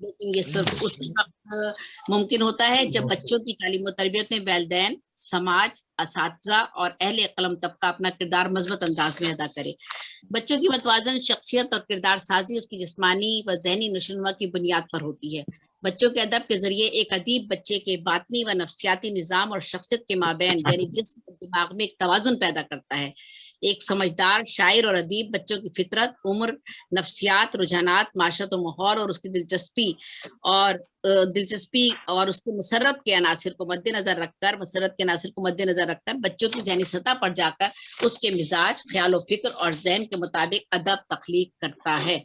लेकिन ये सिर्फ उसी वक्त मुमकिन होता है जब बच्चों की तालीम और तरबियत में वालिदैन, समाज, असातिज़ा और अहले कलम तबका अपना किरदार मजबूत अंदाज में अदा करे। बच्चों की मतवाजन शख्सियत और किरदार साजी उसकी जिस्मानी व जहनी नशोनुमा की बुनियाद पर होती है। बच्चों के अदब के जरिए एक अदीब बच्चे के बातनी व नफ्सियाती निज़ाम और शख्सियत के माबैन यानी जिस्म और दिमाग में एक तवाजुन पैदा करता है। एक समझदार शायर और अदीब बच्चों की फितरत, उम्र, नफ्सियात, रुझानात, माशरत और माहौल और उसकी और उसकी मसरत के अनासिर को मद्देनजर रखकर बच्चों की जहनी सतह पर जाकर उसके मिजाज, ख्याल और फिक्र और जहन के मुताबिक अदब तख्लीक करता है।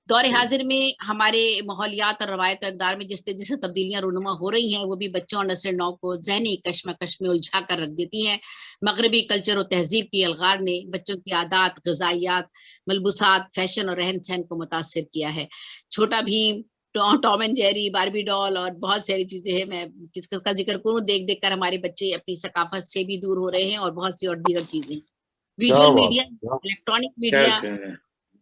दौर हाजिर में हमारे माहौलियात और रवायत इक़दार में जिस तेजी से तब्दीलियां रूनुमा हो रही हैं, वो भी बच्चों और नस्ल नौ को जहनी कश्मकश में उलझा कर रख देती हैं। मगरबी कल्चर और तहजीब की अलगार ने बच्चों की आदात, ग़िज़ाइयात, मलबूसात, फैशन और रहन सहन को मुतासर किया है। छोटा Bhim, Tom and Jerry, Barbie doll और बहुत सारी चीजें हैं। मैं किस किस का जिक्र करूं? देख देख कर हमारे बच्चे अपनी सकाफत से भी दूर हो रहे हैं और बहुत सी और दीगर चीजें। क्या विजुअल बात मीडिया, है, इलेक्ट्रॉनिक क्या मीडिया, कहते हैं,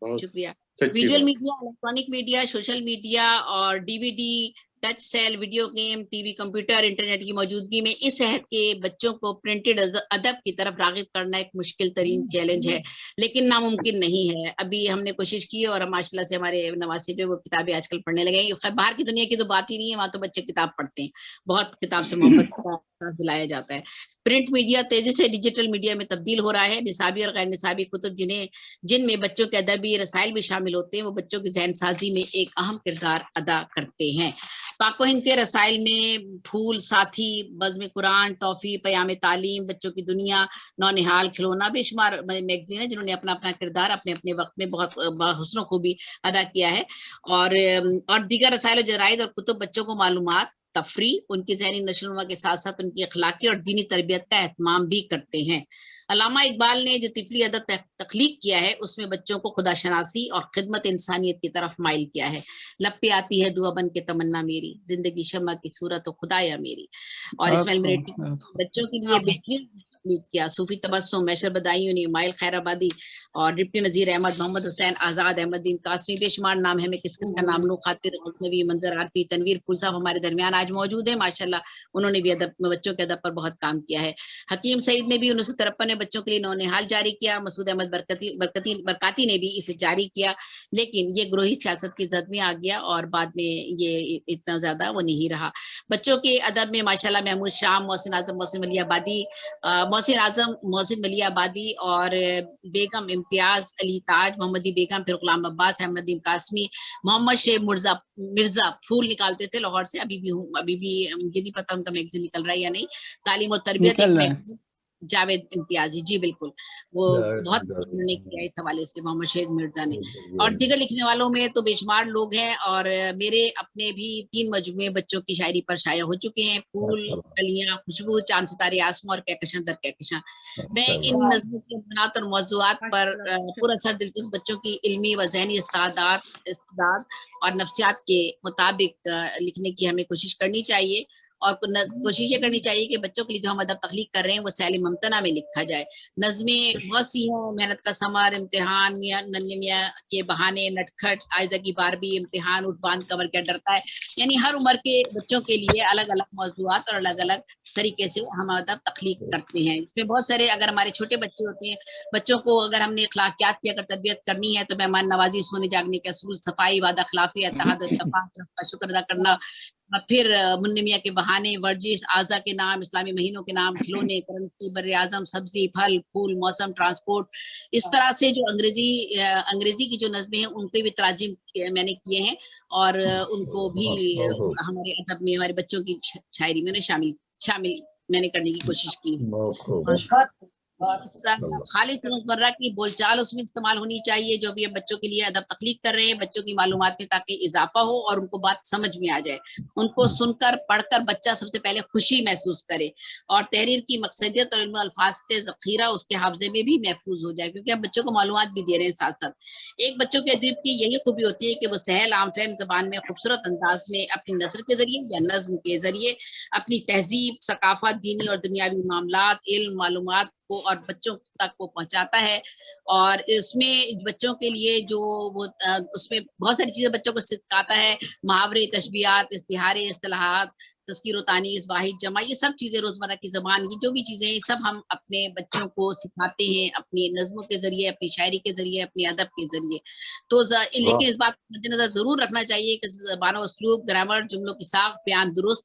बहुत शुक्रिया। सच्ची विजुअल बात। Media, electronic media, social media और DVD, touch cell, video game, TV, computer, internet की मौजूदगी में इस शहर के बच्चों को प्रिंटेड अदब की तरफ रागिब करना एक मुश्किल तरीन चैलेंज है, लेकिन नामुमकिन नहीं है। अभी हमने कोशिश की और माशाल्लाह से हमारे नवासे जो वो किताबें आजकल पढ़ने लगे हैं। बाहर की दुनिया की तो बात ही नहीं है, वहां तो बच्चे किताब पढ़ते हैं, बहुत किताब से मोहब्बत का एहसास दिलाया जाता है। प्रिंट मीडिया तेजी से डिजिटल मीडिया में तब्दील हो रहा है। निसाबी और गैर निसाबी कुतुब जिनमें बच्चों के अदबी रसाइल भी शामिल होते हैं, वो बच्चों की जहन साजी में एक अहम किरदार अदा करते हैं। पाको हिंद के रसाइल में फूल, साथी, बज़्म कुरान, टॉफी, पयाम तालीम, बच्चों की दुनिया, नौनिहाल, खिलौना बेशुमार मैगजीन है जिन्होंने अपना अपना किरदार अपने अपने वक्त में बहुत हुस्न को भी अदा किया है। और दीगर रसाइल और जराइद और कुतुब बच्चों को मालूमात, तफरी, उनकी जहनी नशोनुमा के साथ साथ उनकी अखलाकी और दीनी तरबियत का एहतमाम भी करते हैं। अल्लामा इकबाल ने जो तिफली अदब तख्लीक किया है, उसमें बच्चों को खुदाशनासी और खिदमत इंसानियत की तरफ माइल किया है। लब पे आती है दुआ बन के तमन्ना मेरी, जिंदगी शम्मा की सूरत हो खुदाया मेरी। और इसमें बच्चों के लिए बेहतरीन किया। सूफी तबस्सुम, मैशर बदायूनी, माइल खैराबादी और डिप्टी नजीर अहमद, मोहम्मद हुसैन आजाद, अहमदीन कासमी, बेशुमार नाम है, मैं किस किस का नाम लूं, खातिर गजनवी, मंजर आरफी, तनवीर फूल साहब हमारे दरमियान आज मौजूद है। माशाल्लाह उन्होंने भी अदब, बच्चों के अदब पर बहुत काम किया है। हकीम सईद ने भी 1953 में बच्चों के लिए नौनिहाल जारी किया। मसूद अहमद बरकाती ने भी इसे जारी किया, लेकिन ये ग्रोही सियासत की जद में आ गया और बाद में ये इतना ज्यादा वो नहीं रहा। बच्चों के अदब में माशाल्लाह महमूद शाम, मोहसिन आजम, मोहसिन मलिया आबादी और बेगम इम्तियाज अली ताज, मोहम्मदी बेगम, फिर गुलाम अब्बास, अहमदीन कासमी, मोहम्मद शेख मिर्जा फूल निकालते थे लाहौर से। अभी भी मुझे नहीं पता उनका मैगजीन निकल रहा है या नहीं। तालीम और तरबियत एक मैगजीन, जावेद इम्तियाजी, जी बिल्कुल, वो बहुत उन्होंने किया इस हवाले से, मोहम्मद शेख मिर्जा ने। और दीगर लिखने वालों में तो बेशुमार लोग हैं और मेरे अपने भी 3 मजमूए बच्चों की शायरी पर शाया हो चुके हैं। फूल, कलियां, खुशबू, चांद सितारे आसमां और कहकशां दर कहकशां। मैं इन नज़्मों के बनात और मौज़ूआत पर पुरअसर दिलचस्प बच्चों की इल्मी व ज़हनी इस्तेदाद और नफ्सियात के मुताबिक लिखने की हमें कोशिश करनी चाहिए। और कोशिश ये करनी चाहिए कि बच्चों के लिए जो हम अदब तख्लीक कर रहे हैं वो सैल ममतना में लिखा जाए। नज़में बहुत सी हैं, मेहनत का समर, इम्तिहान, नन्हे मियां के बहाने, नटखट, आयजा की बारबी, इम्तिहान, उठ बांध कमर क्या डरता है। यानी हर उम्र के बच्चों के लिए अलग अलग मौजूआत और अलग अलग तरीके से हम अदब तख्लीक करते हैं। इसमें बहुत सारे, अगर हमारे छोटे बच्चे होते हैं, बच्चों को अगर हमने अखलाकियात की अगर तरबियत करनी है तो मेहमान नवाजी, सोने जागने के असूल, सफाई, वादा खिलाफी, इत्तेहाद और इत्तेफाक, का शुक्र अदा करना, फिर मुन्ने मियां के बहाने, वर्जिश, आज़ा के नाम, इस्लामी महीनों के नाम, खिलौने, करेंसी, बर आजम, सब्जी, फल फूल, मौसम, ट्रांसपोर्ट, इस तरह से जो अंग्रेजी की जो नज़में हैं उनके भी तराजिम मैंने किए हैं और उनको भी हमारे अदब में, हमारे बच्चों की शायरी में शामिल मैंने करने की कोशिश की है। खालिस रोजमर्रा की बोलचाल उसमें इस्तेमाल होनी चाहिए, जो भी हम बच्चों के लिए अदब तख्लीक कर रहे हैं, बच्चों की मालूमात में ताकि इजाफा हो और उनको बात समझ में आ जाए। उनको सुनकर पढ़कर बच्चा सबसे पहले खुशी महसूस करे और तहरीर की मकसदियत और अल्फाज के जखीरा उसके हाफजे में भी महफूज हो जाए, क्योंकि हम बच्चों को मालूमात भी दे रहे हैं साथ साथ। एक बच्चों के अदीब की यही खूबी होती है कि वो सहल आम फहम जबान में खूबसूरत अंदाज में अपनी नस्र के जरिए या नज्म के जरिए अपनी तहजीब, सकाफत, दीनी और दुनियावी मामलात, इल्म, मालूमात को और बच्चों तक वो पहुंचाता है। और इसमें बच्चों के लिए जो वो उसमें बहुत सारी चीजें बच्चों को सिखाता है, मुहावरे, तशबीहात, इस्तिहारे, इस्तिलाहात, तज़कीर व तानीस, वाहिद, जमा, ये सब चीजें रोजमर्रा की ज़बान, ये जो भी चीजें हैं सब हम अपने बच्चों को सिखाते हैं अपनी नज़्मों के जरिए, अपनी शायरी के जरिए, अपने अदब के जरिए। तो लेकिन इस बात को मद्देनजर जरूर रखना चाहिए कि ज़बान, उसलूब, ग्रामर, जुमलों की साख, बयान दुरुस्त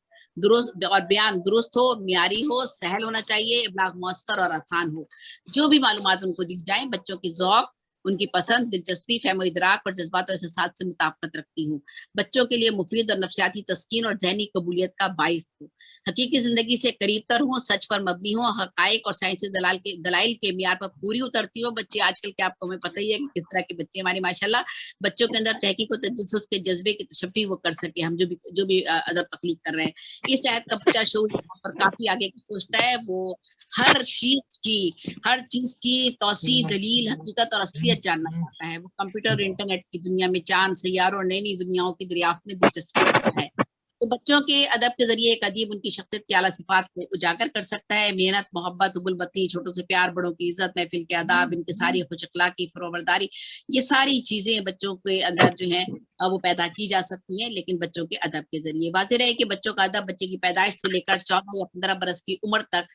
और बयान दुरुस्त हो, मियारी हो, सहल होना चाहिए, इब्लाग मौसर और आसान हो। जो भी मालूमात उनको दी जाए बच्चों की ज़ौक़, उनकी पसंद, दिलचस्पी, फहम इदराक और जज्बात और एहसास से मुताबिकत रखती हूँ। बच्चों के लिए मुफीद और नफ्सियाती तस्कीन और ज़हनी कबूलियत का बाइस हो। हकीकी जिंदगी से करीब तर हो, सच पर मबनी हो, हकाइक और साइंसी दलाइल के मियार पर पूरी उतरती हो। बच्चे आजकल के आपको हमें पता ही है कि किस तरह के बच्चे हमारे माशाल्लाह, बच्चों के अंदर तहकीक और तजस्सुस के जज्बे की तशफ़ी वो कर सके, हम जो भी अदब तख्लीक कर रहे हैं। इस शहद का बच्चा शोर पर काफी आगे सोचता है, वो हर चीज की तौसी, दलील, हकीकत और असलियत जानना चाहता है। वो कंप्यूटर और इंटरनेट की दुनिया में, चांद, सैयारों और नई नई दुनियाओं की दरियाफ्त में दिलचस्पी रखता है। तो बच्चों के अदब के जरिए एक अदीब उनकी शख्सियत की आला सिफात को उजागर कर सकता है। मेहनत, मोहब्बत, हुबुल-बत्ती, छोटों से प्यार, बड़ों की इज्जत, महफिल के आदाब, इनकिसारी, खुश अखलाकी, फरोबरदारी, ये सारी चीजें बच्चों के अंदर जो है वो पैदा की जा सकती हैं, लेकिन बच्चों के अदब के जरिए। वाज़ेह रहे कि बच्चों का अदब बच्चे की पैदाइश से लेकर 14 या 15 बरस की उम्र तक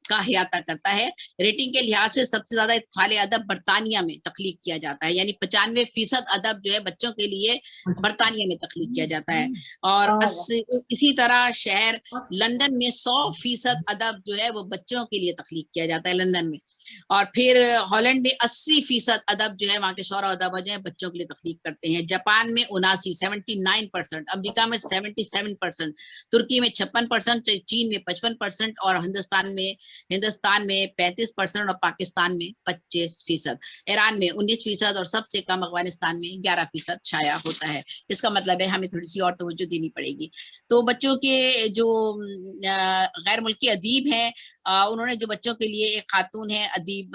का अहाता करता है। रेटिंग के लिहाज से सबसे ज्यादा इत्फाले अदब बरतानिया में तख्लीक किया जाता है, यानी 95% अदब जो है बच्चों के लिए बरतानिया में तख्लीक किया जाता है। और इसी तरह शहर लंदन में 100% अदब जो है वो बच्चों के लिए तख्लीक किया जाता है लंदन में। और फिर हॉलैंड में 80% अदब जो है वहाँ के शौरा अदब जो है बच्चों के लिए तख्लीक करते हैं। जापान में 79%, अमेरिका में 77%, तुर्की में 56%, चीन में 55% और हिंदुस्तान में 35% और पाकिस्तान में 25%, ईरान में 19% और सबसे कम अफगानिस्तान में 11% शाया होता है। इसका मतलब है हमें थोड़ी सी और तवज्जो देनी पड़ेगी। तो बच्चों के जो गैर मुल्की अदीब हैं, उन्होंने जो बच्चों के लिए एक खातून है अदीब,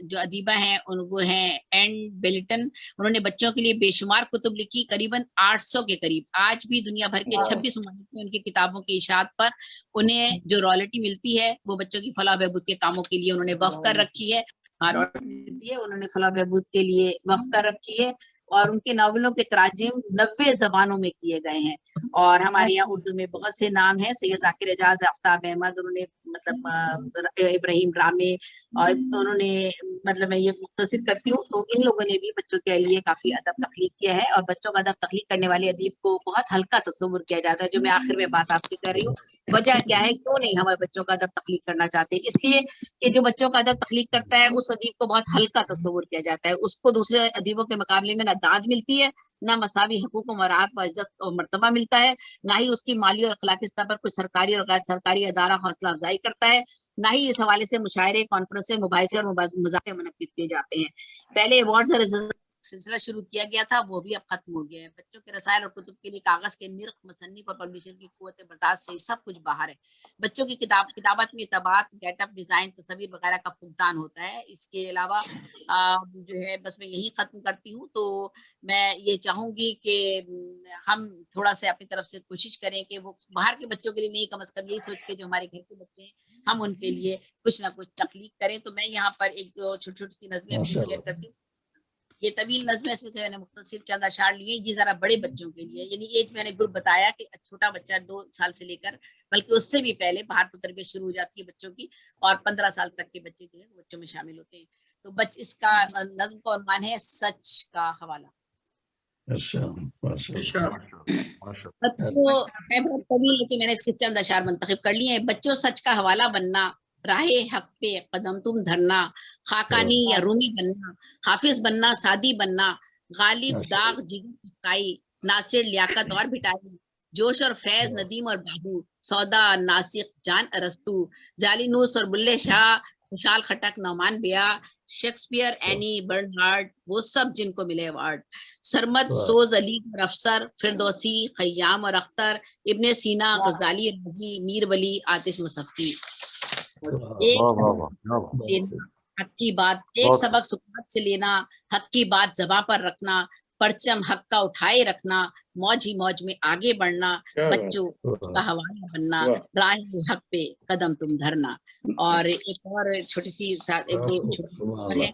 जो अदीबा हैं वो हैं एन बेलिटन। उन्होंने बच्चों के लिए बेशुमार कुतुब लिखी, करीबन 800 के करीब। आज भी दुनिया भर के 26 ममालिक में उनकी किताबों की इशाअत पर उन्हें जो रॉयल्टी मिलती है वो बच्चों की फलाह बहबूद के कामों के लिए उन्होंने वक्फ कर रखी है। उन्होंने फलाह बहबूद के लिए वक्फ कर रखी है। और उनके नावलों के तराजिम 90 जबानों में किए गए हैं। और हमारे यहाँ उर्दू में बहुत से नाम हैं, सैयद जाकिर एजाज, आफ्ताब अहमद, उन्होंने मतलब इब्राहिम रामे, और उन्होंने मतलब मैं ये मुख्तसर करती हूँ। तो इन लोगों ने भी बच्चों के लिए काफी अदब तख्लीक किया है। और बच्चों का अदब तख्लीक करने वाले अदीब को बहुत हल्का तस्वुर किया जाता है, जो मैं आखिर में बात आपसे कर रही हूँ। वजह क्या है, क्यों नहीं हमारे बच्चों का अदब तख्लीक करना चाहते? इसलिए कि जो बच्चों का अदब तख्लीक करता है उस अदीब को बहुत हल्का तस्वुर किया जाता है। उसको दूसरे अदीबों के मुकाबले में ना दाद मिलती है, ना मसावी हकूक व मराहत व इज्जत और मर्तबा मिलता है, ना ही उसकी माली और अखलाकी स्तर पर कोई सरकारी और गैर सरकारी अदारा हौसला अफजाई करता है, ना ही इस हवाले से मुशायरे, कॉन्फ्रेंसें, मुबाहिसे और मुज़ाकरे मुनक्किद किए जाते हैं। पहले अवार्ड सिलसिला शुरू किया गया था, वो भी अब खत्म हो गया है। बच्चों के रसायल और कुतुब के लिए कागज के निर्ख, मुसन्निफ और पब्लिशर की कुव्वत बर्दाश्त से सब कुछ बाहर है। बच्चों की किताबत में तबात, गेटअप, डिजाइन, तस्वीर वगैरह का फुकदान होता है। इसके अलावा जो है बस मैं यही खत्म करती हूँ। तो मैं ये चाहूंगी कि हम थोड़ा सा अपनी तरफ से कोशिश करें कि वो बाहर के बच्चों के लिए नहीं, कम अज कम यही सोच के जो हमारे घर के बच्चे हैं हम उनके लिए कुछ ना कुछ तख्लीक करें। तो मैं यहाँ पर एक दो छोटी छोटी सी नज़में शेयर करती हूँ। ये तवील नज़्में, इसमें से मैंने मुख्तसर चंद अशार लिए। ये जरा बड़े बच्चों के लिए, यानी एज मैंने ग्रुप बताया कि छोटा बच्चा 2 साल से लेकर, बल्कि उससे भी पहले बाहर तो तरबियत शुरू हो जाती है बच्चों की, और 15 साल तक के बच्चे जो है वो बच्चों में शामिल होते हैं। तो इसका नज़्म का उन्वान है सच का हवाला। बच्चों, मैं बहुत तवील लेकिन मैंने इसके चंद अशार मुंतखब कर लिए हैं। बच्चों, सच का हवाला बनना, राहे हक पे कदम तुम धरना, खाकानी या रूमी बनना, हाफिज बनना, सादी बनना, गालिब दाग जिगर सच्चाई, नासिर लियाकत और भिटाई, जोश और फैज नदीम और बाहू, सौदा नासिक जान अरस्तु, जालिनूस और बुल्ले शाह, खुशाल खटक, नौमान बिया, शेक्सपियर, एनी, बर्नहार्ड, वो सब जिनको मिले अवार्ड, सरमद, सोज, अली और अफसर, फिरदौसी, खय्याम और अख्तर, इब्ने सीना, गजाली, राजी, मीर वली, आतिश मुसफ़ी। एक सबक लेना, हक की बात, एक सबक सुकूनत से लेना, हक की बात ज़बां पर रखना, परचम हक का उठाए रखना, मौज ही मौज में आगे बढ़ना, बच्चों का हवाला बनना, राह हक पे कदम तुम धरना। और एक और छोटी सी एक दो छोटी और है,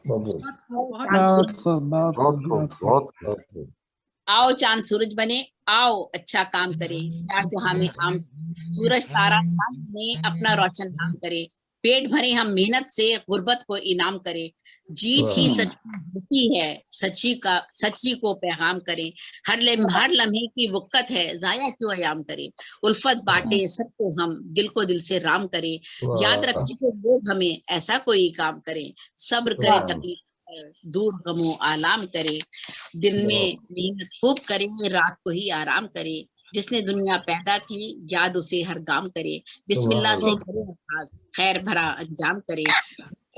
आओ चांद सूरज बने, आओ अच्छा काम करे, चार जहां में आम सूरज तारा चांद ने अपना रोशन नाम करे, पेट भरे हम मेहनत से गुर्बत को इनाम करे, जीत ही सच होती है, सच्ची को पैगाम करे, हर लम्हे की वक़्त है, जाया क्यों अयाम करे, उल्फत बांटे सबको हम, दिल को दिल से राम करे, याद रखे तो लोग हमें ऐसा कोई काम करे, सब्र करे तकलीफ दूर गमो आलाम करे, दिन में मेहनत खूब करे, रात को ही आराम करे, जिसने दुनिया पैदा की याद उसे हर काम करे, बिस्मिल्लाह से करे आगाज, खैर भरा अंजाम करे,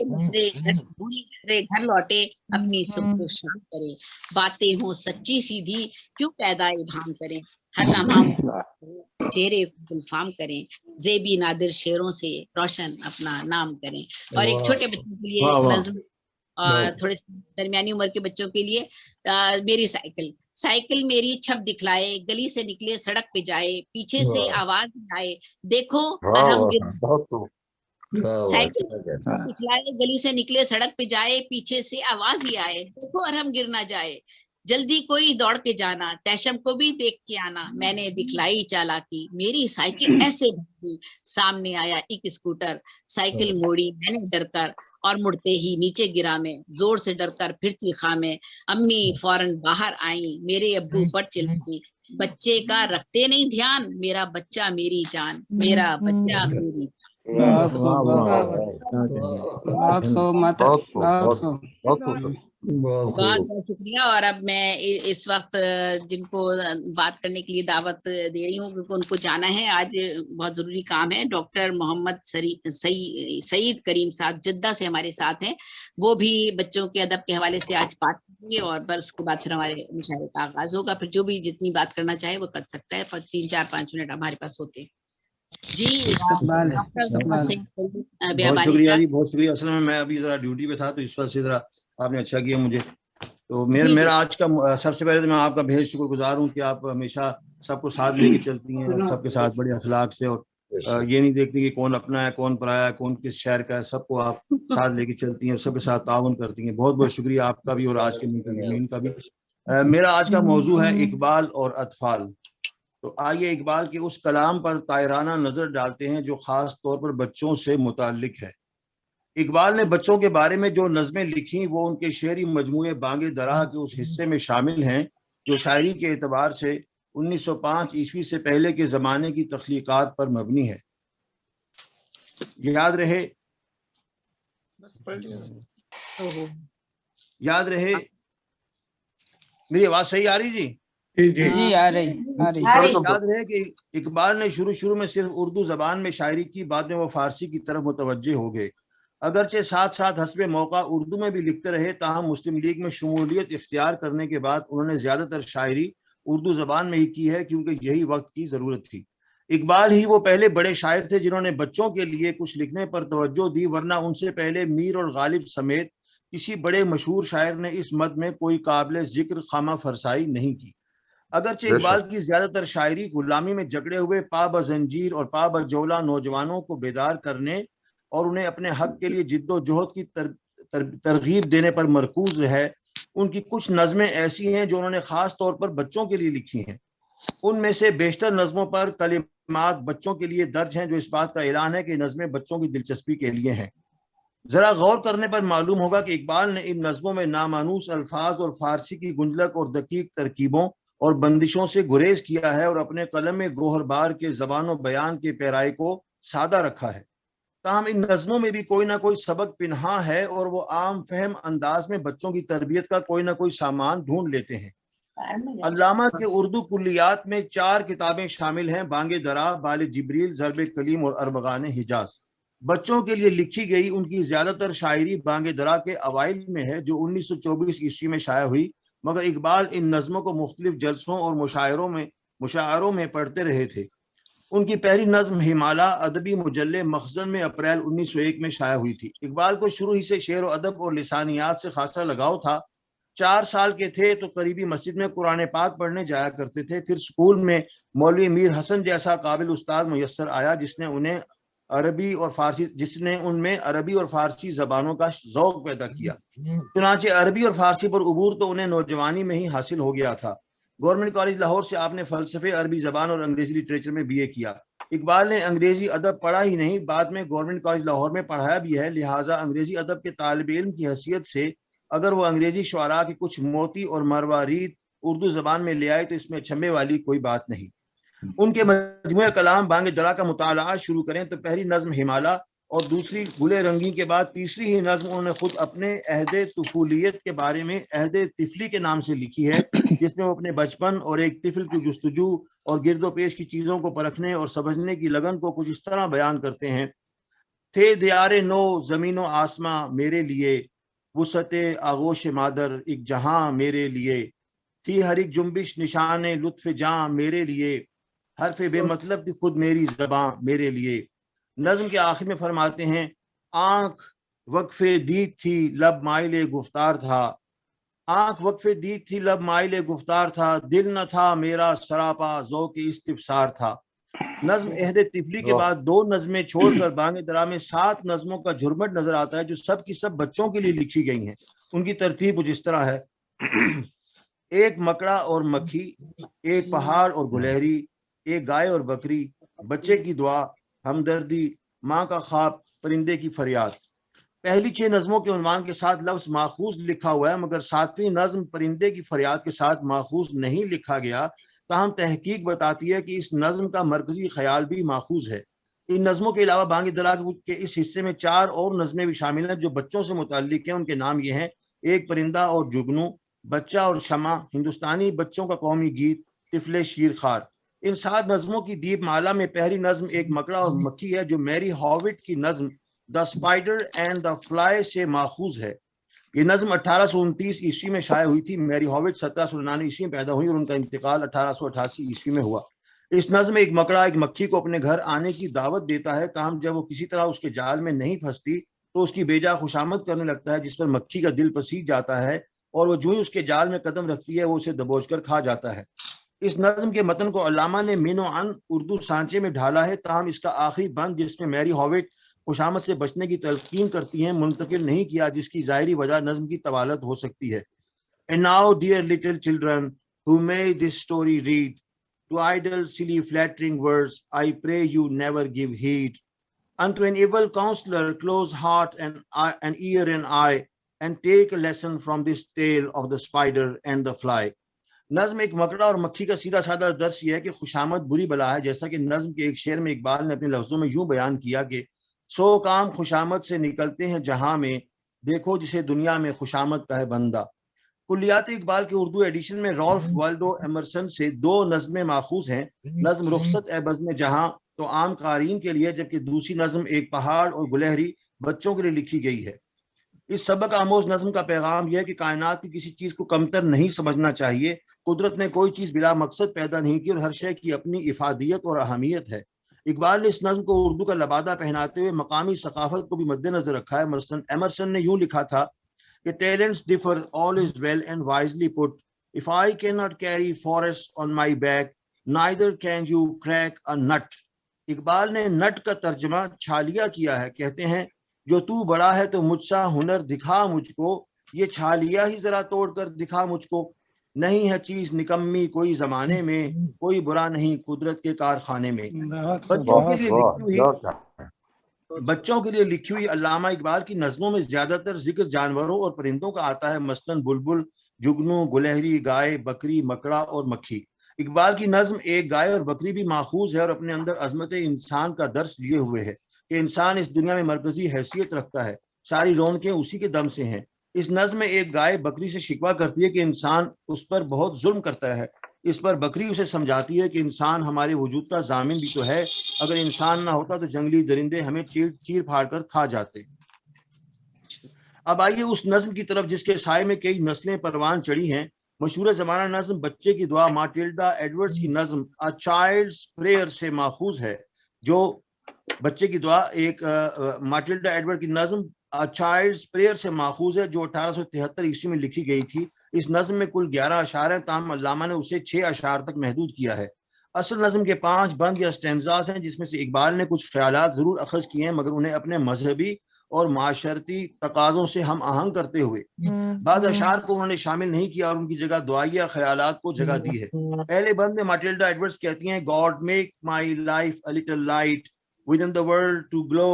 दूसरे घर लौटे अपनी सुबह शाम करे, बातें हो सच्ची सीधी क्यों पैदा इबाम करे, हर लम्हा चेहरे को गुलफाम करें, जेबी नादिर शेरों से रोशन अपना नाम करें। और एक छोटे बच्चों के लिए एक नज्म, थोड़े दरमियानी उम्र के बच्चों के लिए, मेरी साइकिल मेरी छप दिखलाए, गली से निकले सड़क पे जाए, पीछे से आवाज आए, देखो अरहम साइकिल छप दिखलाए, गली से निकले सड़क पे जाए, पीछे से आवाज ही आए, देखो अरहम गिर ना जाए, जल्दी कोई दौड़ के जाना, तैशम को भी देख के आना, मैंने दिखलाई चालाकी, मेरी साइकिल ऐसे भागी, सामने आया एक स्कूटर, साइकिल मोड़ी मैंने डरकर, और मुड़ते ही नीचे गिरा मैं, जोर से डरकर फिर चीखा मैं, अम्मी फौरन बाहर आई, मेरे अब्बू पर चिल्लाई, बच्चे का रखते नहीं ध्यान, मेरा बच्चा मेरी जान, मेरा बच्चा मेरी जान। बहुत बहुत शुक्रिया। और अब मैं इस वक्त जिनको बात करने के लिए दावत दे रही हूँ, क्योंकि उनको जाना है, आज बहुत जरूरी काम है, डॉक्टर मोहम्मद सईद करीम साहब जिद्दा से हमारे साथ हैं, वो भी बच्चों के अदब के हवाले से आज बात करेंगे, और बस उसके बाद फिर हमारे मुशायरे का आगाज होगा, फिर जो भी जितनी बात करना चाहे वो कर सकता है, 3, 4, 5 मिनट हमारे पास होते हैं। जी बहुत शुक्रिया जी, बहुत शुक्रिया। असल में मैं अभी जरा ड्यूटी पे था, तो इस वजह से जरा आपने अच्छा किया मुझे। तो मेरा आज का सबसे पहले तो मैं आपका बेहद शुक्रगुजार हूँ कि आप हमेशा सबको साथ लेके चलती हैं, सबके साथ बड़े अखलाक से, और ये नहीं देखती कि कौन अपना है, कौन पराया है, कौन किस शहर का है, सबको आप साथ लेके चलती हैं, सबके साथ ताउन करती हैं। बहुत बहुत शुक्रिया आपका भी और आज के मीन का भी। मेरा आज का मौजू है इकबाल और अतफाल। तो आइए इकबाल के उस कलाम पर तायराना नजर डालते हैं जो खास तौर पर बच्चों से मुताल्लिक है। इकबाल ने बच्चों के बारे में जो नज़में लिखी वो उनके शेरी मजमूए बांगे दरा के उस हिस्से में शामिल हैं जो शायरी के एतबार से 1905 ईस्वी से पहले के ज़माने की तख्लीकात पर मबनी है। याद रहे मेरी आवाज सही आ रही जी? जी आ रही। याद रहे कि इकबाल ने शुरू में सिर्फ उर्दू जबान में शायरी की, बाद में वो फारसी की तरफ मुतवज्जे हो गए। अगरचे साथ साथ हस्बे मौका उर्दू में भी लिखते रहे, ताहम मुस्लिम लीग में शमूलियत इख्तियार करने के बाद उन्होंने ज्यादातर शायरी उर्दू जबान में ही की है, क्योंकि यही वक्त की जरूरत थी। इकबाल ही वो पहले बड़े शायर थे जिन्होंने बच्चों के लिए कुछ लिखने पर तवज्जो दी, वरना उनसे पहले मीर और गालिब समेत किसी बड़े मशहूर शायर ने इस मद में कोई काबिल जिक्र खामा फरसाई नहीं की। अगरचे इकबाल की ज्यादातर शायरी गुलामी में जकड़े हुए पाबजंजीर और पाबजौला नौजवानों को बेदार करने और उन्हें अपने हक के लिए जिद्दोजहद की तरगीब देने पर मरकूज है। उनकी कुछ नज़में ऐसी हैं जो उन्होंने खास तौर पर बच्चों के लिए लिखी हैं। उनमें से बेशतर नज़मों पर कलिमात बच्चों के लिए दर्ज हैं, जो इस बात का ऐलान है कि नज़में बच्चों की दिलचस्पी के लिए हैं। जरा गौर करने पर मालूम होगा कि इकबाल ने इन नज़मों में नामानूस अल्फाज और फारसी की गुंजलक और दकीक तरकीबों और बंदिशों से गुरेज किया है और अपने कलम में गोहरबार के ज़बान बयान के पैराई को सादा रखा है। ताहम इन नज़मों में भी कोई ना कोई सबक पिन्हा है और वो आम फहम अंदाज में बच्चों की तरबियत का कोई ना कोई सामान ढूंढ लेते हैं। अल्लामा के उर्दू कुल्लियात में 4 किताबें शामिल हैं, बांगे दरा, बाल जिब्रील, ज़रब कलीम और अरबगान हिजाज। बच्चों के लिए लिखी गई उनकी ज्यादातर शायरी बांगे दरा के अवाइल में है, जो 1924 ईस्वी में शाया हुई, मगर इकबाल इन नज़मों को मुख्तलिफ जलसों और मुशायरों में पढ़ते रहे थे। उनकी पहली नज़्म हिमाला अदबी मुजल्ले मखज़न में अप्रैल 1901 में शाया हुई थी। इकबाल को शुरू ही से शेर व अदब और लिसानियात से खासा लगाव था। 4 साल के थे तो करीबी मस्जिद में कुरान पाक पढ़ने जाया करते थे। फिर स्कूल में मौलवी मीर हसन जैसा काबिल उस्ताद मुयस्सर आया जिसने उनमें अरबी और फारसी जबानों का ज़ौक़ पैदा किया। चुनांचे अरबी और फारसी पर उबूर तो उन्हें नौजवानी में ही हासिल हो गया था। गवर्नमेंट कॉलेज लाहौर से आपने फ़लसफ़े, अरबी ज़बान और अंग्रेजी लिटरेचर में BA किया। इकबाल ने अंग्रेजी अदब पढ़ा ही नहीं, बाद में गवर्नमेंट कॉलेज लाहौर में पढ़ाया भी है। लिहाजा अंग्रेजी अदब के तालिब इल्म की हैसियत से अगर वो अंग्रेजी शुअरा के कुछ मोती और मरवारीद उर्दू ज़बान में ले आए तो इसमें अचंभे वाली कोई बात नहीं। उनके मजमूए कलाम बांग दरा का मुताला शुरू करें तो पहली नज्म हिमाला और दूसरी गुले रंगी के बाद तीसरी ही नज्म उन्होंने खुद अपने अहदे तुफूलियत के बारे में अहदे तिफली के नाम से लिखी है, जिसमें वो अपने बचपन और एक तिफल की जुस्तजू और गिरदोपेश की चीज़ों को परखने और समझने की लगन को कुछ इस तरह बयान करते हैं। थे दियारे नो ज़मीनो आसमां मेरे लिए, वुसते आगोश मादर एक जहां मेरे लिए, थी हर एक जुम्बिश निशाने लुत्फ जां मेरे लिए, हरफ बेमतलब थी खुद मेरी ज़बां मेरे लिए। नज्म के आखिर में फरमाते हैं, आंख वक्फे दीद थी लब माइले गुफ्तार था, आंख वक्फे दीद थी लब माइले गुफ्तार था, दिल न था मेरा सरापा ज़ौक़ इस्तिफ़सार था। नज्म अहदे तिफली के बाद 2 नज़में छोड़कर बांगे दरा में 7 नज़मों का झुरमट नजर आता है जो सब की सब बच्चों के लिए लिखी गई हैं। उनकी तरतीब कुछ इस तरह है। एक मकड़ा और मक्खी, एक पहाड़ और गुलहरी, एक गाय और बकरी, बच्चे की दुआ, हमदर्दी, माँ का ख्वाब, परिंदे की फरियाद। पहली 6 नज़मों के उन्वान के साथ लफ्ज माखूज लिखा हुआ है, मगर 7वीं नज़म परिंदे की फरियाद के साथ माखूज नहीं लिखा गया। ताहम तहकीक बताती है कि इस नज़म का मरकजी ख्याल भी माखूज है। इन नज़मों के अलावा बांगी दरा के इस हिस्से में 4 और नज़में भी शामिल हैं जो बच्चों से मुताल्लिक हैं। उनके नाम ये हैं, एक परिंदा और जुगनू, बच्चा और शमा, हिंदुस्तानी बच्चों का कौमी गीत, तिफले शीर खार। इन 7 नज़मों की दीपमाला में पहली नज़म एक मकड़ा और मक्खी है जो मैरी हॉविट की नज़म the spider and the fly से माखूज है। ये नज़म 1829 ईस्वी में शाया हुई थी। मैरी हॉविट 1799 ईस्वी में पैदा हुई और उनका इंतकाल 1888 ईस्वी में हुआ। इस नज़म में एक मकड़ा एक मक्खी को अपने घर आने की दावत देता है, ताहम जब वो किसी तरह उसके जाल में नहीं फंसती तो उसकी बेजा खुशामद करने लगता है, जिस पर मक्खी का दिल पसीज जाता है और वो जो ही उसके जाल में कदम रखती है वो उसे दबोच कर खा जाता है। इस नज़म के मतन को अल्लामा ने मीनो अन उर्दू सांचे में ढाला है, ताहम इसका आखिरी बंद जिसमें मैरी हॉविट खुशामद से बचने की तलकीन करती हैं मुंतकिल नहीं किया, जिसकी ज़ाहिरी वजह नज़म की तवालत हो सकती है। And now, dear little children who may this story read, to idle, silly, flattering words, I pray you never give heed. Unto an evil counselor, close heart and ear and eye, and take a lesson from this tale of the spider and the fly. नज्म एक मकड़ा और मक्खी का सीधा साधा दर्श यह है कि खुशामद बुरी बला है। जैसा कि नज्म के एक शेर में इकबाल ने अपने लफ्जों में यूं बयान किया कि 100 काम खुशामद से निकलते हैं जहां में, देखो जिसे दुनिया में खुशामद का है बंदा। कुल्लियात इकबाल के उर्दू एडिशन में रॉल्फ वाल्डो एमरसन से 2 नज़में माखूज हैं। नज़म रुखसत ए बज़्म जहां तो आम कारीन के लिए, जबकि दूसरी नज़म एक पहाड़ और गुलहरी बच्चों के लिए लिखी गई है। इस सबक आमोज नज़म का पैगाम यह है कि कायनात की किसी चीज को कमतर नहीं समझना चाहिए। कुदरत ने कोई चीज बिला मकसद पैदा नहीं की और हर शय की अपनी इफादियत और अहमियत है। इकबाल ने इस नज़म को उर्दू का लबादा पहनाते हुए मकामी सकाफत को भी मद्देनजर रखा है। मसलन एमरसन ने यूं लिखा था कि talents differ, all is well and wisely put. If I cannot carry forests on my back, neither can you crack a nut. Iqbal ने नट का तर्जमा छालिया किया है। कहते हैं, जो तू बड़ा है तो मुझसा हुनर दिखा मुझको, ये छालिया ही जरा तोड़ कर दिखा मुझको। नहीं है चीज निकम्मी कोई जमाने में, कोई बुरा नहीं कुदरत के कारखाने में। बच्चों के लिए लिखी हुई अल्लामा इकबाल की नज़मों में ज्यादातर जिक्र जानवरों और परिंदों का आता है। मसलन बुलबुल, जुगनू, गुलहरी, गाय, बकरी, मकड़ा और मक्खी। इकबाल की नज़म एक गाय और बकरी भी माखूज है और अपने अंदर अजमत इंसान का दर्स लिए हुए है कि इंसान इस दुनिया में मरकजी हैसियत रखता है, सारी रौनकें उसी के दम से हैं। इस नज़म में एक गाय बकरी से शिकवा करती है कि इंसान उस पर बहुत जुल्म करता है। इस पर बकरी उसे समझाती है कि इंसान हमारे वजूद का जामिन भी तो है, अगर इंसान ना होता तो जंगली दरिंदे हमें चीर फाड़ कर खा जाते। अब आइए उस नज़्म की तरफ जिसके साए में कई नस्लें परवान चढ़ी हैं। मशहूर ज़माना नज़्म बच्चे की दुआ माटिल्डा एडवर्ड्स की नज़्म अ चाइल्ड्स प्रेयर से माखूज है। जो बच्चे की दुआ एक माटिल्डा एडवर्ड की नज़्म अ चाइल्ड्स प्रेयर से माखूज है, जो 1873 ईस्वी में लिखी गई थी। इस नज्म में कुल 11 अशार हैं, ताहम अल्लामा ने उसे 6 अशार तक महदूद किया है। असल नज्म के 5 बंद या स्टेंजास हैं, जिसमें से इकबाल ने कुछ ख्यालात जरूर अखज किए हैं, मगर उन्हें अपने मजहबी और माशरती तकाजों से हम आहंग करते हुए बाद अशार को उन्होंने शामिल नहीं किया और उनकी जगह दुआइया ख्यालात को जगह दी है। पहले बंद में माटिल्डा एडवर्ड्स कहती हैं, God make my life a little light within the world to glow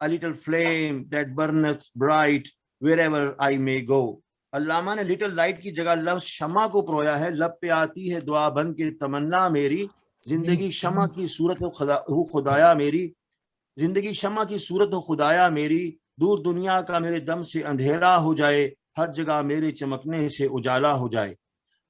a little flame that burneth bright wherever I may go. अल्लामा ने लिटिल लाइट की जगह लफ्ज शमा को परोया है। लब पे आती है दुआ बन के तमन्ना मेरी, जिंदगी शमा की सूरत हो खुदाया मेरी, जिंदगी शमा की सूरत हो खुदाया मेरी, दूर दुनिया का मेरे दम से अंधेरा हो जाए, हर जगह मेरे चमकने से उजाला हो जाए।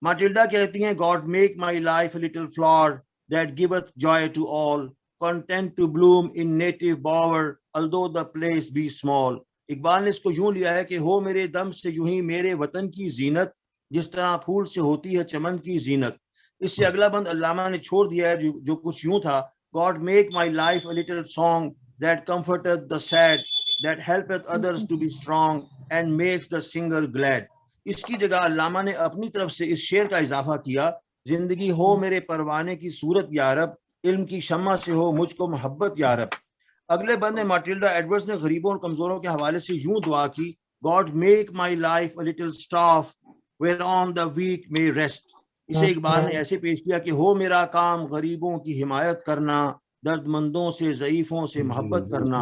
माटिल्डा कहती हैं, God make my life little flower that giveth joy to all, content to bloom in native bower although the place be small. Iqbal ने इसको यूं लिया है कि हो मेरे दम से यूं ही मेरे वतन की जीनत, जिस तरह फूल से होती है चमन की जीनत। इससे अगला बंद अल्लामा ने छोड़ दिया है जो कुछ यूं था, God make my life a little song that comforteth the sad, that helpeth others to be strong and makes the singer glad। इसकी जगह अल्लामा ने अपनी तरफ से इस शेर का इजाफा किया, जिंदगी हो मेरे परवाने की सूरत यारब, इल्म की शम्मा से हो मुझको मोहब्बत यारब। अगले बंद में माटिल्डा एडवर्ड्स ने गरीबों और कमजोरों के हवाले से यूं दुआ की, God make my life a little staff whereon the weak may rest। इसे इकबाल ने ऐसे पेश किया कि हो मेरा काम गरीबों की हिमायत करना, दर्दमंदों से ज़ईफों से मोहब्बत करना।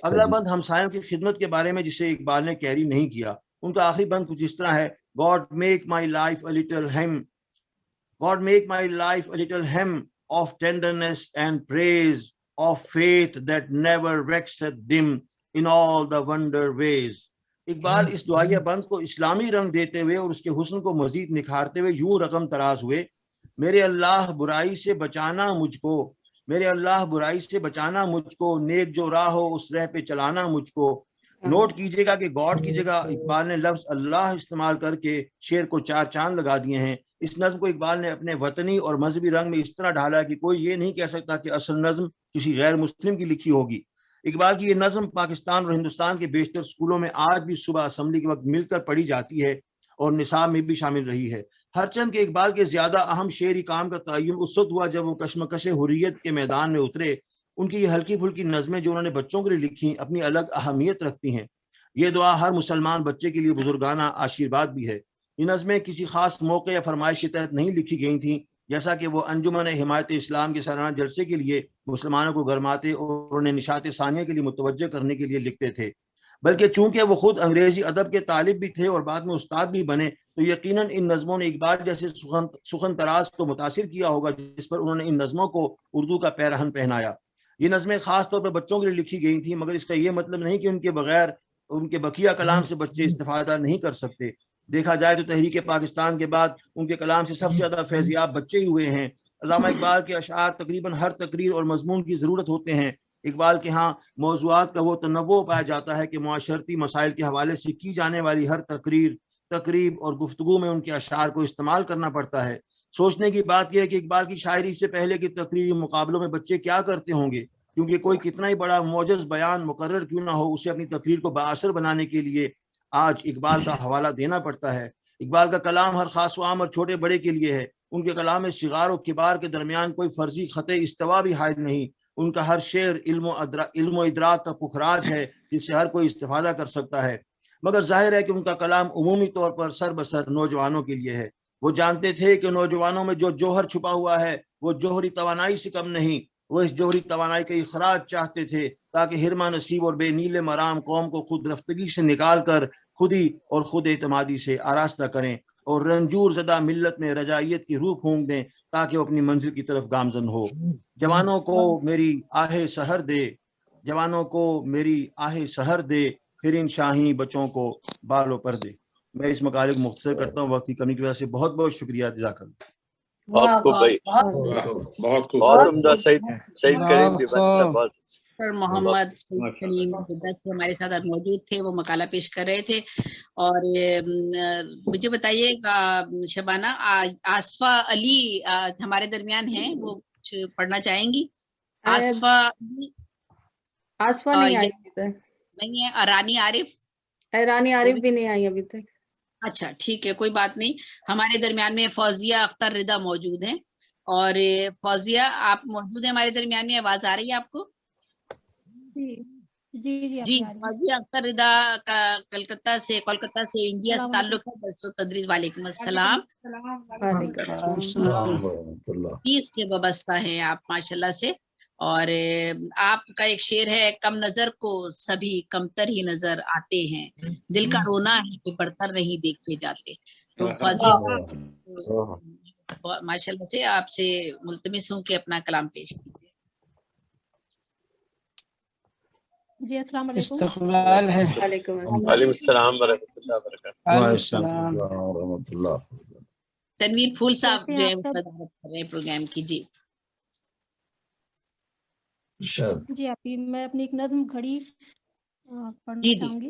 अगला बंद हमसायों की खिदमत के बारे में, जिसे इकबाल ने कैरी नहीं किया। उनका आखिरी बंद कुछ इस तरह है, God make my life a little hem, God make my life a little hem of tenderness and praise, of faith that never waxeth dim in all the wonder ways। Iqbal इस दुआया बंद को इस्लामी रंग देते हुए और उसके हुस्न को मजीद निखारते हुए यूं रकम तराज हुए, मेरे अल्लाह बुराई से बचाना मुझको, मेरे अल्लाह बुराई से बचाना मुझको, नेक जो राह हो उस राह पे चलाना मुझको। नोट कीजिएगा कि गॉड की जगह इकबाल ने लफ्ज अल्लाह इस्तेमाल करके शेर को 4 चांद लगा दिए हैं। इस नज्म को इकबाल ने अपने वतनी और मजहबी रंग में इस तरह ढाला कि कोई ये नहीं कह सकता कि असल नज्म किसी गैर मुस्लिम की लिखी होगी। इकबाल की ये नज्म पाकिस्तान और हिंदुस्तान के बेशतर स्कूलों में आज भी सुबह असेंबली के वक्त मिलकर पढ़ी जाती है और निसाब में भी शामिल रही है। हरचंद के इकबाल के ज्यादा अहम शेरी काम का तयन उस वक्त हुआ जब वो कश्मकश हुर्रियत के मैदान में उतरे। उनकी ये हल्की फुल्की नज़में जो उन्होंने बच्चों के लिए लिखी अपनी अलग अहमियत रखती हैं। ये दुआ हर मुसलमान बच्चे के लिए बुजुर्गाना आशीर्वाद भी है। ये नज़में किसी खास मौके या फरमाइश के तहत नहीं लिखी गई थी, जैसा कि वो अंजुमन हिमायत इस्लाम के सालाना जलसे के लिए मुसलमानों को गरमाते और उन्हें निशात सानिया के लिए मुतवज्जे करने के लिए लिखते थे, बल्कि चूंकि वो खुद अंग्रेजी अदब के तालिब भी थे और बाद में उस्ताद भी बने, तो यकीनन इन नज़मों ने इकबाल जैसे सुखन तराज को मुतासिर किया होगा, जिस पर उन्होंने इन नज़मों को उर्दू का पैरहन पहनाया। ये नज़में खास तौर पर बच्चों के लिए लिखी गई थी, मगर इसका ये मतलब नहीं कि उनके बगैर उनके बकिया कलाम से बच्चे इस्तिफादा नहीं कर सकते। देखा जाए तो तहरीक पाकिस्तान के बाद उनके कलाम से सबसे ज्यादा फैजियाब बच्चे ही हुए हैं। अल्लामा इकबाल के अशार तकरीबन हर तकरीर और मजमून की जरूरत होते हैं। इकबाल के यहाँ मौज़ूआत का वो तनव्वु पाया जाता है कि मुआशरती मसाइल के हवाले से की जाने वाली हर तकरीब और गुफ्तगू में उनके अशार को इस्तेमाल करना पड़ता है। सोचने की बात यह है कि इकबाल की शायरी से पहले की तकरीरी मुकाबलों में बच्चे क्या करते होंगे, क्योंकि कोई कितना ही बड़ा मौजज़ बयान मुकर्रर क्यों ना हो, उसे अपनी तकरीर को बाअसर बनाने के लिए आज इकबाल का हवाला देना पड़ता है। इकबाल का कलाम हर खास आम और छोटे बड़े के लिए है। उनके कलाम में शिगार और किबार के दरमियान कोई फर्जी खते इस्तवा भी हायल नहीं। उनका हर शेर इल्म इदराक का पुखराज है, जिससे हर कोई इस्तेफादा कर सकता है। मगर जाहिर है कि उनका कलाम उमूमी तौर पर सर बसर नौजवानों के लिए है। वो जानते थे कि नौजवानों में जो जौहर छुपा हुआ है वो जौहरी तवानाई से कम नहीं। वो इस जौहरी तवानाई का इखराज चाहते थे ताकि हिरमा नसीब और बेनीले मराम कौम को खुद रफ्तगी से निकाल कर खुद ही और खुद एतमादी से आरास्ता करें और रंजूर ज़दा मिल्लत में रजाइयत की रूह फूंक दें ताकि वो अपनी मंजिल की तरफ गामजन हो। जवानों को मेरी आहे सहर दे, जवानों को मेरी आहे सहर दे, फिर इन शाही बच्चों को बालों पर दे। मैं इस मकाले को मुख्तसर करता हूँ वक्त की कमी की वजह से। बहुत बहुत शुक्रिया जज़ाकल्लाह। आपको भाई बहुत उम्दा। सईद करीम दीवानी साहब बहुत सर मोहम्मद करीम हमारे साथ आज मौजूद थे, वो मकाला पेश कर रहे थे। और मुझे बताइए शबाना, आसफा अली हमारे दरमियान हैं, वो कुछ पढ़ना चाहेंगी? आसफा नहीं आई अभी तक। नहीं है। रानी आरिफ भी नहीं आई अभी तक। अच्छा ठीक है, कोई बात नहीं। हमारे दरमियान में फौजिया अख्तर रिदा मौजूद हैं। और फौजिया आप मौजूद हैं हमारे दरमियान में, आवाज आ रही है आपको? जी जी जी जी, आपकी आ रही है। फौजिया अख्तर रिदा का कोलकाता से इंडिया से ताल्लुक है। दरसो तदरीस। वालेकुम अस्सलाम। पीस के वाबस्ता हैं आप माशाल्लाह से। और आपका एक शेर है, कम नजर को सभी कमतर ही नजर आते हैं, दिल का रोना है कि बढ़तर नहीं देखे जाते। तो फौजिया माशाल्लाह से आपसे मुल्तमिस हूँ कि अपना कलाम पेश कीजिए। जी अस्सलाम वालेकुम। इस्तकबाल है। वालेकुम अस्सलाम वरहमतुल्लाह वबरकातुहू। तनवीर फूल साहब कैसे जो हैं है आप सब? वज़ारत कर रहे हैं प्रोग्राम की। जी जी आपकी मैं अपनी एक नज्म घड़ी पढ़ना जी जी चाहूंगी।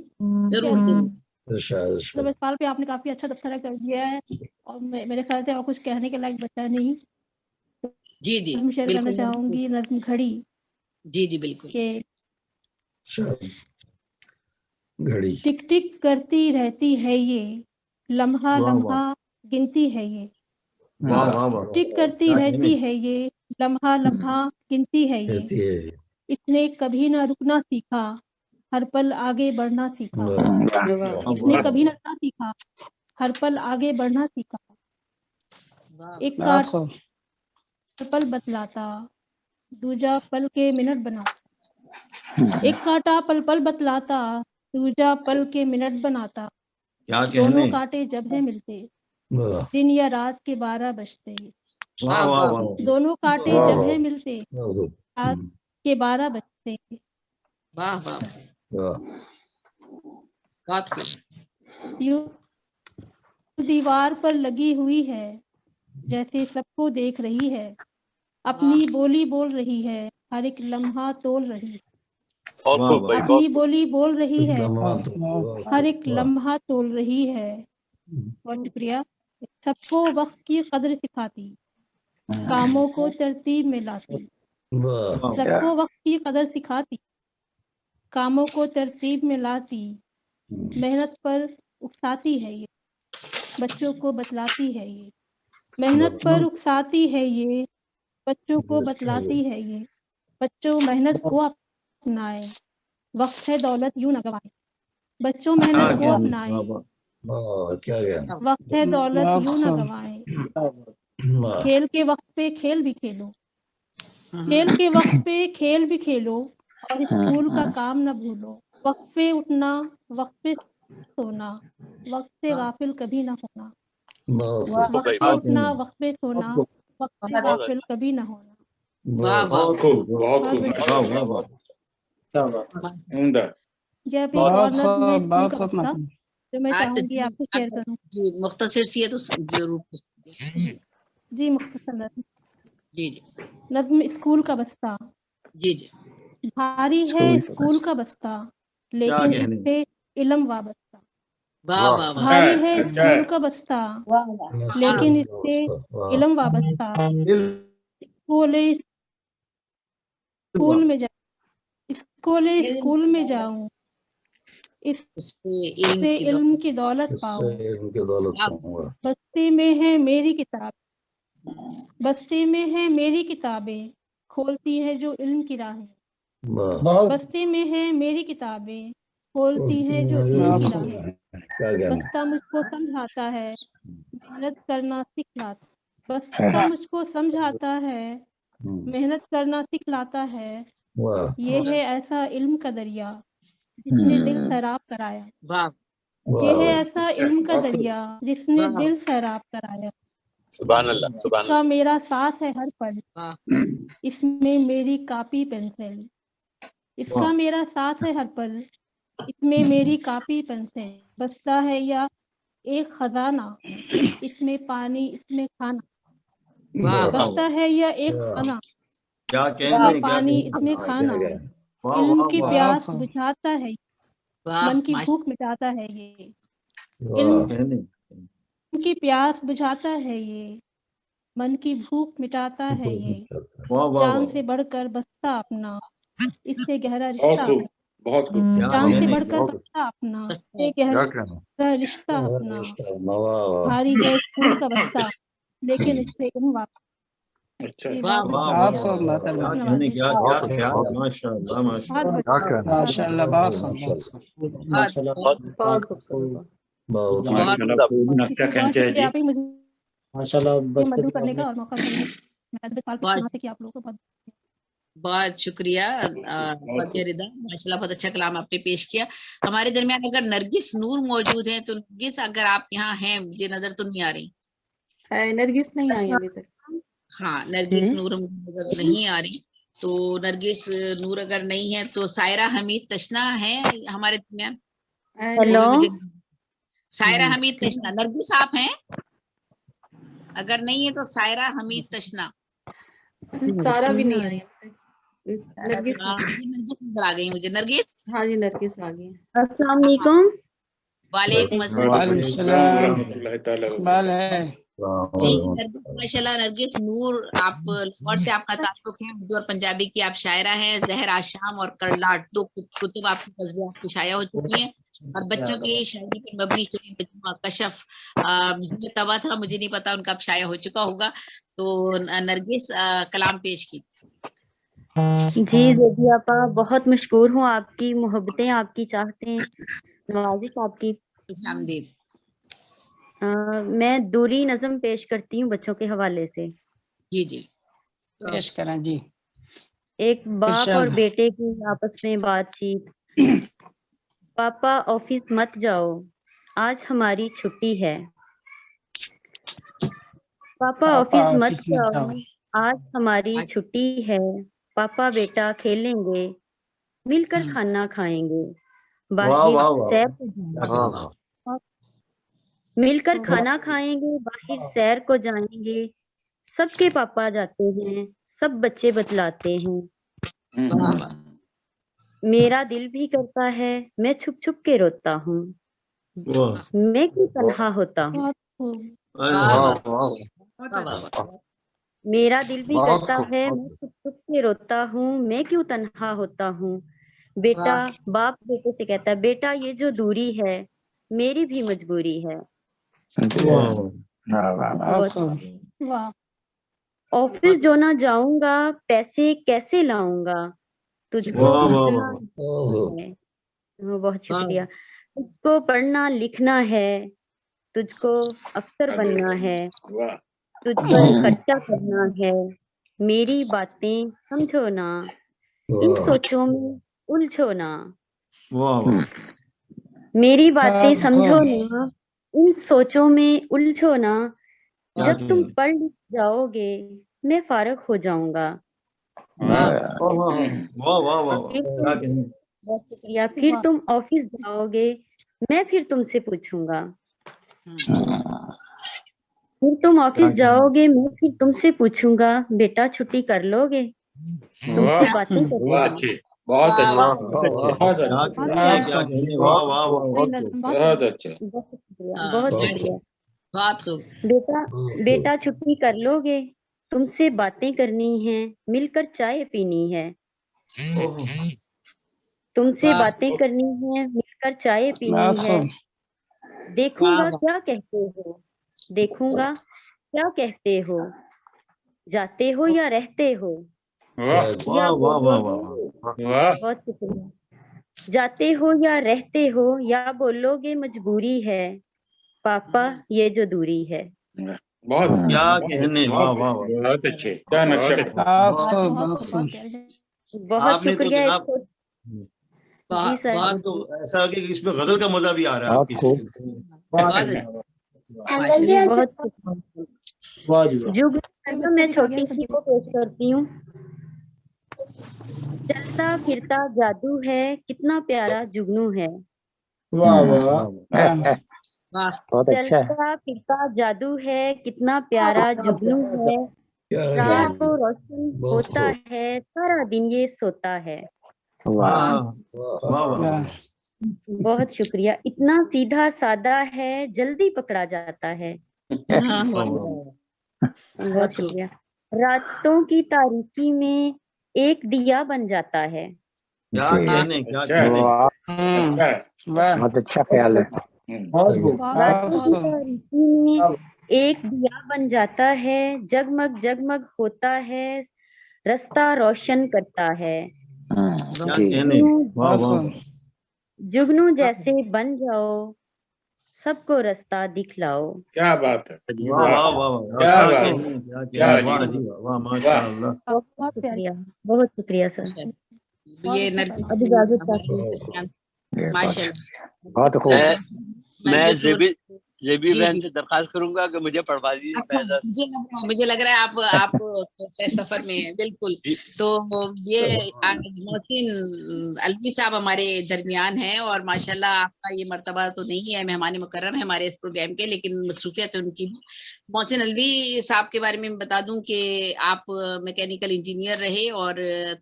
जरूर जरूर। मतलब इस साल पे आपने काफी अच्छा तबसरा कर दिया है और मेरे ख्याल से और कुछ कहने के लायक बचा नहीं। जी जी नज्म शेयर करना बिल्कुल। चाहूंगी, नज्म घड़ी जी जी बिल्कुल। के घड़ी टिक टिक करती रहती है ये, लम्हा वाह, लम्हा गिनती है ये। वाह वाह वाह, टिक करती क्या रहती कहने। है ये, लम्हा लम्हा गिनती है ये। इसने कभी ना रुकना सीखा, हर पल आगे बढ़ना सीखा। इसने कभी ना रुकना सीखा, हर पल आगे बढ़ना सीखा। एक काट पल बतलाता, दूजा पल के मिनट बनाता। एक काटा पल पल बतलाता, दूजा पल के मिनट बनाता। क्या दोनों कहने। कांटे जब है मिलते, दिन या रात के 12 बजते। वाह वाह वाह, दोनों कांटे जब है मिलते, रात के 12 बजते। वाह वाह बहुत खूब। यूं दीवार पर लगी हुई है, जैसे सबको देख रही है। अपनी बोली बोल रही है, हर एक लम्हा तोल रही है। बहुत वाह खूब वाह, भाई, अपनी बहुत खूब। बोली बोल रही है, हर एक लम्हा तोल रही है। बहुत शुक्रिया। सबको वक्त की कदर सिखाती, कामों को तरतीब में लाती। वाह सबको वक्त की कदर सिखाती, कामों को तरतीब में लाती। मेहनत पर उकसाती है ये, बच्चों को बतलाती है ये। मेहनत पर उकसाती है ये, बच्चों को बतलाती है ये। बच्चों मेहनत को अपनाए, वक्त है दौलत यूं न गवाए। बच्चों क्या मेहनत को कहने। अपनाए, क्या कहने। वक्त है दौलत यूं न गवाए। खेल के वक्त पे खेल भी खेलो, खेल के वक्त पे खेल भी खेलो, और स्कूल का काम न भूलो। वक्त पे उठना, वक्त पे सोना, वक्त से गाफिल कभी ना होना। खूब वक्त भाई, पे क्या बहुत उठना, कहने। वक्त पे सोना, वक्त से बहुत गाफिल अच्छा। कभी ना होना। वाह वाह बहुत खूब, बहुत बहुत खूब बढ़िया। वाह माशाअल्लाह, वाह बहुत वाह। उम्दा। जब एक और नज्म है स्कूल का बस्ता, बहुत जो मैं चाहूंगी आपसे शेयर करूं। जी मुख्तसर सी है तो जरूर पूछ लीजिए। जी मुख्तसर नज्म। जी जी नज्म स्कूल का बस्ता। जी जी भारी है स्कूल का बस्ता, क्या लेकिन कहने। इससे इल्म वाबस्ता। वाह वाह वाह। भारी है अच्छा है। स्कूल का बस्ता, लेकिन इससे इल्म वाबस्ता। स्कूल स्कूल में स्कूल में जाऊं, इससे इससे इल्म की दौलत पाऊं। वाह बस्ती में है मेरी किताब, बस्ती में है मेरी किताबें, खोलती है जो इल्म की राहें। बस्ती में है मेरी किताबें, खोलती है जो इल्म की राहें। बस्ता मुझको समझाता है, मेहनत करना सिखलाता। बस्ता मुझको समझाता है, मेहनत करना सिखलाता है। ये है ऐसा इल्म का दरिया, जिसने दिल सैराब कराया। वाह ये है ऐसा अच्छा, इल्म का बहुत खूब। दरिया, जिसने वाह दिल सैराब कराया। सुभान अल्लाह, सुभान इसका अल्लाह। मेरा साथ है हर पल, वाह इसमें मेरी कापी पेंसिल। इसका वाह मेरा साथ है हर पल, इसमें मेरी कापी पेंसिल। बस्ता है या एक खजाना, इसमें पानी इसमें खाना। वाह बस्ता है या एक खाना, क्या इसमें कहने। क्या पानी कहने। इसमें खाना। वाह इल्म वाह की वाह, प्यास बुझाता है, वाह मन की माशा- भूख मिटाता है ये। इल्म कहने। की प्यास बुझाता है ये, मन की भूख मिटाता है ये। वाह वाह जान वाह, से बढ़कर बस्ता अपना, इससे गहरा बहुत रिश्ता खूब, है। बहुत खूब। जान से बढ़कर बस्ता अपना, एक गहरा रिश्ता अपना, भारी है स्कूल का बस्ता, लेकिन इससे इन वापस। अच्छा ये वाह, बात वाह, वाह, शुक्रिया। वाह, वाह, क्या धन्यवाद कहने, जी। क्या क्या ख्याल, माशाअल्लाह माशाअल्लाह। बहुत बढ़िया। माशाल्लाह, बहुत खूब, बहुत खूब। बहुत बहुत खूबसूरत। माशाल्लाह, खूब नक्शा बहुत खींचे है शुक्रिया जी। आप ही मुझे माशाल्लाह मधु करने का और मौका देने का। मैं पाल बहुत यहाँ से कि आप लोगों को बहुत बहुत शुक्रिया फतेह रिदा, माशाल्लाह बहुत अच्छा कलाम आपने पेश किया। हमारे दरमियान अगर नरगिस नूर मौजूद हैं तो नरगिस अगर आप यहाँ हैं, मुझे नजर तो नहीं आ रही। नरगिस नहीं आई अभी तक। हाँ, नरगिस नूर नजर नहीं आ रही। तो नरगिस नूर अगर नहीं है तो सायरा हमीद तशना है हमारे दरमियान। हेलो, सायरा हमीद तशना, नरगिस आप हैं? अगर नहीं है तो सायरा हमीद तशना। सारा भी नहीं आई अभी तक। नरगिस नरगिस नजर आ गई मुझे। नरगिस, हाँ जी, नरगिस आ गई है। अस्सलाम वालेकुम। वालेकुम अस्सलाम। वालेकुम सलाम। बाल है। जी नरगिस, माशाल्लाह नरगिस नूर, आप लाहौर से आपका ताल्लुक है, उर्दू और पंजाबी की आप शायरा हैं। जहर आशाम और करलाट दो कुतुब आपकी गज़लें आपकी शाया हो चुकी हैं। और बच्चों की शायरी पर मबनी कशफ तवा था, मुझे नहीं पता उनका अब शाया हो चुका होगा। तो नरगिस कलाम पेश की। जी ज़ेबी आपा, बहुत मशहूर हूँ आपकी मोहब्बतें, आपकी चाहतें, नवाजिश आपकी। आमदीद। मैं दूरी नज़म पेश करती हूँ बच्चों के हवाले से। जी जी पेश करें जी। एक बाप और इरशाद। बेटे की आपस में बातचीत। पापा ऑफिस मत जाओ, आज हमारी छुट्टी है। पापा ऑफिस मत जाओ, आज हमारी छुट्टी है। पापा बेटा खेलेंगे, मिलकर खाना खाएंगे, वाह बाहर वाह वाह, सैर को क्या जाएंगे, कहना। मिलकर खाना खाएंगे, बाहर सैर को जाएंगे। सबके पापा जाते हैं, सब बच्चे बतलाते हैं। मेरा दिल भी करता है, मैं छुप छुप के रोता हूँ, वाह मैं क्यों तन्हा होता हूँ। बहुत खूब। मेरा दिल भी करता है, मैं छुप छुप के रोता हूँ, मैं क्यों तन्हा होता हूँ। बेटा, बाप बेटे से कहता है, बेटा ये जो दूरी है मेरी भी मजबूरी है। वाह, ऑफिस जो ना जाऊंगा, पैसे कैसे लाऊंगा, तुझको वाह वाह पढ़ना वाह, है। बहुत शुक्रिया। तुझको पढ़ना लिखना है, तुझको अफसर बनना है, तुझ पर खर्चा करना है। मेरी बातें समझो ना, इन सोचों में उलझो ना। वाह वाह, मेरी बातें समझो ना, इन सोचों में उलझो ना। क्या जब तुम कहना। पढ़ लिख जाओगे, मैं फारग हो जाऊंगा। वाह वाह वाह वाह, क्या कहना। बहुत शुक्रिया। फिर तुम ऑफिस जाओगे, मैं फिर तुमसे पूछूंगा। फिर तुम ऑफिस जाओगे, मैं फिर तुमसे पूछूंगा, बेटा छुट्टी कर लोगे, तुमसे बातें करूंगा। बहुत अच्छे, क्या कहने, क्या कहने, वाह वाह वाह, बहुत अच्छे। बहुत शुक्रिया, बहुत शुक्रिया। बहुत खूब। बेटा, बेटा छुट्टी कर लोगे, तुमसे बातें करनी है, मिलकर चाय पीनी है। तुमसे बातें करनी है, मिलकर चाय पीनी है। देखूंगा क्या कहते हो, देखूंगा क्या कहते हो, जाते हो या रहते हो, वाह या वाह वाह बोलोगे। वाह, बहुत शुक्रिया। जाते हो या रहते हो, या बोलोगे मजबूरी है। पापा ये जो दूरी है। बहुत क्या कहने, वाह वाह वाह। बहुत अच्छे। क्या नक्शा। बहुत आपने तो शुक्रिया। जनाब, जी सर, आपने तो ऐसा है कि इसमें गजल का मजा भी आ रहा है आपकी। जुग मैं छोटी सी को पेश करती हूँ। चलता फिरता जादू है, कितना प्यारा जुगनू है। चलता फिरता जादू है, कितना प्यारा जुगनू है। रात को रोशन होता है, सारा दिन ये सोता है। बहुत शुक्रिया। इतना सीधा सादा है, जल्दी पकड़ा जाता है। बहुत शुक्रिया। रातों की तारीकी में एक दिया बन जाता है। क्या कहने, क्या अच्छा कहने। अच्छा है। वाह बहुत अच्छा ख्याल है। बहुत खूब। ऋषि में एक दिया बन जाता है, जगमग जगमग होता है, रास्ता रोशन करता है। क्या जी कहने, वाह वाह। जुगनू जैसे बन जाओ, सबको रास्ता दिखलाओ। क्या बात है, वाह वाह वाह वाह, क्या क्या बात कहने, है, क्या कहने, क्या वाह जी, जी वाह, वाह माशाअल्लाह। बहुत प्यारी। शुक्रिया, बहुत शुक्रिया सर। अच्छा, ये नरगिस अब इजाजत हमारे चाहती हूँ। दरमियान, ये माशाल्लाह बहुत खूब। मैं नरगिस नूर। जेबी जी, बहन जी। से दरखास्त करूंगा कि मुझे पढ़वा दीजिए अच्छा, पैदा मुझे लग रहा है आप सफर में हैं, बिल्कुल। जी। तो ये मोहसिन अलवी साहब हमारे दरमियान हैं और माशाल्लाह आपका ये मर्तबा तो नहीं है, मेहमान मुकर्रम है हमारे इस प्रोग्राम के, लेकिन मसरूफियत है उनकी भी। मोहसिन अलवी साहब के बारे में बता दूं कि आप मैकेनिकल इंजीनियर रहे और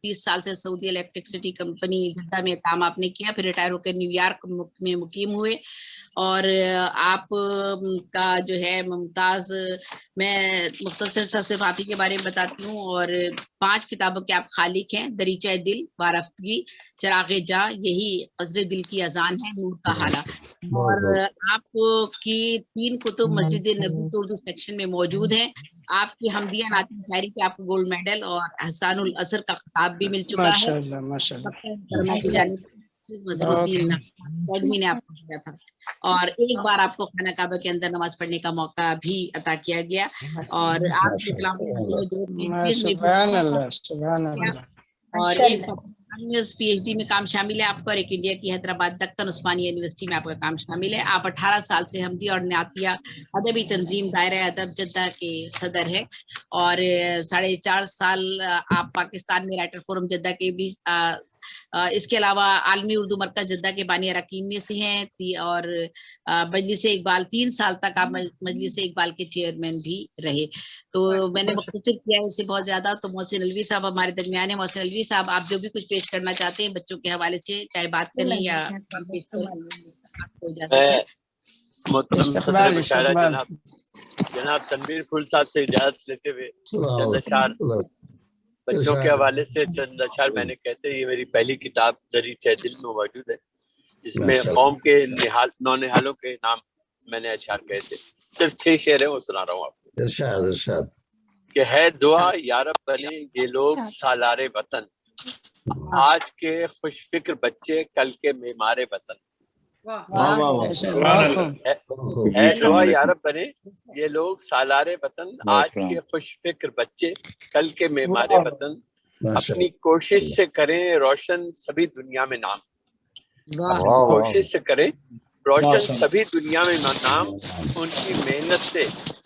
30 साल से सऊदी इलेक्ट्रिसिटी कंपनी जद्दा में काम आपने किया, फिर रिटायर होकर न्यूयॉर्क में मुकीम हुए। और आप का जो है मुमताज, मैं मुख्तसर सा सिर्फ आप ही के बारे में बताती हूँ। और 5 किताबों के आप खालिक हैं, दरीचा दिल, वारफ्तगी, चरागे जा, यही अज़्र दिल की अजान है, नूर का हाला। और आपकी 3 कुतुब मस्जिद नबी के उर्दू सेक्शन में मौजूद हैं। आपकी हमदिया नातिक शायरी के आपको गोल्ड मेडल और एहसानुल असर का खिताब भी मिल चुका है। माशाल्लाह माशाल्लाह। कर्मा की जानिब नज़रुद्दीन अकादमी ने आपको दिया था। और एक बार आपको खाना काबा के अंदर नमाज पढ़ने का मौका भी अता किया गया। और आपके कलाम सुभान अल्लाह सुभान अल्लाह। और एक PhD में काम शामिल है आपका, और एक इंडिया की हैदराबाद दक्कन उस्मानिया यूनिवर्सिटी में आपका काम शामिल है। आप 18 साल से हमदी और नातिया अदबी तंजीम दायरा अदब जद्दा के सदर है। और 4.5 साल आप पाकिस्तान में राइटर फोरम जद्दा के भी इसके अलावा आलमी उर्दू मरकज जद्दा के बानी अरकान में से हैं। और मजलिस इकबाल 3 साल तक आप मजलिस इकबाल के चेयरमैन भी रहे। तो मैंने मुख्तसर किया है इससे बहुत ज्यादा। तो मोहसिन अलवी साहब हमारे दरमियान है। मोहसिन अलवी साहब, आप जो भी कुछ पेश करना चाहते हैं बच्चों के हवाले से, चाहे बात करें या पेश करें, आपको इजाजत है। मोहतरम सदर मुशायरा जनाब तनवीर फुल साहब से इजाजत लेते हुए चंद अशआर बच्चों के हवाले से चंद अशआर मैंने कहते हैं, ये मेरी पहली किताब दरीचा दिल में मौजूद है, जिसमें कौम के नौनिहालों के नाम मैंने अशआर कहे थे। सिर्फ 6 शेर है, वो सुना रहा हूँ आपको। इरशाद इरशाद। कि है दुआ यारब बने ये लोग सालारे वतन, आज के खुश फिक्र बच्चे कल के मेमारे वतन। है दुआ यारब बने ये लोग सालारे वतन, आज के खुश फिक्र बच्चे कल के मेमारे वतन, अपनी कोशिश से करें रोशन सभी दुनिया में नाम, अपनी कोशिश से करें रोशन सभी दुनिया में नाम, उनकी मेहनत से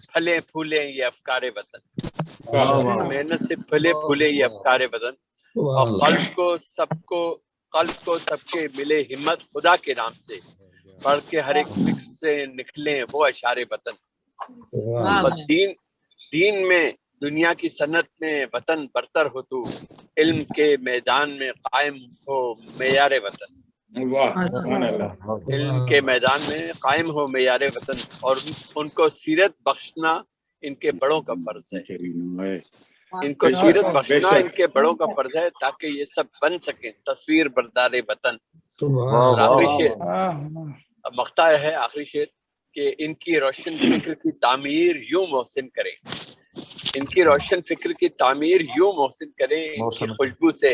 फले फूले ये अफकारे वतन, मेहनत से फले फूले ये अफकारे वतन, और कल्ब को सबके मिले हिम्मत खुदा के नाम से, पढ़ के हर एक फिक्र से निकले वो अशारे वतन। और दीन में दुनिया की सनत में वतन बरतर हो तू, इल्म के मैदान में कायम हो मेयारे वतन। इल्म के मैदान में कायम हो मेयारे वतन, और उनको सीरत बख्शना इनके बड़ों का फर्ज है। इनको सीरत बख्शना इनके बड़ों का फर्ज है, ताकि ये सब बन सके तस्वीर बरदारे वतन। आखिरी शेर मख्ता है, आखिरी शेर कि इनकी रोशन फिक्र की तामीर यूं मोहसिन करें, इनकी रोशन फिक्र की तामीर यूं मोहसिन करें, इनकी खुशबू से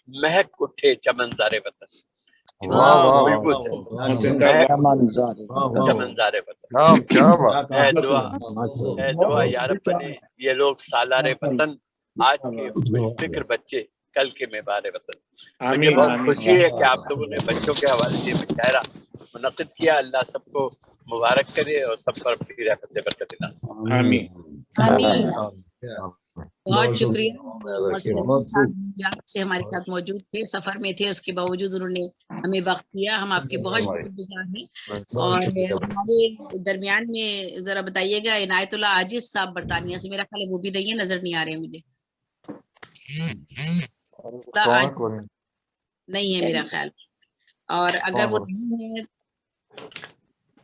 महक उठे चमनजारे वतन, खुशबू से चमनजारे वतन। है दुआ यारब बने ये लोग सालारे वतन, आज के फिक्र बच्चे कल के मेवारे वतन। मुझे बहुत खुशी है कि आप लोगों ने बच्चों के हवाले से मुशायरा मुनक़िद किया। अल्लाह सबको मुबारक करे और सब पर अपनी रहमत बरकत दिलाए। आमीन। बहुत शुक्रिया से हमारे साथ मौजूद थे, सफर में थे, उसके बावजूद उन्होंने हमें वक्त दिया। हम आपके बहुत शुक्रगुजार हैं। और हमारे दरमियान में जरा बताइएगा इनायतुल्लाह आजिज साहब बरतानिया से, मेरा ख्याल है वो भी नहीं है, नजर नहीं आ रहे मुझे, नहीं है मेरा ख्याल। और अगर वो नहीं है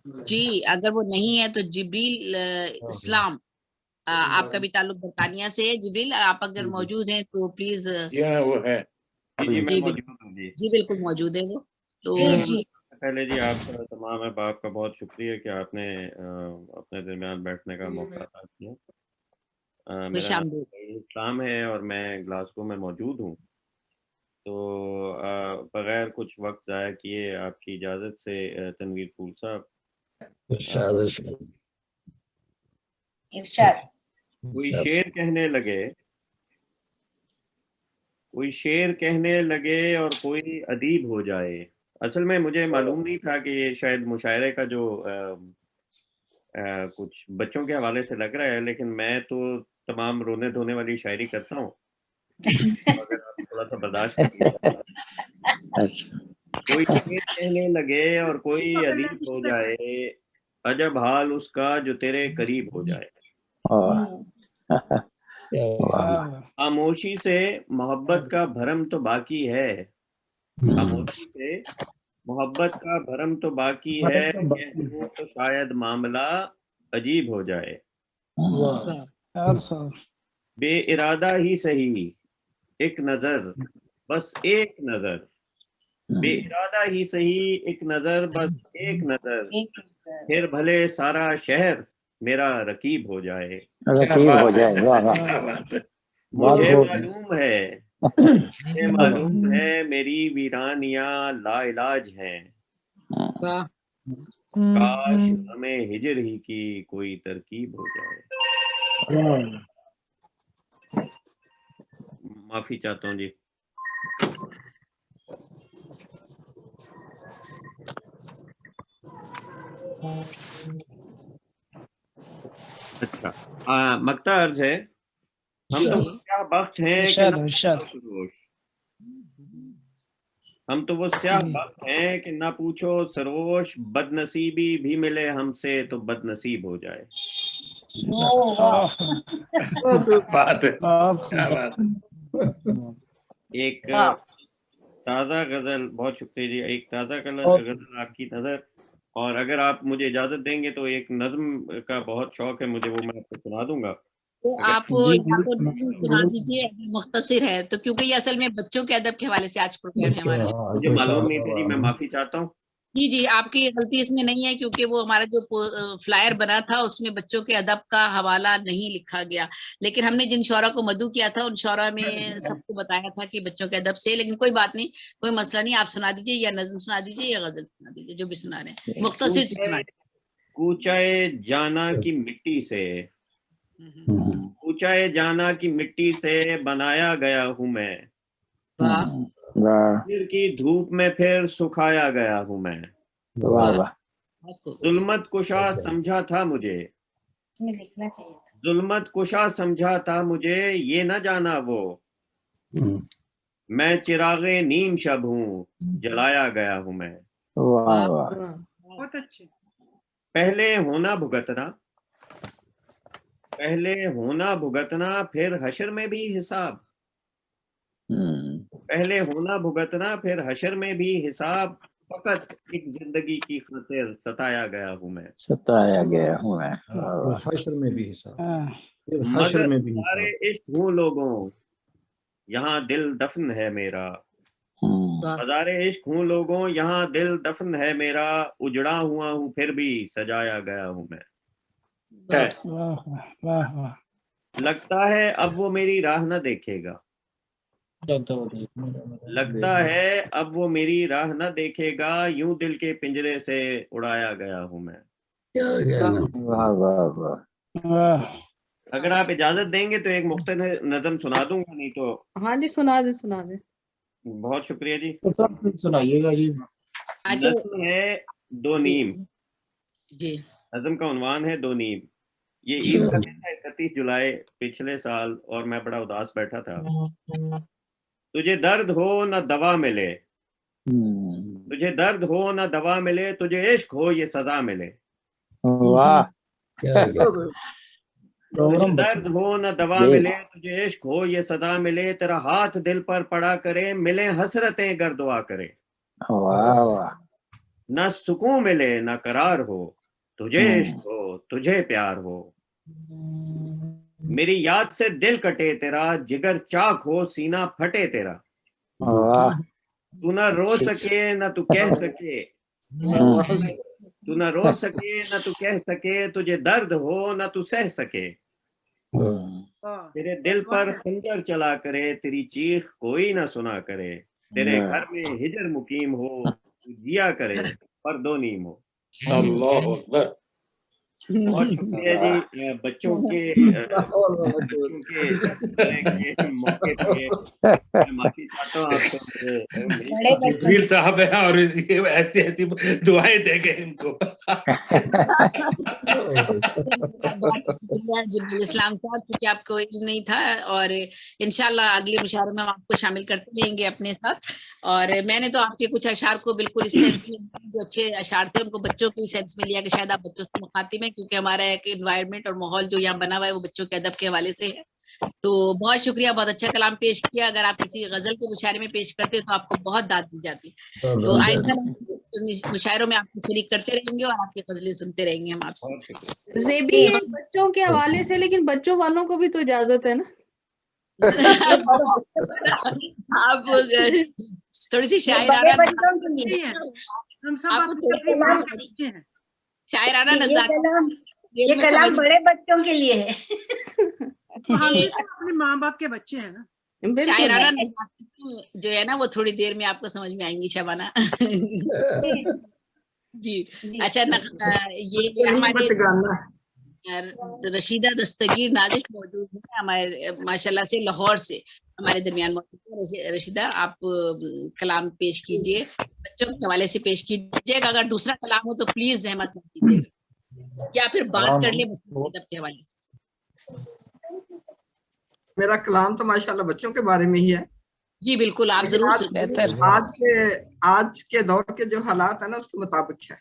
जी, अगर वो नहीं है तो जिब्रील इस्लाम, आपका भी ताल्लुक बरतानिया से है। जिब्रील, आप अगर मौजूद हैं तो प्लीज। वो है जी मैं जी मौजूद हूँ जी। जी बिल्कुल मौजूद है वो। तो पहले जी आपका तमाम अहबाब का बहुत शुक्रिया कि आपने अपने दरमियान बैठने का मौका अता किया। खुश मेरा आमदीद। नाम इस्लाम है और मैं ग्लासगो में मौजूद हूँ। तो बगैर कुछ वक्त ज़ाया किए आपकी इजाज़त से तनवीर फूल साहब, इरशाद। कोई शेर कहने लगे, कोई शेर कहने लगे और कोई अदीब हो जाए। असल में मुझे मालूम नहीं था कि ये शायद मुशायरे का जो कुछ बच्चों के हवाले से लग रहा है, लेकिन मैं तो तमाम रोने धोने वाली शायरी करता हूँ। अगर आप थोड़ा सा बर्दाश्त करिए। कोई शेर कहने लगे और कोई अदीब हो जाए, अजब हाल उसका जो तेरे करीब हो जाए। खामोशी से मोहब्बत का भरम तो बाकी है, खामोशी से मोहब्बत का भरम तो बाकी है, कह दूं तो शायद मामला अजीब हो जाए। बेइरादा ही सही एक नजर, बस एक नजर, बेइरादा ही सही एक नजर, बस एक नजर, फिर भले सारा शहर मेरा रकीब हो जाए। रकीब हो जाए। वाह वाह, मुझे मालूम है, मुझे मालूम है मेरी वीरानियां लाइलाज हैं, काश हमें हिजर ही की कोई तरकीब हो जाए। माफी चाहता हूँ जी। अच्छा, मक्ता अर्ज है, हम तो क्या बख्त हैं कि ना सरोश, हम तो वो स्याह बख्त हैं कि ना पूछो सरोश, बदनसीबी भी मिले हमसे तो बदनसीब हो जाए। बात है, क्या बात है। एक ताज़ा गजल, बहुत शुक्रिया जी, एक ताज़ा गजल आपकी नज़र, और अगर आप मुझे इजाज़त देंगे तो एक नज़्म का बहुत शौक है मुझे, वो मैं आपको सुना दूंगा। तो आप या तो नज़्म सुना दीजिए, अगर मुख्तसर है तो, क्योंकि ये असल में बच्चों के अदब के हवाले से आज प्रोग्राम है हमारा। मुझे मालूम नहीं था जी, मैं माफी चाहता हूँ। जी जी, आपकी गलती इसमें नहीं है, क्योंकि वो हमारा जो फ्लायर बना था उसमें बच्चों के अदब का हवाला नहीं लिखा गया, लेकिन हमने जिन शौरा को मदऊ किया था उन शौरा में सबको बताया था कि बच्चों के अदब से, लेकिन कोई बात नहीं, कोई मसला नहीं, आप सुना दीजिए, या नज़्म सुना दीजिए या गजल सुना दीजिए, जो भी सुना रहे हैं मुख्तसर से सुना। कूचाए जाना की मिट्टी से, कूचाए जाना की मिट्टी से बनाया गया हूँ मैं, फिर की धूप में फिर सुखाया गया हूँ मैं। जुल्मत कुशा समझा था मुझे, लिखना चाहिए था। जुल्मत कुशा समझा था मुझे, ये न जाना वो मैं चिरागे नीम शब हूँ, जलाया गया हूँ मैं। बहुत अच्छे। पहले होना भुगतना, पहले होना भुगतना, फिर हशर में भी हिसाब, पहले होना भुगतना फिर हशर में भी हिसाब, फकत एक जिंदगी की खातिर सताया गया हूँ मैं, सताया गया हूँ मैं। हशर में भी हिसाब, फिर हशर मगर में भी सारे हिसाब। इश्क हूँ लोगों, यहाँ दिल दफन है मेरा, हजारे इश्क हूँ लोगों, यहाँ दिल दफन है मेरा, उजड़ा हुआ हूँ फिर भी सजाया गया हूँ मैं। लगता है अब वो मेरी राह न देखेगा, लगता है अब वो मेरी राह न देखेगा, यूं दिल के पिंजरे से उड़ाया गया हूँ मैं। अगर आप इजाजत देंगे तो एक मुख्तलिफ नज़म सुना दूंगा, नहीं तो हाँ जी सुना दे सुना दे। बहुत शुक्रिया जी। सुनाइएगा जी। नज़म है दो नीम जी। नज़म का उन्वान है दो नीम। ये ईद का दिन था 31 जुलाई पिछले साल, और मैं बड़ा उदास बैठा था। तुझे दर्द हो न दवा मिले, तुझे दर्द हो न दवा मिले, तुझे इश्क हो ये सजा मिले। वाह, तुझे दर्द हो न दवा मिले, तुझे इश्क हो ये सजा मिले, तेरा हाथ दिल पर पड़ा करे, मिले हसरतें गर दुआ करे। वाह वाह, न सुकून मिले न करार हो, तुझे इश्क हो तुझे प्यार हो। मेरी याद से दिल कटे तेरा, जिगर चाक हो सीना फटे तेरा। वाह तू ना रो सके ना तू कह सके, तू ना रो सके ना तू कह सके, तुझे दर्द हो ना तू सह सके, तेरे दिल पर खंजर चला करे, तेरी चीख कोई ना सुना करे, तेरे घर में हिजर मुकीम हो, तू जिया करे पर दो नीम हो। अल्लाह अकबर। बहुत शुक्रिया जी। बच्चों के मौके पे मैं माफी चाहता हूँ आपसे। जिब्रील साहब है और ये ऐसी ऐसी दुआएं देंगे इनको। बहुत शुक्रिया जिब्रील इस्लाम साहब, क्योंकि आपको इल्म नहीं था, और इंशाल्लाह अगले मुशायरे में हम आपको शामिल करते रहेंगे अपने साथ। और मैंने तो आपके कुछ अशार को बिल्कुल इस सेंस में, जो अच्छे अशार थे उनको बच्चों के सेंस में लिया कि शायद आप बच्चों से मुखातिब हैं, क्योंकि हमारा एक एनवायरनमेंट और माहौल जो यहाँ बना हुआ है वो बच्चों के अदब के हवाले से है। तो बहुत शुक्रिया, बहुत अच्छा कलाम पेश किया। अगर आप किसी गजल के मुशायरे में पेश करते तो आपको बहुत दाद दी जाती। तो आइंदा मुशायरों में आपको शरीक करते रहेंगे और आपकी गजलें सुनते रहेंगे हम आपसे। जेबी ये बच्चों के हवाले से, लेकिन बच्चों वालों को भी तो इजाजत है ना। आप थोड़ी सी शायराना, शायराना ये कलाम बड़े बच्चों के लिए है। अपने माँ बाप के बच्चे हैं ना। शायराना जो है ना वो थोड़ी देर में आपको समझ में आएंगी शबाना। जी अच्छा, ये हमारे रशीदा दस्तगीर नाजिश मौजूद है हमारे माशाल्लाह से लाहौर से हमारे दरमियान मौजूद है। रशीदा, आप कलाम पेश कीजिए, बच्चों के हवाले से पेश कीजिएगा। अगर दूसरा कलाम हो तो प्लीज जहमत मत कीजिएगा, या फिर बात कर ले अदब के हवाले से। मेरा कलाम तो माशाल्लाह बच्चों के बारे में ही है। जी बिल्कुल, आप जरूर। आज के दौर के जो हालात है ना उसके मुताबिक है।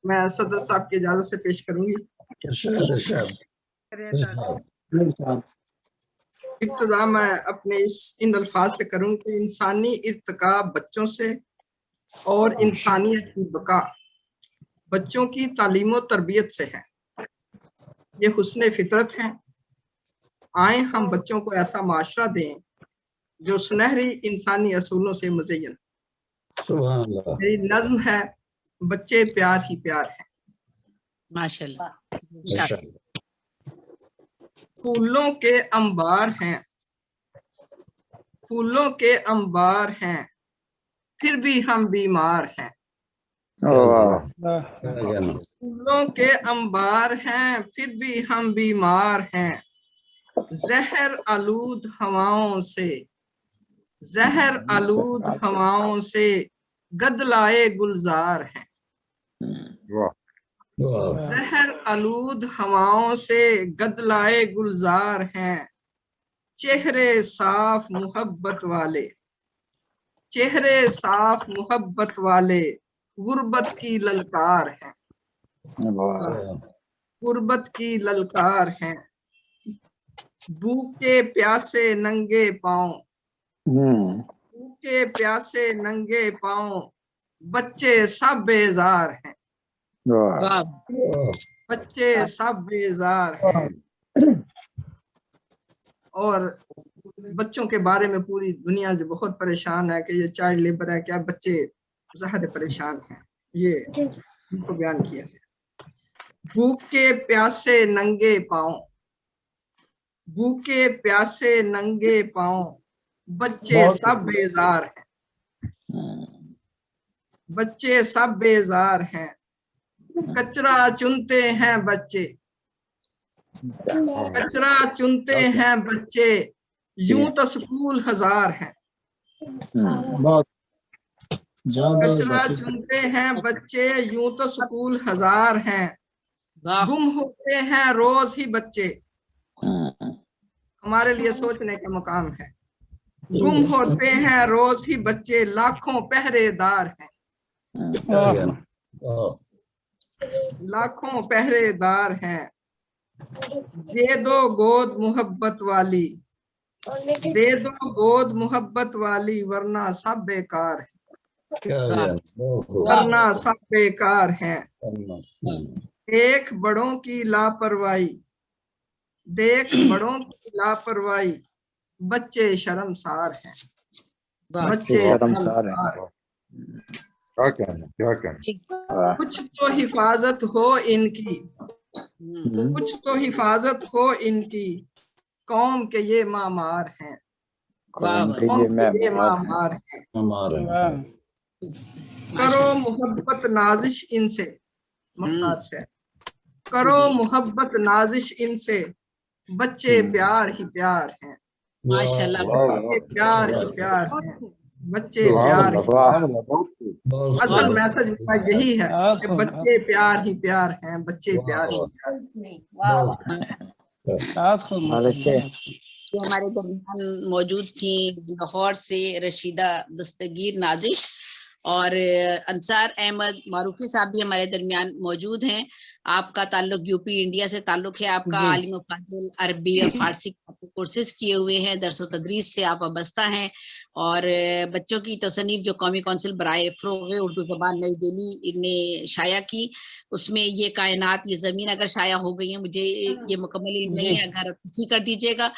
मैं सदर साहब की इजाजत से पेश करूंगी। इब्तिदा मैं अपने इन अल्फाज से करूं कि इंसानी इर्तिका बच्चों से और इंसानियत की बका बच्चों की तालीम और तरबियत से है। ये हुस्न फितरत है। आए हम बच्चों को ऐसा माशरा दें जो सुनहरी इंसानी असूलों से मुज़य्यन। मेरी नज़्म है बच्चे प्यार ही प्यार है। माशाल्लाह। फूलों के अंबार हैं, फूलों के अंबार हैं, फिर भी हम बीमार हैं। फूलों के अंबार हैं, फिर भी हम बीमार हैं। जहर आलूद हवाओं से, जहर आलूद हवाओं से गदलाए गुलजार हैं। जहर आलूद हवाओं से गदलाए गुलजार हैं। चेहरे साफ मोहब्बत वाले, चेहरे साफ मोहब्बत वाले गुर्बत की ललकार है। गुर्बत की ललकार है। भूखे प्यासे नंगे पांव, भूखे प्यासे नंगे पांव बच्चे सब बेजार हैं। बच्चे सब बेजार हैं। और बच्चों के बारे में पूरी दुनिया जो बहुत परेशान है कि ये चाइल्ड लेबर है, क्या बच्चे ज़्यादा परेशान हैं, ये उनको बयान किया है। भूखे प्यासे नंगे पांव, भूखे प्यासे नंगे पांव बच्चे सब बेजार हैं। बच्चे सब बेजार हैं। कचरा चुनते हैं बच्चे, कचरा चुनते हैं बच्चे, यूं तो स्कूल हजार हैं। कचरा चुनते हैं बच्चे, यूं तो स्कूल हजार हैं। गुम होते हैं रोज ही बच्चे, हमारे लिए सोचने का मुकाम है। गुम होते हैं रोज ही बच्चे, लाखों पहरेदार हैं। लाखों पहरेदार हैं। दे दो गोद मोहब्बत वाली, दे दो गोद मोहब्बत वाली, वरना सब बेकार है। वरना सब बेकार है। देख बड़ों की लापरवाही, देख बड़ों की लापरवाही, बच्चे शर्मसार हैं, वाह, बच्चे शर्मसार है। क्या कहना कुछ तो हिफाजत हो इनकी, कुछ तो हिफाजत हो इनकी, कौम के ये मामार हैं, कौम के कौम ये के ये मामार मामार हैं। करो मोहब्बत नाजिश इनसे, मुख्तार से, करो मोहब्बत नाजिश इनसे, बच्चे प्यार ही प्यार हैं, माशाल्लाह, बच्चे प्यार ही प्यार हैं, बच्चे प्यार ही प्यार हैं। असल मैसेज यही है कि बच्चे प्यार ही प्यार हैं, बच्चे प्यार ही प्यार हैं। बहुत अच्छे। ये हमारे दरमियान मौजूद थी लाहौर से रशीदा दस्तगीर नाजिश, और अंसार अहमद मारूफी साहब भी हमारे दरमियान मौजूद हैं। आपका ताल्लुक यूपी इंडिया से ताल्लुक है आपका, आलिम फाजिल अरबी और फारसी कोर्सेज किए हुए हैं, दरस व तदरीस से आप वाबस्ता हैं, और बच्चों की तसनीफ जो कौमी कौंसिल बराए फ़रोग़ उर्दू ज़बान नई दिल्ली ने शाया की, उसमें ये कायनात ये ज़मीन अगर शाया हो गई है, मुझे ये मुकम्मल इल्म नहीं है, अगर किसी कर दीजिएगा।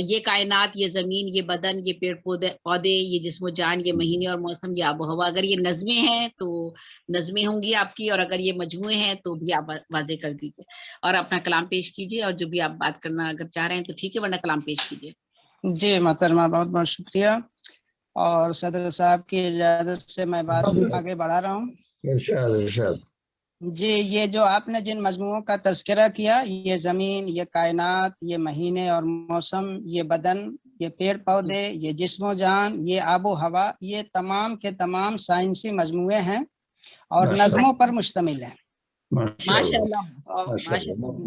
ये कायनात ये ज़मीन ये बदन ये पेड़ पौधे ये जिस्म जान ये महीने और मौसम ये आबो हवा, अगर ये नज़में हैं तो नज़में होंगी आपकी, और अगर ये मजमुए हैं तो भी आप वाज़े कर दीजिए और अपना कलाम पेश कीजिए, और जो भी आप बात करना अगर चाह रहे हैं तो ठीक है, वरना कलाम पेश कीजिए। जी मोहतरमा, बहुत बहुत शुक्रिया, और सदर साहब की इजाज़त से मैं बात आगे बढ़ा रहा हूँ। जी, ये जो आपने जिन मजमूओं का तज़किरा किया, ये ज़मीन ये कायनात ये महीने और मौसम ये बदन ये पेड़ पौधे ये जिस्म जान ये आबो हवा, ये तमाम के तमाम साइंसी मजमूए हैं और नज़मों पर मुश्तमिल हैं। माशाअल्लाह।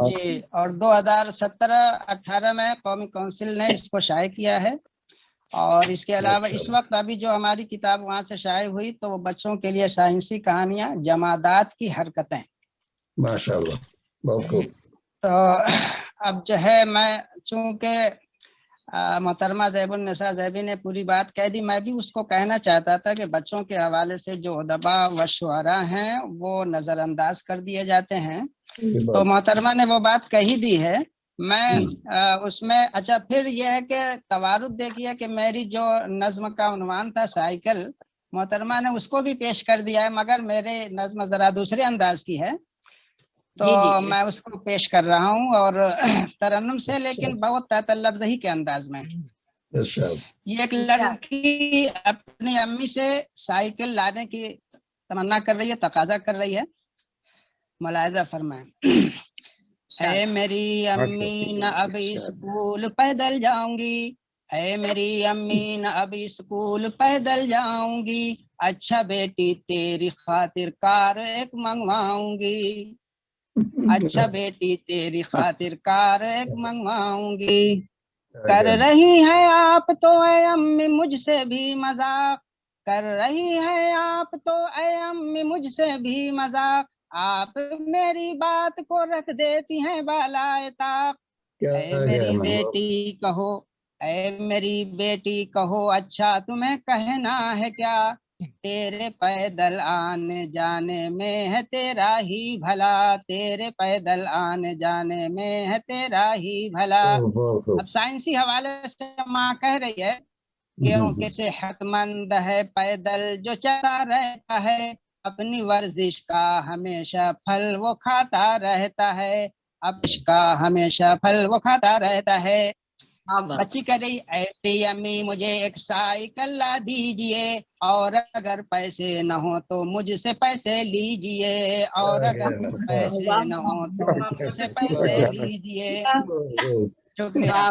जी, और 2017-18 में कौमी कौंसिल ने इसको शाये किया है, और इसके अलावा इस वक्त अभी जो हमारी किताब वहाँ से शाये हुई तो वो बच्चों के लिए साइंसी कहानियाँ जमादात की हरकतें, माशाअल्लाह, बहुत खूब। तो अब जो है मैं चूँकि मोहतरमा ज़ैबुन्निसा ज़ैबी ने पूरी बात कह दी, मैं भी उसको कहना चाहता था कि बच्चों के हवाले से जो उदबा व शुअरा हैं वो नज़रअंदाज कर दिए जाते हैं, तो मोहतरमा ने वो बात कही दी है। मैं उसमें अच्छा फिर यह है कि तवारुद देखिए कि मेरी जो नज़्म का उन्वान था साइकिल, मोहतरमा ने उसको भी पेश कर दिया है, मगर मेरे नज़्म ज़रा दूसरे अंदाज की है, तो मैं उसको पेश कर रहा हूँ, और तरन्नुम से, लेकिन बहुत तलफ़्ज़ही के अंदाज में। ये एक लड़की अपनी अम्मी से साइकिल लाने की तमन्ना कर रही है, तकाजा कर रही है, मुलाहिज़ा फरमाएं। ऐ मेरी अम्मी न अब स्कूल पैदल जाऊंगी, ऐ मेरी अम्मी न अब स्कूल पैदल जाऊंगी, अच्छा बेटी तेरी खातिर कार एक मंगवाऊंगी, अच्छा बेटी तेरी खातिर कार एक मंगवाऊंगी। कर रही है आप तो ऐ अम्मी मुझसे भी मजाक, कर रही है आप तो ऐ अम्मी मुझसे भी मजाक, आप मेरी बात को रख देती हैं बालाए ताक। ऐ मेरी बेटी कहो, ऐ मेरी बेटी कहो, अच्छा तुम्हें कहना है क्या, तेरे पैदल आने जाने में है तेरा ही भला, तेरे पैदल आने जाने में है तेरा ही भला। अब साइंसी हवाले से माँ कह रही है क्योंकि सेहतमंद है पैदल जो चला रहता है, अपनी वर्जिश का हमेशा फल वो खाता रहता है, अब इसका हमेशा फल वो खाता रहता है। बच्ची कह रही ऐसी अम्मी मुझे एक साइकिल ला दीजिए, और अगर पैसे न हो तो मुझसे पैसे लीजिए, और अगर पैसे न हो तो मुझसे पैसे लीजिए। शुक्रिया।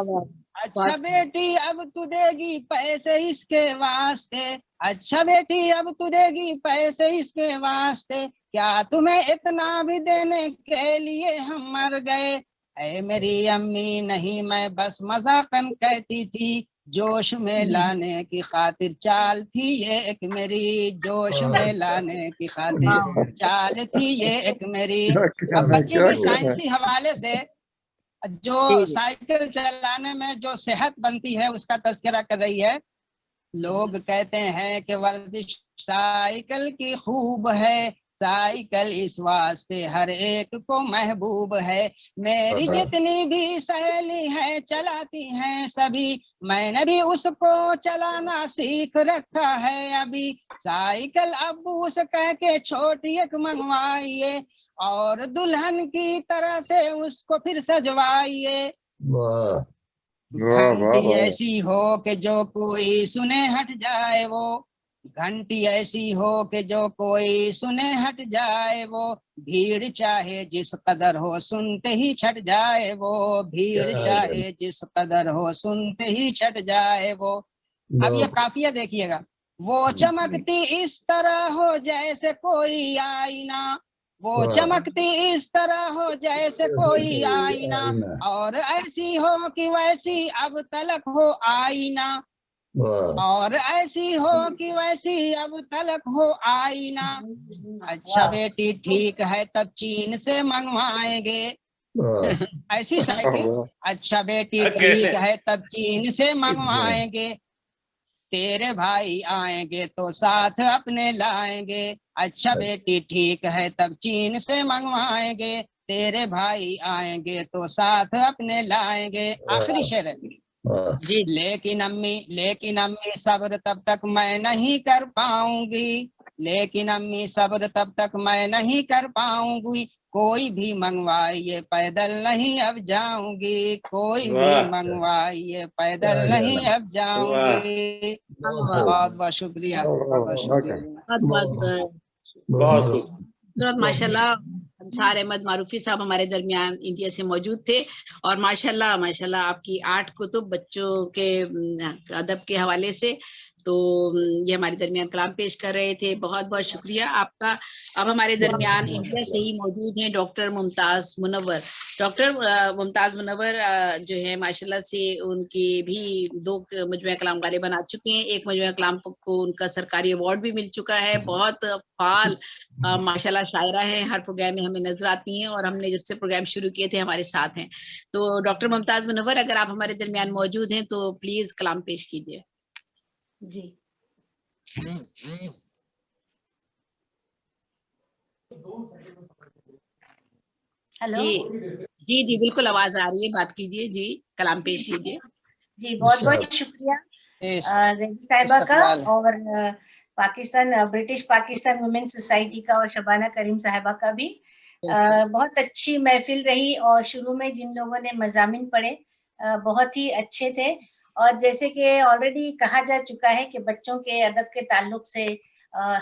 अच्छा बेटी अब तू देगी पैसे इसके वास्ते, अच्छा बेटी अब तू देगी पैसे इसके वास्ते, क्या तुम्हें इतना भी देने के लिए हम मर गए। ऐ मेरी अम्मी नहीं मैं बस मजाकन कहती थी, जोश में लाने की खातिर चाल थी ये एक मेरी, जोश में लाने की खातिर चाल थी ये एक मेरी। अब बच्चों की साइंसी हवाले से जो साइकिल चलाने में जो सेहत बनती है उसका तज़किरा कर रही है। लोग कहते हैं कि वर्जिश साइकिल की खूब है, साइकिल इस वास्ते हर एक को महबूब है। मेरी जितनी भी सहेली है चलाती हैं सभी, मैंने भी उसको चलाना सीख रखा है अभी। साइकिल अब्बू से कह के छोटी एक मंगवाइए और दुल्हन की तरह से उसको फिर सजवाइए। घंटी ऐसी हो कि जो कोई सुने हट जाए वो, घंटी ऐसी हो कि जो कोई सुने हट जाए वो। भीड़ चाहे जिस कदर हो सुनते ही छट जाए वो, भीड़ चाहे जिस कदर हो सुनते ही छट जाए वो। अब ये काफिया देखिएगा। वो चमकती इस तरह हो जैसे कोई आईना, वो चमकती इस तरह हो जैसे कोई आईना, और ऐसी हो कि वैसी अब तलक हो आईना, और ऐसी हो कि वैसी अब तलक हो आईना। अच्छा बेटी ठीक है तब चीन से मंगवाएंगे ऐसी साइकिल। अच्छा बेटी ठीक है तब चीन से मंगवाएंगे, तेरे भाई आएंगे तो साथ अपने लाएंगे। अच्छा बेटी ठीक है तब चीन से मंगवाएंगे, तेरे भाई आएंगे तो साथ अपने लाएंगे। आखिरी शेर है जी। लेकिन अम्मी सब्र तब तक मैं नहीं कर पाऊंगी, लेकिन अम्मी सब्र तब तक मैं नहीं कर पाऊंगी। कोई भी मंगवाइए पैदल नहीं अब जाऊंगी, कोई भी मंगवाइए पैदल नहीं अब जाऊंगी। बहुत बहुत शुक्रिया। बहुत माशाल्लाह। अंसार अहमद मारूफी साहब हमारे दरमियान इंडिया से मौजूद थे और माशाल्लाह माशाल्लाह आपकी 8 कुतुब बच्चों के अदब के हवाले से तो ये हमारे दरमियान कलाम पेश कर रहे थे। बहुत बहुत शुक्रिया आपका। अब हमारे दरमियान इंडिया से ही मौजूद हैं डॉक्टर मुमताज मुनव्वर। डॉक्टर मुमताज मुनव्वर जो है माशाल्लाह से उनकी भी 2 मजमूआ कलाम गाले बना चुके हैं। एक मजमूआ कलाम को उनका सरकारी अवार्ड भी मिल चुका है। बहुत फाल माशाल्लाह शायरा है, हर प्रोग्राम में हमें नजर आती हैं और हमने जब से प्रोग्राम शुरू किए थे हमारे साथ हैं। तो डॉक्टर मुमताज मुनव्वर अगर आप हमारे दरमियान मौजूद हैं तो प्लीज कलाम पेश कीजिए। जी हेलो जी जी बिल्कुल आवाज आ रही है, बात कीजिए जी, कलाम पेश कीजिए। जी बहुत बहुत शुक्रिया ज़ैदी साहिबा का और Pakistan British Pakistan women society का और शबाना करीम साहिबा का भी। बहुत अच्छी महफिल रही और शुरू में जिन लोगों ने मज़ामिन पढ़े बहुत ही अच्छे थे। और जैसे कि ऑलरेडी कहा जा चुका है कि बच्चों के अदब के ताल्लुक से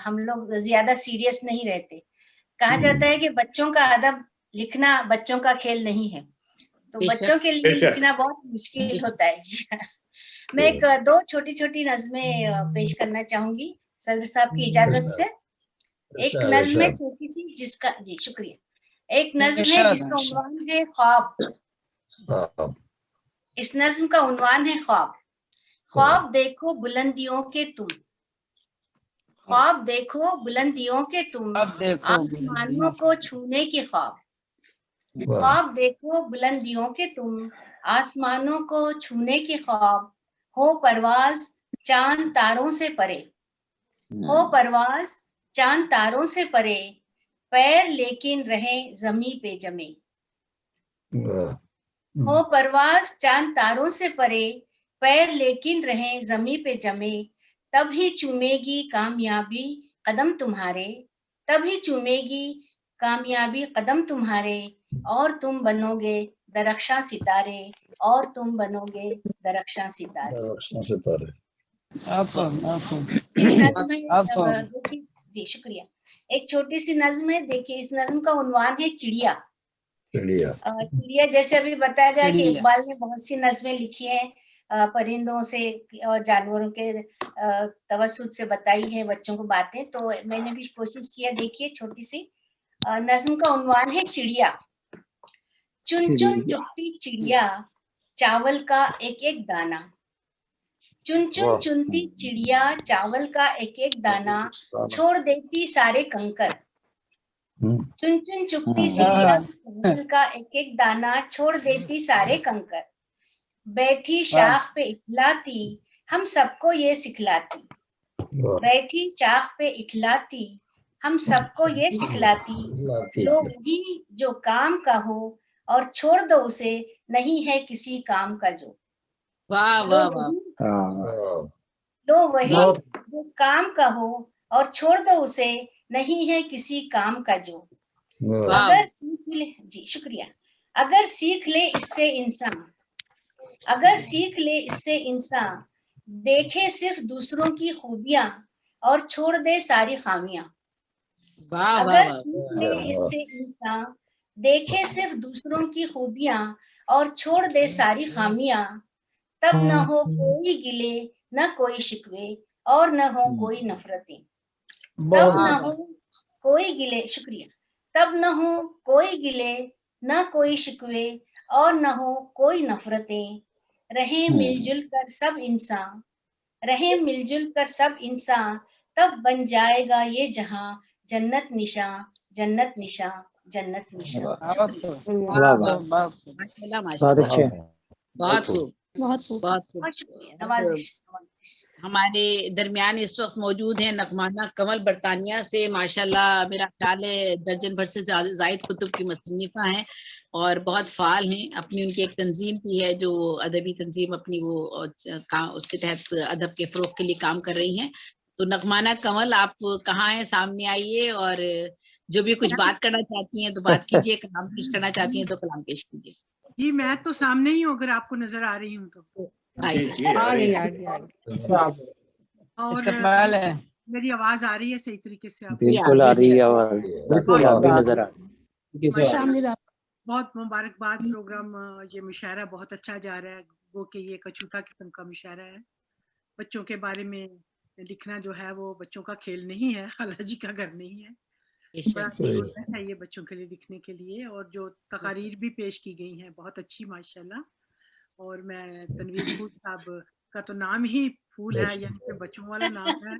हम लोग ज्यादा सीरियस नहीं रहते। कहा जाता है कि बच्चों का अदब लिखना बच्चों का खेल नहीं है, तो बच्चों के लिए लिखना बहुत मुश्किल होता है। जी मैं एक 2 छोटी छोटी नज़में पेश करना चाहूंगी सदर साहब की इजाजत से। एक नज़्म है छोटी सी जिसका जी शुक्रिया। एक नज़्म है जिसका उन्वान है ख्वाब। इस नज़्म का उन्वान है ख्वाब। ख्वाब देखो बुलंदियों के तुम, ख्वाब देखो बुलंदियों के तुम, आसमानों को छूने के ख्वाब। ख्वाब देखो बुलंदियों के तुम, आसमानों को छूने के ख्वाब। हो परवाज चांद तारों से परे, हो परवाज चांद तारों से परे, पैर लेकिन रहे जमी पे जमे। हो परवाज चांद तारों से परे, पैर लेकिन रहे जमी पे जमे। तब ही चूमेगी कामयाबी कदम तुम्हारे, तब ही चूमेगी कामयाबी कदम तुम्हारे, और तुम बनोगे दरख्शां सितारे, और तुम बनोगे दरख्शां सितारे। जी शुक्रिया। एक छोटी सी नज़्म है, देखिए इस नज़्म का उन्वान है चिड़िया। चिड़िया जैसे अभी बताया गया कि इकबाल ने बहुत सी नज़में लिखी हैं परिंदों से और जानवरों के तवस्सुत से बताई है बच्चों को बातें, तो मैंने भी कोशिश किया। देखिए छोटी सी नज़्म का उन्वान है चिड़िया। चुन चुन चुगती चिड़िया चावल का एक एक दाना, चुन चुन चुनती चिड़िया चावल का एक एक दाना, छोड़ देती सारे कंकर। चुन चुन चुगती चिड़िया चावल का एक एक दाना, छोड़ देती सारे कंकर। बैठी शाख पे इखलाती हम सबको ये सिखलाती, बैठी शाख पे इखलाती हम सबको ये सिखलाती, लो वही जो काम का हो और छोड़ दो उसे, नहीं है किसी काम का जो। वाह वाह वाह। लो वही जो काम का हो और छोड़ दो उसे, नहीं है किसी काम का जो। अगर सीख ले, जी शुक्रिया, अगर सीख ले इससे इंसान, अगर सीख ले इससे इंसान, देखे सिर्फ दूसरों की खूबियां और छोड़ दे सारी खामियां। अगर सीख ले इससे इंसान, देखे सिर्फ दूसरों की खूबियां और छोड़ दे सारी खामियां, तब न हो कोई गिले न कोई शिकवे और न हो कोई नफरतें। तब न हो कोई गिले, शुक्रिया, तब न हो कोई गिले न कोई शिकवे और न हो कोई नफरतें। रहे मिलजुल कर सब इंसान, रहे मिलजुल कर सब इंसान, तब बन जाएगा ये जहां जन्नत निशां, जन्नत निशां, जन्नत निशां। बहुत अच्छे, बहुत खूब, बहुत खूब, बहुत खूब। हमारे दरमियान इस वक्त मौजूद हैं नगमाना कमल बरतानिया से। माशाल्लाह मेरा ख्याल है दर्जन भर से जायद कुतुब की मुसन्निफा हैं और बहुत फाल हैं। अपनी उनकी एक तंजीम भी है जो अदबी तंजीम अपनी वो उसके तहत अदब के फरोग के लिए काम कर रही हैं। तो नगमाना कमल आप कहाँ हैं, सामने आइए और जो भी कुछ बात करना चाहती हैं तो बात कीजिए, कलाम पेश करना चाहती हैं तो कलाम पेश कीजिए। जी मैं तो सामने ही हूँ, अगर आपको नजर आ रही हूँ तो। और मेरी आवाज आ रही है सही तरीके से? आप बिल्कुल आ रही है आवाज, बिल्कुल आप भी नजर आ रही है। बहुत मुबारकबाद प्रोग्राम, ये मुशायरा बहुत अच्छा जा रहा है। वो कि ये कछूता किस्म का मुशायरा है। बच्चों के बारे में लिखना जो है वो बच्चों का खेल नहीं है, हालाजी का घर नहीं है। बड़ा है ये बच्चों के लिए लिखने के लिए। और जो तकारीर भी पेश की गई हैं बहुत अच्छी माशाल्लाह। और मैं तनवीर फूल साहब का तो नाम ही फूल है, यानी कि बच्चों वाला नाम है।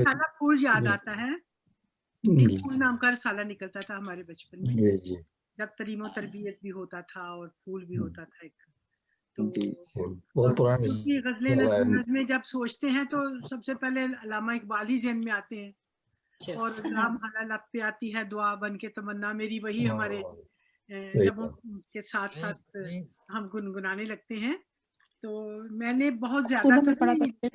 साला फूल याद आता है, एक फूल नाम का रसाला निकलता था हमारे बचपन में, जब तरीमो तरबियत भी होता था और फूल भी होता था एक। तो गजलें नज़्में जब सोचते हैं तो सबसे पहले अल्लामा इकबाल ही ज़हन में आते हैं। और राम हाला लब पे आती है दुआ बन के तमन्ना मेरी, वही हमारे लबों के साथ साथ हम गुनगुनाने लगते हैं। तो मैंने बहुत ज्यादा तो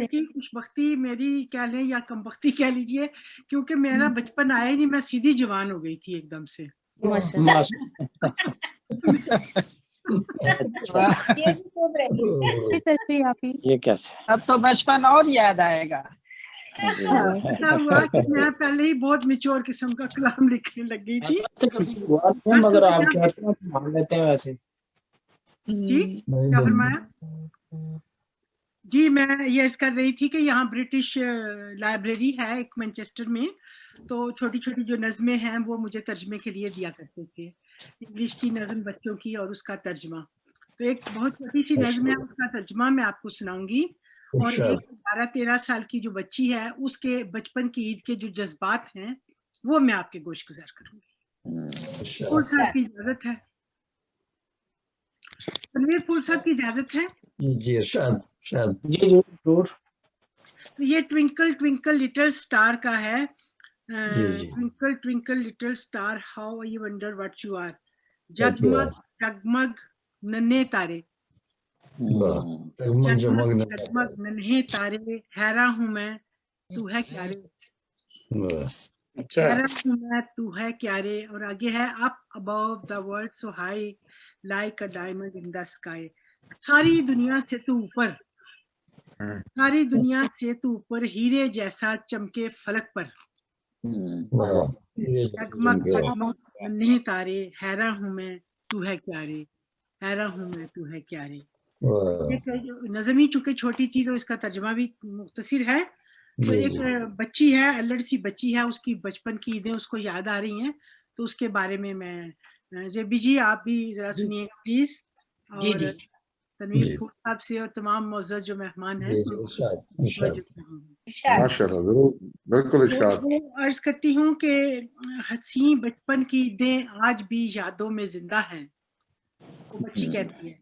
कि खुशबख्ती मेरी कह लें या कमबख्ती कह लीजिए, क्योंकि मेरा बचपन आया ही नहीं, मैं सीधी जवान हो गई थी एकदम से। ये कैसे? अब तो बचपन और याद आएगा। ऐसा हुआ कि मैं पहले ही बहुत मिच्योर किस्म का कलाम लिखने लग गई थी। मगर आप कहते हैं मान लेते हैं वैसे। जी क्या फरमाया? जी मैं ये कर रही थी कि यहाँ ब्रिटिश लाइब्रेरी है एक मैनचेस्टर में, तो छोटी छोटी जो नज़में हैं वो मुझे तर्जमे के लिए दिया करते थे। इंग्लिश की नज़म बच्चों की और उसका तर्जमा। तो एक बहुत छोटी सी नज़म है, उसका तर्जमा मैं आपको सुनाऊंगी। और एक 12-13 साल की जो बच्ची है उसके बचपन की ईद के जो जज्बात हैं वो मैं आपके गोश गुजार करूंगी। फूल साहब की इजाजत है? तनवीर फूल साहब की इजाजत है? जी शायद जी जरूर। तो ये ट्विंकल ट्विंकल लिटिल स्टार का है। Twinkle twinkle little star how I wonder what you are. जगमग जगमग नन्हे तारे, जगमग नन्हे तारे, हैरान हूँ मैं तू है क्या रे, हैरान हूँ मैं तू है क्या रे। और आगे है up above the world so high like a diamond in the sky. सारी दुनिया से तू ऊपर, सारी दुनिया से तू ऊपर, हीरे जैसा चमके फलक पर। जगमग जगमग नन्हे तारे, हैरान हूँ मैं तू है क्या रे, हैरान हूँ मैं तू है क्या रे। नज़म ही चूंकि छोटी थी तो इसका तर्जमा भी मुख्तसर है। तो एक बच्ची है, अल्लड़ सी बच्ची है, उसकी बचपन की ईदें उसको याद आ रही हैं, तो उसके बारे में मैं जेबी जी आप भी जरा सुनिएगा प्लीज। और तनवीर फूल साहब से और तमाम मोअज़्ज़ज़ जो मेहमान हैं बिल्कुल अर्ज करती हूँ कि हसी बचपन की ईदें आज भी यादों में जिंदा हैं। वो बच्ची कहती है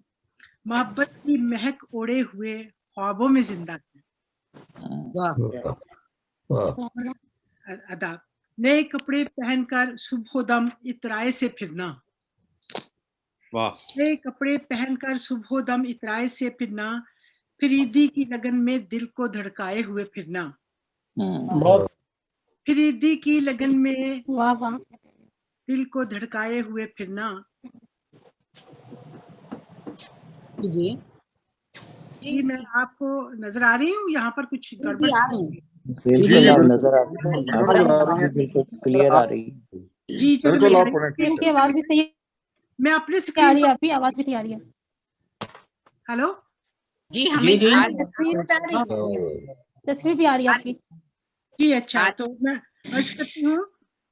मोहब्बत की महक ओढ़े हुए ख्वाबों में जिंदा है। अदाब। नए कपड़े पहनकर सुबहोदम इतराए से फिरना। नए कपड़े पहनकर सुबहोदम इतराए से फिरना, फिर ईदी की लगन में दिल को धड़काए हुए फिरना। फिर ईदी की लगन में दिल को धड़काए हुए फिरना। जी जी मैं आपको नजर आ रही हूँ, यहाँ पर कुछ गड़बड़ बिल्कुल आप नजर आ रही है, बिल्कुल क्लियर आ रही है जी। इनकी आवाज भी सही मैं अपने से आ रही है, आपकी आवाज भी नहीं आ रही है। हेलो जी हमें तस्वीर भी आ रही है आपकी जी। अच्छा, तो मैं अर्ज करती हूँ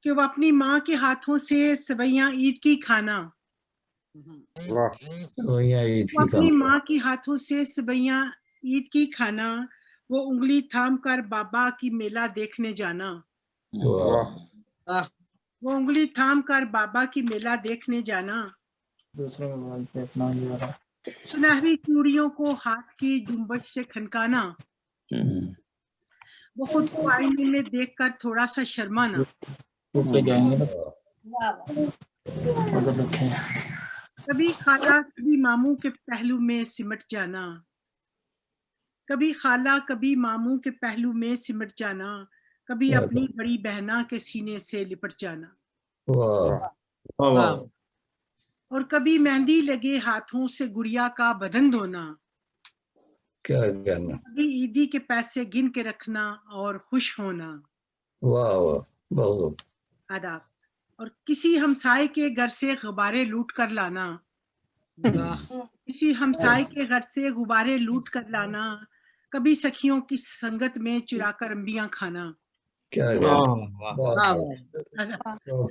कि वो अपनी माँ के हाथों से सवैयाँ ईद की खाना। वो अपनी माँ के हाथों से सवैयाँ ईद की खाना, वो उंगली थाम कर बाबा की मेला देखने जाना। वो उंगली थाम कर बाबा की मेला देखने जाना। दूसरे मोबाइल पे अपना ही आ रहा है। सुनहरी चूड़ियों को हाथ की जुम्बश से खनकाना। वो खुद को आईने में देखकर थोड़ा सा शर्माना। कभी खाला कभी मामू के पहलू में सिमट जाना। कभी खाला कभी मामू के पहलू में सिमट जाना, कभी अपनी बड़ी बहना के सीने से लिपट जाना। और कभी मेहंदी लगे हाथों से गुड़िया का बदन धोना। क्या कहना। कभी ईदी के पैसे गिन के रखना और खुश होना। वाह वाह बहुत आदाब। और किसी हमसाए के घर से गुब्बारे लूट कर लाना। किसी हमसाए के घर से गुब्बारे लूट कर लाना, कभी सखियों की संगत में चुराकर अंबियां खाना। क्या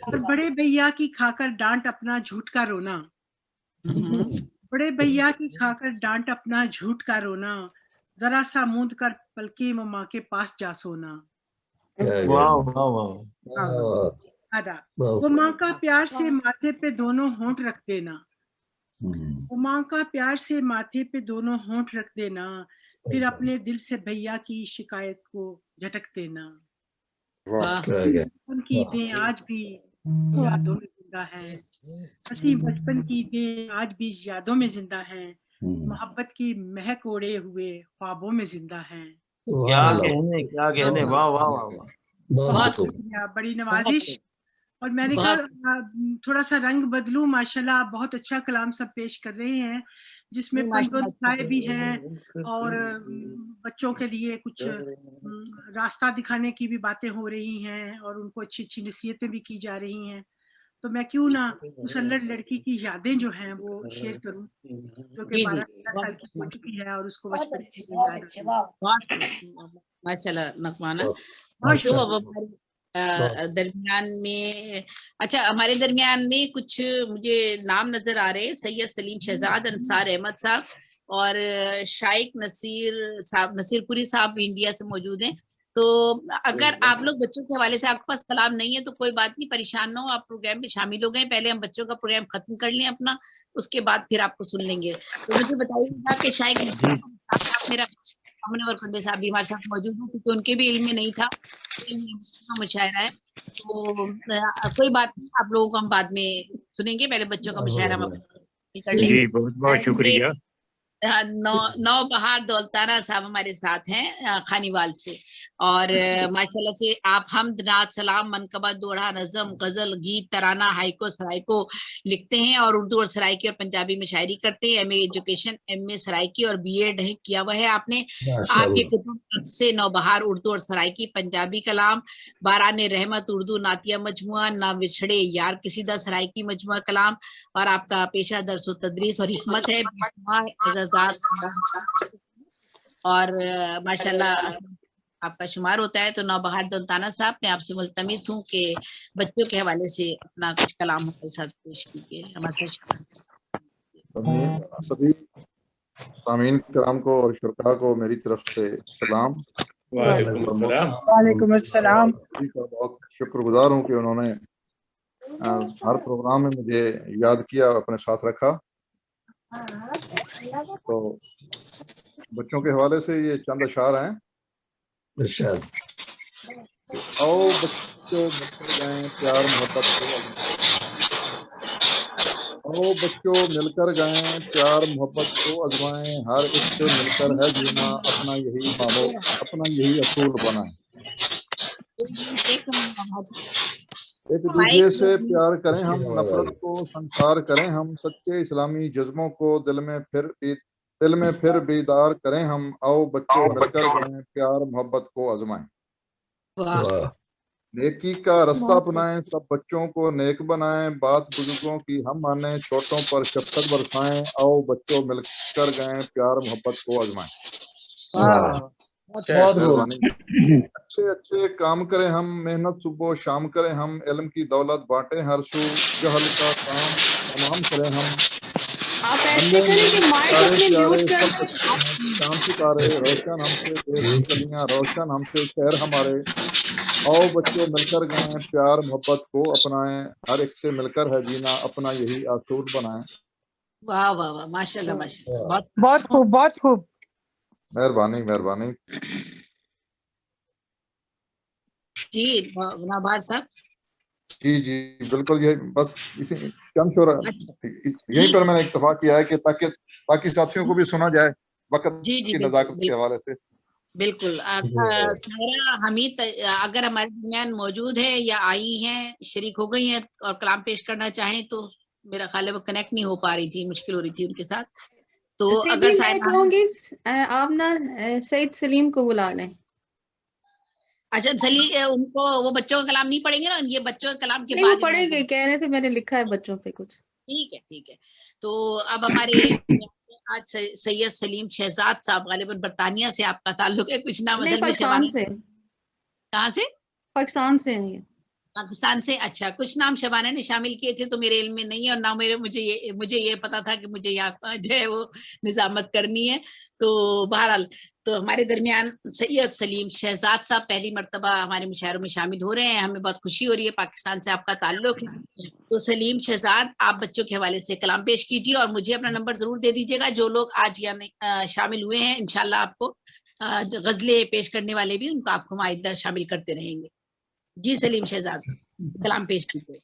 और बड़े भैया की खाकर डांट अपना झूठ का रोना। बड़े भैया की खाकर डांट अपना झूठ का रोना, जरा सा मूंद कर पलके माँ के पास जा सोना। आदा। वो माँ का प्यार से माथे पे दोनों होंठ रख देना। वो माँ का प्यार से माथे पे दोनों होंठ रख देना, फिर अपने दिल से भैया की शिकायत को झटक देना। बचपन की ईदें आज भी यादों में जिंदा है। हंसी बचपन की ईदें आज भी यादों में जिंदा है। मोहब्बत की महक ओढ़े हुए ख्वाबों में जिंदा है। क्या कहने। वाह वाह वाह। बहुत बड़ी नवाजिश। और मैंने कहा थोड़ा सा रंग बदलूं। माशाल्लाह बहुत अच्छा कलाम सब पेश कर रहे हैं, जिसमें पंजों भी हैं और बच्चों के लिए कुछ रास्ता दिखाने की भी बातें हो रही हैं और उनको अच्छी अच्छी नसीहतें भी की जा रही हैं। तो मैं क्यों ना उस अल्लड़ लड़की की यादें जो हैं वो शेयर करूं, जो कि 12 साल की हो चुकी है और उसको बचपन की। माशाल्लाह नकमाना। दरमियान में अच्छा हमारे दरमियान में कुछ मुझे नाम नजर आ रहे हैं। सैयद सलीम शहजाद, अंसार अहमद साहब और शाइक नसीरपुरी साहब भी इंडिया से मौजूद हैं। तो अगर आप लोग बच्चों के हवाले से आपके पास कलाम नहीं है तो कोई बात नहीं, परेशान ना हो, आप प्रोग्राम में शामिल हो गए। पहले हम बच्चों का प्रोग्राम खत्म कर लें अपना, उसके बाद फिर आपको सुन लेंगे। तो मुझे बताइएगा कि शायद मेरा और पंडित साहब भी हमारे साथ मौजूद हैं, क्योंकि उनके भी इल्म में नहीं था मुशायरा है। तो कोई बात नहीं, आप लोगों को हम बाद में सुनेंगे, पहले बच्चों का मुशायरा कर लेंगे। जी बहुत बहुत शुक्रिया। नौबहार दौलताना साहब हमारे साथ हैं खानीवाल से। और माशाल्लाह से आप हमद नात सलाम मनकबा दोड़ा नज़म गजल गीत तराना हाइको सराइको लिखते हैं और उर्दू और सराइकी और पंजाबी में शायरी करते हैं। एमए एजुकेशन एमए सराइकी और बीएड किया हुआ है आपने। आपके कुतुब से नौबहार उर्दू और सराइकी पंजाबी कलाम, बाराने रहमत उर्दू नातिया मजमुआ, ना विछड़े यार किसी दा सराइकी मजमुआ कलाम, और आपका पेशा दरस तदरीस और हिकमत है। और माशाल्लाह आपका शुमार होता है। तो नौबहार दौलताना साहब मैं आपसे मुल्तमिस हूँ कि बच्चों के हवाले से अपना कुछ कलाम हमारे साथ पेश कीजिए। हमारे सभी सामीन कराम को और शुरका को मेरी तरफ से सलाम। वालेकुम अस्सलाम। बहुत शुक्रगुजार हूँ कि उन्होंने हर प्रोग्राम में मुझे याद किया, अपने साथ रखा। तो बच्चों के हवाले से ये चंद अशार हैं। इरशाद। आओ बच्चों मिलकर गाएं प्यार मोहब्बत को आजमाएं। आओ बच्चों मिलकर गाएं प्यार मोहब्बत को आजमाएं, हर एक से मिलकर है जीना, अपना यही अपना यही असूल बनाएं। एक दूसरे से प्यार करें हम, नफरत को संसार करें हम, सच्चे इस्लामी जज्बों को दिल में फिर बेदार करें हम। आओ बच्चों मिलकर गाएं प्यार मोहब्बत को आजमाएं। नेकी का रास्ता अपनाएं, सब बच्चों को नेक बनाएं, बात बुजुर्गों की हम मानें, छोटों पर शफकत बरसाएं। आओ बच्चों मिलकर गाएं प्यार मोहब्बत को आजमाएं। अच्छे अच्छे काम करें हम, मेहनत सुबह शाम करें हम, इल्म की दौलत बांटें हर सू, जहल का काम तमाम करें हम। आप ऐसे करें कि माइक अपने म्यूट कर दें। शाम सितारे रोशन हमसे, देश गलियां रोशन हमसे, शहर हमारे। आओ बच्चों मिलकर गाएं प्यार मोहब्बत को अपनाएं, हर एक से मिलकर है जीना, अपना यही असूल बनाएं। वाह वाह वाह, माशाल्लाह माशाल्लाह, बहुत खूब बहुत खूब। मेहरबानी मेहरबानी जी नाबार साहब। जी बिल्कुल, ये बस इसी कम शोर यहीं पर मैंने इत्तेफाक किया है कि ताकि बाकी साथियों को भी सुना जाए वक्त की नजाकत के हवाले से। बिल्कुल। सायरा हमीद अगर हमारे दरमियान मौजूद है या आई हैं, शरीक हो गई हैं और कलाम पेश करना चाहें तो मेरा ख्याल है वो कनेक्ट नहीं हो पा रही थी, मुश्किल हो रही थी उनके साथ। तो अगर मैं कहूँगी आप ना सईद सलीम को बुला लें। अच्छा उनको वो बच्चों का कलाम नहीं पढ़ेंगे ना, ये बच्चों के कलाम के नहीं, बाद वो पढ़ेंगे, कह रहे थे, मैंने लिखा है बच्चों पे कुछ। ठीक है। तो अब हमारे आज सैयद सलीम शहजाद साहब, गालिबन बरतानिया से आपका ताल्लुक है, कुछ नाम असल में पाकिस्तान से। कहाँ से? पाकिस्तान से हैं। पाकिस्तान से। अच्छा, कुछ नाम शबाना ने शामिल किए थे तो मेरे इल्म में नहीं है, और ना मुझे ये पता था कि मुझे यहाँ जो है वो निजामत करनी है। तो बहरहाल तो हमारे दरमियान सैयद सलीम शहजाद साहब पहली मर्तबा हमारे मुशायरों में शामिल हो रहे हैं, हमें बहुत खुशी हो रही है। पाकिस्तान से आपका ताल्लुक है। तो सलीम शहजाद, आप बच्चों के हवाले से कलाम पेश कीजिए और मुझे अपना नंबर जरूर दे दीजिएगा। जो लोग आज यहाँ शामिल हुए हैं, इंशाल्लाह आपको गजलें पेश करने वाले भी उनको आपको आइंदा शामिल करते रहेंगे। जी सलीम शहजाद, कलाम पेश कीजिए।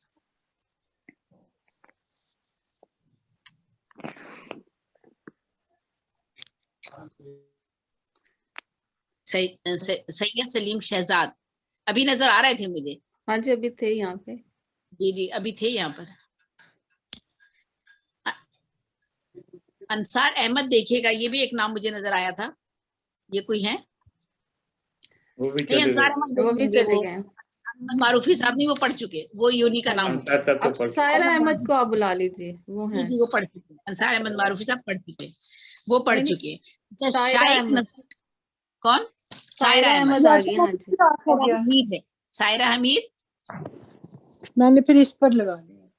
सैयद सलीम शहजाद अभी नजर आ रहे थे मुझे। हाँ जी, अभी थे यहाँ पे। जी अभी थे यहाँ पर। अंसार अहमद देखिएगा, ये भी एक नाम मुझे नजर आया था, ये कोई है? अंसार अहमद मारूफी साहब नहीं, वो पढ़ चुके, वो यूनी का नाम। अब सायरा अहमद को आप बुला लीजिए, वो है। जी वो पढ़ चुके, अंसार अहमद मारूफी साहब पढ़ चुके, वो पढ़ चुके। कौन? सायरा अहमद आ गई। हाँ जी, सायरा हमीद, मैंने फिर इस पर लगा दिया।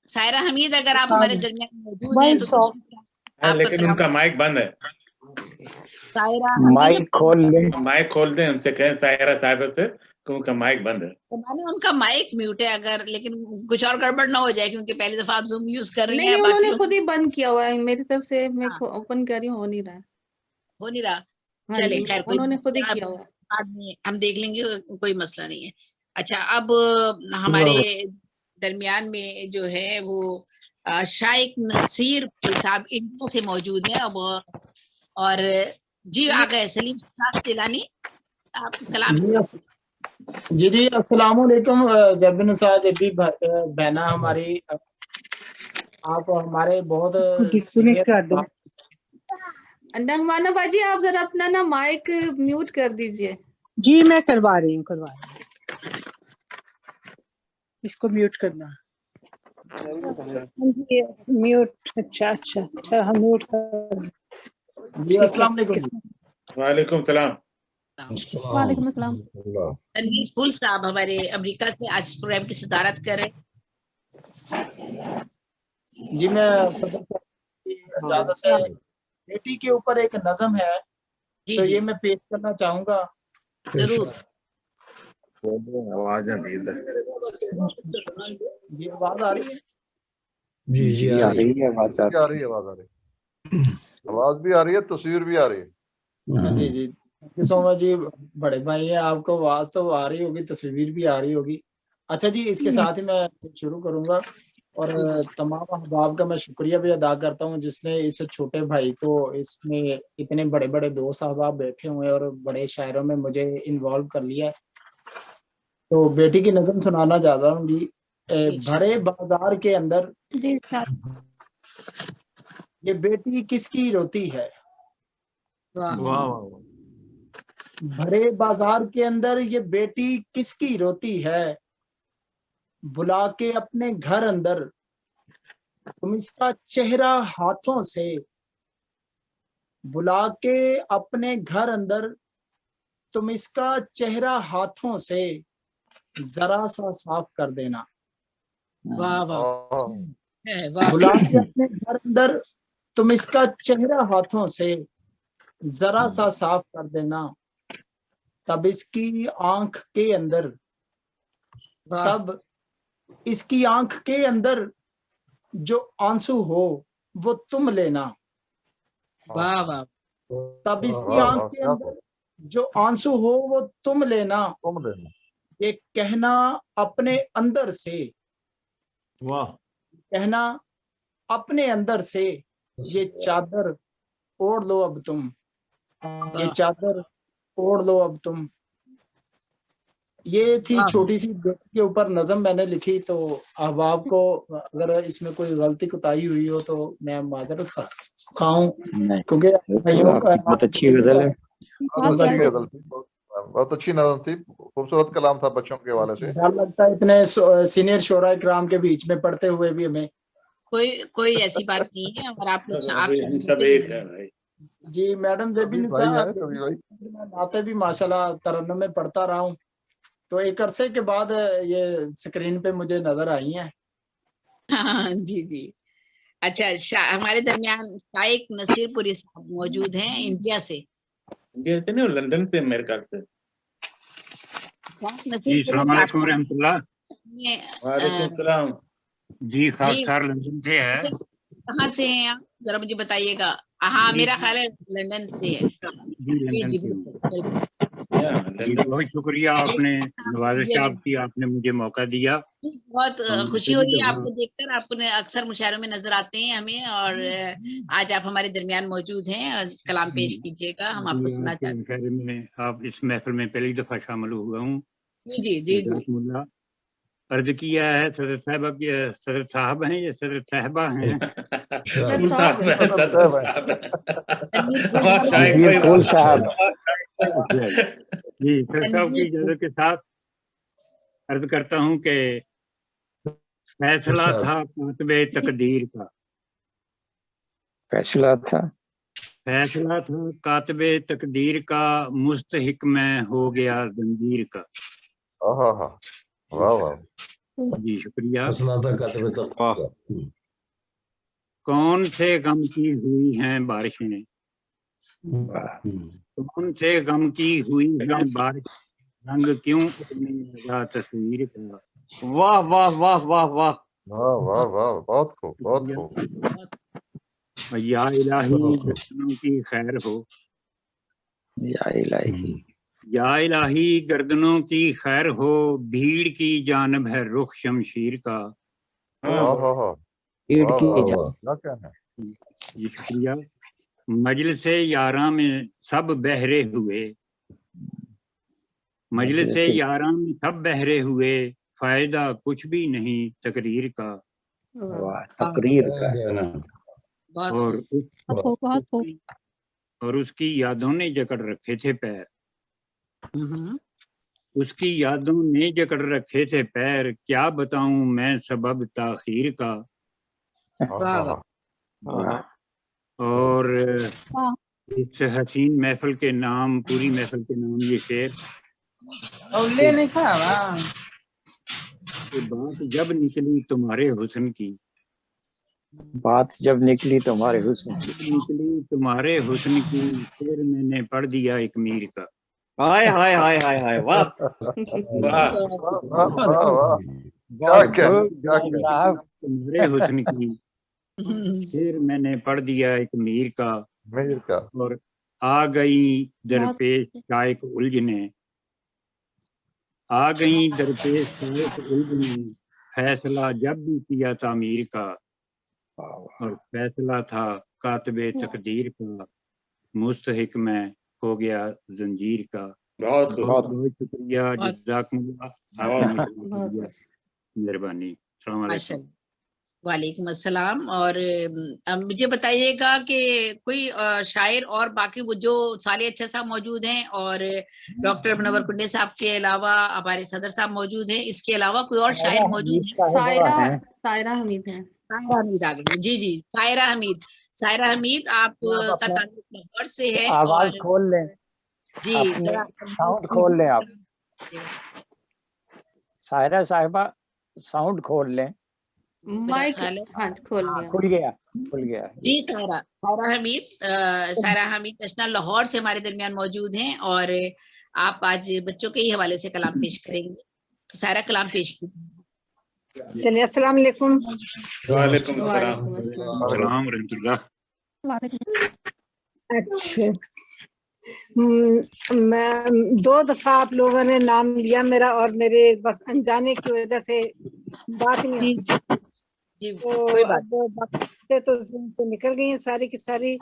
सायरा हमीद, अगर आप हमारे दरमियान मौजूद हैं तो लेकिन उनका माइक बंद है। माइक खोल दें, उनसे कहें सायरा साहिबा से उनका माइक बंद है। तो मैंने उनका माइक म्यूट है, अगर लेकिन कुछ और गड़बड़ ना हो जाए, क्योंकि पहली दफा आप जूम यूज कर रही हैं। उन्होंने खुद ही बंद किया हुआ है, मेरी तरफ से मैं ओपन कर रही हूँ, हो नहीं रहा। चले खैर, उन्होंने खुद ही किया हुआ है, बाद में हम देख लेंगे, कोई मसला नहीं है। अच्छा, अब हमारे दरमियान में जो है वो शाइक नसीर साहब इंडिया से मौजूद है और जी आ गए। सलीम साहब जिलानी, आप कलाम। जी अस्सलाम वालेकुम ज़ैबिन साहब, भी बहना हमारी, आप हमारे बहुत नगमाना बाजी, आप जरा अपना ना माइक म्यूट कर दीजिए। जी मैं करवा रही हूँ, इसको म्यूट करना। म्यूट, अच्छा हम म्यूट कर। जी अस्सलाम वालेकुम। वालेकुम सलाम। वालेकुम अस्सलाम। तनवीर फुल साहब हमारे अमेरिका से आज प्रोग्राम की सदारत कर रहे हैं। जी मैं ज्यादा से बेटी के ऊपर एक नज़म है, तो ये मैं पेश करना चाहूंगा। जरूर। आवाज आ रही है? ये आवाज आ रही है? जी आ रही है, आवाज भी आ रही है, आवाज भी आ रही है, तस्वीर भी आ रही है। जी सो मच जी। बड़े भाई है, आपको आवाज तो आ रही होगी, तस्वीर भी आ रही होगी। अच्छा जी, इसके साथ ही मैं शुरू करूंगा और तमाम अहबाब का मैं शुक्रिया भी अदा करता हूँ जिसने इस छोटे भाई को, इसमें इतने बड़े बड़े दोस्त अहबाब बैठे हुए हैं और बड़े शायरों में मुझे इन्वॉल्व कर लिया है। तो बेटी की नज़म सुनाना चाहता हूँ जी। भरे बाजार के अंदर ये बेटी किसकी रोती है। भरे बाजार के अंदर ये बेटी किसकी रोती है, बुला के अपने घर अंदर तुम इसका चेहरा हाथों से, बुला के अपने घर अंदर तुम इसका चेहरा हाथों से जरा सा साफ कर देना। वाह वाह। बुला के अपने घर अंदर तुम इसका चेहरा हाथों से जरा सा साफ कर देना। तब इसकी आंख के अंदर, तब इसकी आंख के अंदर जो आंसू हो वो तुम लेना। वाह वाह। तब इसकी आंख के अंदर जो आंसू हो वो तुम लेना। ये कहना अपने अंदर से, वाह, कहना अपने अंदर से, ये चादर ओढ़ लो अब तुम, ये चादर ओढ़ लो अब तुम। ये थी छोटी सी बेटी के ऊपर नज़म मैंने लिखी। तो अहबाब को अगर इसमें कोई गलती कोताही हुई हो तो मैं माजरत खाऊं, क्योंकि बहुत अच्छी गजल है। बहुत अच्छी नज़म थी, खूबसूरत कलाम था बच्चों के हवाले से। डर लगता है इतने सीनियर शोरा इकराम के बीच में पढ़ते हुए भी हमें। कोई ऐसी बात नहीं है। और आप लोग सब एक है भाई। जी मैडम जेबी नाते भी माशाल्लाह तरन्नुम में पढ़ता रहा हूँ, तो एक अरसे के बाद ये स्क्रीन पे मुझे नजर आई हैं। हाँ जी जी। अच्छा, हमारे दरमियान शाइक नसीरपुरी साहब मौजूद हैं इंडिया से। इंडिया से नहीं, लंदन से मेरे ख्याल से। जी खासकर लंदन से है। कहाँ से हैं आप, जरा मुझे बताइएगा। हाँ, मेरा ख्याल है लंदन से है। जी बहुत शुक्रिया, आपने नवाज़िश आपकी, आपने मुझे मौका दिया। बहुत खुशी हो रही है आपको देखकर। आपने अक्सर मुशायरों में नजर आते हैं हमें, और आज आप हमारे दरमियान मौजूद हैं और कलाम पेश कीजिएगा, हम आपको सुनना चाहते हैं। आप इस महफिल में पहली दफा शामिल हुआ हूँ। जी जी जी। अर्ज किया है सदर साहब, सदर साहब हैं या सदर साहबा हैं? जी सर साहब की इजाजत के साथ अर्ज करता हूँ कि फैसला था कातिबे तकदीर का, फैसला था कातिबे तकदीर का, मुस्तहिक में हो गया जंजीर का। वाह वाह जी शुक्रिया। कौन से गम की हुई हैं बारिशें, कौन से गम की हुई हैं बारिश, रंग क्यों उड़ने लगा तस्वीर का। वाह वाह वाह वाह वाह वाह वाह वाह, बहुत खूब बहुत खूब। या इलाही गर्दनों की खैर हो, या इलाही गर्दनों की खैर हो, भीड़ की जानब है रुख शमशीर का। जी शुक्रिया। मजलिसे यारा में सब बहरे हुए, मजलिसे यारा में सब बहरे हुए, फायदा कुछ भी नहीं तकरीर का। तकरीर का। और उसकी यादों ने जकड़ रखे थे पैर, उसकी यादों ने जकड़ रखे थे पैर, क्या बताऊं मैं सबब ताखीर का। और इस हसीन महफिल के नाम, पूरी महफिल के नाम ये शेर। बात जब निकली तुम्हारे हुस्न की, बात जब निकली तुम्हारे हुस्न की, फिर मैंने पढ़ दिया एक मीर का। हाय हाय हाय हाय हाय वाह तुम्हारे हुस्न की, फिर मैंने पढ़ दिया एक मीर का। और आ गई दरपेश शायक उलझने, आ गई दरपेश शायक उलझने, फैसला जब भी किया तामीर का, और फैसला था कातबे तकदीर का, मुस्तहिक मैं हो गया जंजीर का। बहुत बहुत शुक्रिया, जज़ाकुमुल्लाह, आपकी मेहरबानी। अस्सलाम वालेकुम। वालेकुम अस्सलाम। और अब मुझे बताइएगा कि कोई शायर और बाकी वो जो साले अच्छा साहब मौजूद हैं और डॉक्टर मुनव्वर कुंडे साहब के अलावा हमारे सदर साहब मौजूद हैं, इसके अलावा कोई और शायर मौजूद है? सायरा हमीद है। सायरा हमीद आ गई। जी जी, सायरा हमीद। सायरा हमीद, आप का ताल्लुक लाहौर से है। आवाज खोल लें जी, साउंड खोल लें आप। सायरा साहिबा साउंड खोल लें। माइक खोल गया खुल गया। जी, सायरा हमीद नेशनल लाहौर से हमारे दरमियान मौजूद हैं और आप आज बच्चों के ही हवाले से कलाम पेश करेंगे। तो सायरा, कलाम पेश कीजिए। चलिए, अस्सलाम वालेकुम। वालेकुम अस्सलाम रहमतुल्लाह। अच्छा, मैं 2 दफा आप लोगों ने नाम लिया मेरा और मेरे बस अनजाने की वजह से बात नहीं जी, तो कोई बात बातें तो से निकल गई हैं सारी की सारी,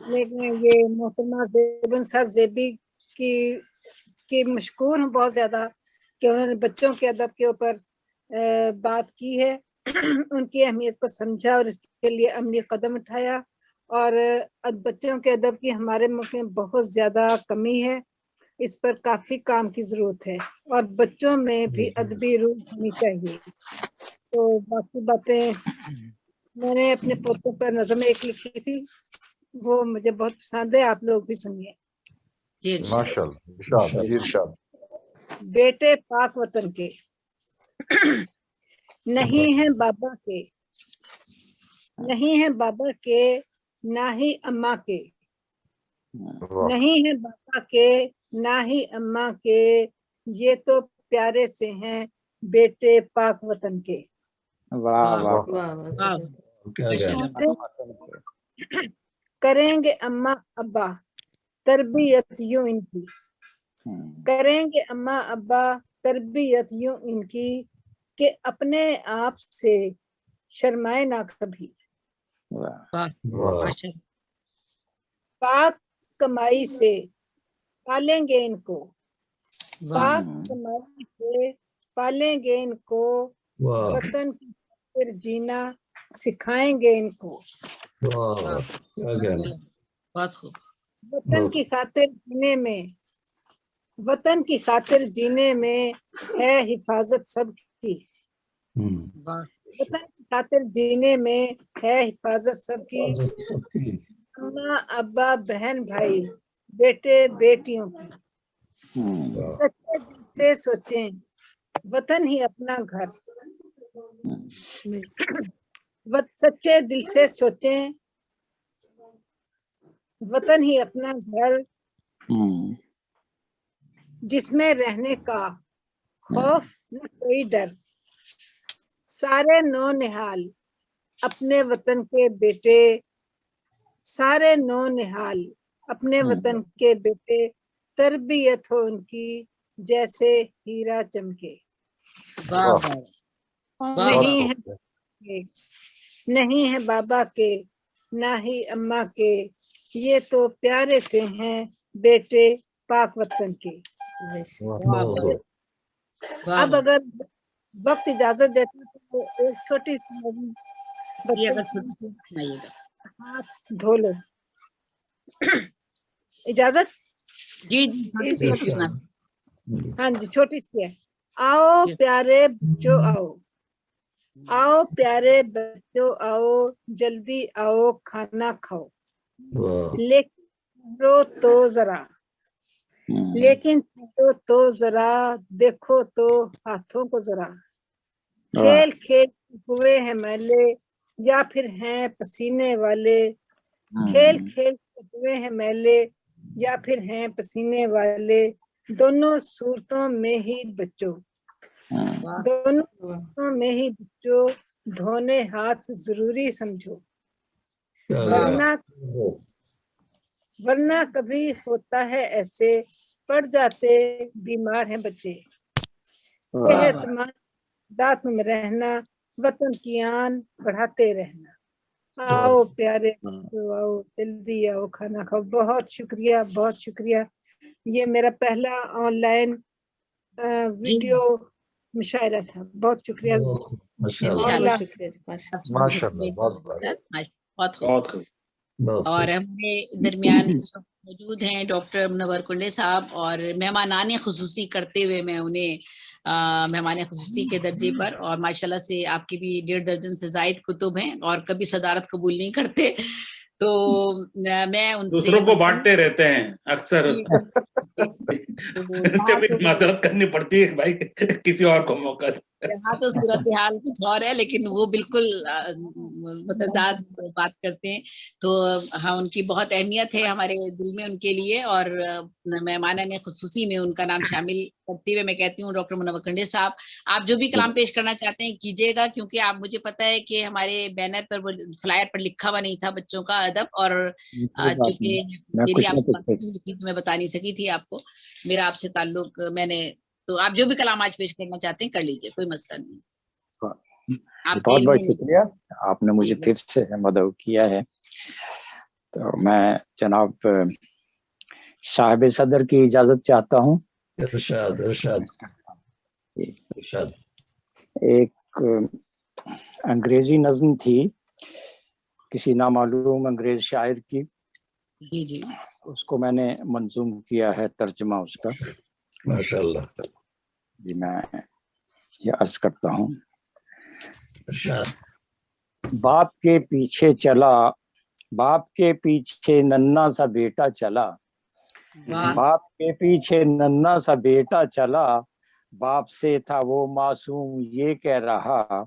लेकिन ये मोहतरमा ज़ेबन साहब ज़ेबी की मशकूर हूँ बहुत ज्यादा कि उन्होंने बच्चों के अदब के ऊपर बात की है। उनकी अहमियत को समझा और इसके लिए अमली कदम उठाया। और बच्चों के अदब की हमारे मुल्क में बहुत ज्यादा कमी है, इस पर काफी काम की जरूरत है और बच्चों में भी अदबी रूह होनी चाहिए। तो बाकी बातें मैंने अपने पोतों पर नज़म एक लिखी थी, वो मुझे बहुत पसंद है, आप लोग भी सुनिए। माशाअल्लाह। बेटे पाक वतन के नहीं है बाबा के, नहीं है बाबा के, ना ही अम्मा के, नहीं है बाबा के, ना ही अम्मा के, ये तो प्यारे से हैं बेटे पाक वतन के। वाह वाह करेंगे अम्मा अब्बा तरबियत यूं इनकी, करेंगे अम्मा अब्बा तरबियत यूं इनकी कि अपने आप से शर्माए ना कभी। पाक कमाई से पालेंगे इनको, पाक कमाई से पालेंगे इनको, वतन की खातिर जीना सिखाएंगे इनको। वतन की खातिर जीने में, वतन की खातिर जीने में है हिफाजत सबकी, वतन की खातिर जीने में है हिफाजत सबकी। अम्मा अब्बा बहन भाई बेटे बेटियों की, सच्चे दिल से सोचें वतन ही अपना घर, सच्चे दिल से सोचें वतन ही अपना घर, जिसमें रहने का खौफ न कोई डर। सारे नौ निहाल अपने वतन के बेटे, सारे नौ निहाल अपने वतन के बेटे, तरबियत हो उनकी जैसे हीरा चमके। नहीं है, नहीं है बाबा के, ना ही अम्मा के, ये तो प्यारे से हैं बेटे पाक वतन के। अब अगर वक्त इजाजत देता तो एक छोटी सी हाथ धो लो। इजाजत? जी जी, हाँ जी, छोटी सी है। आओ प्यारे बच्चों आओ, आओ प्यारे बच्चों आओ, जल्दी आओ खाना खाओ। लेकिन रो तो जरा, लेकिन तो जरा देखो तो हाथों को जरा। खेल खेल हुए हैं मैले या फिर हैं पसीने वाले, खेल खेल हुए हैं मैले या फिर हैं पसीने वाले। दोनों सूरतों में ही बच्चों, दोनों सूरतों में ही बच्चों, धोने हाथ जरूरी समझो, वरना वरना कभी होता है ऐसे, पड़ जाते बीमार हैं बच्चे। सेहतमंद दात में रहना, वतन की आन बढ़ाते रहना। आओ प्यारे, आओ जल्दी आओ, खाना खाओ। बहुत शुक्रिया, बहुत शुक्रिया। ये मेरा पहला ऑनलाइन वीडियो मुशायरा था। बहुत शुक्रिया। माशाल्लाह, बहुत खूब। और हमारे दरमियान इस वक्त मौजूद हैं डॉक्टर मुनव्वर कुंडे साहब, और मेहमानाने खुसूसी करते हुए मैं उन्हें मेहमान खुसूसी के दर्जे पर, और माशाल्लाह से आपकी भी 1.5 दर्जन से जायद कुतुब हैं और कभी सदारत कबूल नहीं करते, तो मैं उनसे दूसरों को बांटते रहते हैं अक्सर। माजरत करनी पड़ती है भाई, किसी और को मौका। यहाँ तो सूरत हाल कुछ और है, लेकिन वो बिल्कुल मुतजाद बात करते हैं। तो हाँ, उनकी बहुत अहमियत है हमारे दिल में उनके लिए, और मेहमान ने खुसूसी में उनका नाम शामिल करते हुए मैं कहती हूँ डॉक्टर मुनव्वर कुंडे साहब, आप जो भी कलाम पेश करना चाहते हैं कीजिएगा, क्योंकि आप, मुझे पता है कि हमारे बैनर पर, फ्लायर पर लिखा हुआ नहीं था बच्चों का अदब, और चूंकि मेरी आपसे मैं बता नहीं सकी थी आपको, मेरा आपसे ताल्लुक, मैंने, तो आप जो भी कलाम आज पेश करना चाहते हैं कर लीजिए, कोई मसला नहीं। बहुत बहुत शुक्रिया, आपने मुझे फिर से मदद किया है। तो मैं जनाब साहिब सदर की इजाजत चाहता हूँ। इरशाद इरशाद इरशाद। एक अंग्रेजी नज्म थी किसी नामालूम अंग्रेज शायर की, जी जी, उसको मैंने मंजूम किया है, तर्जमा उसका। माशाल्लाह जी, मैं ये अर्ज करता हूँ। बाप के पीछे चला, बाप के पीछे नन्ना सा बेटा चला, बाप के पीछे नन्ना सा बेटा चला, बाप से था वो मासूम ये कह रहा,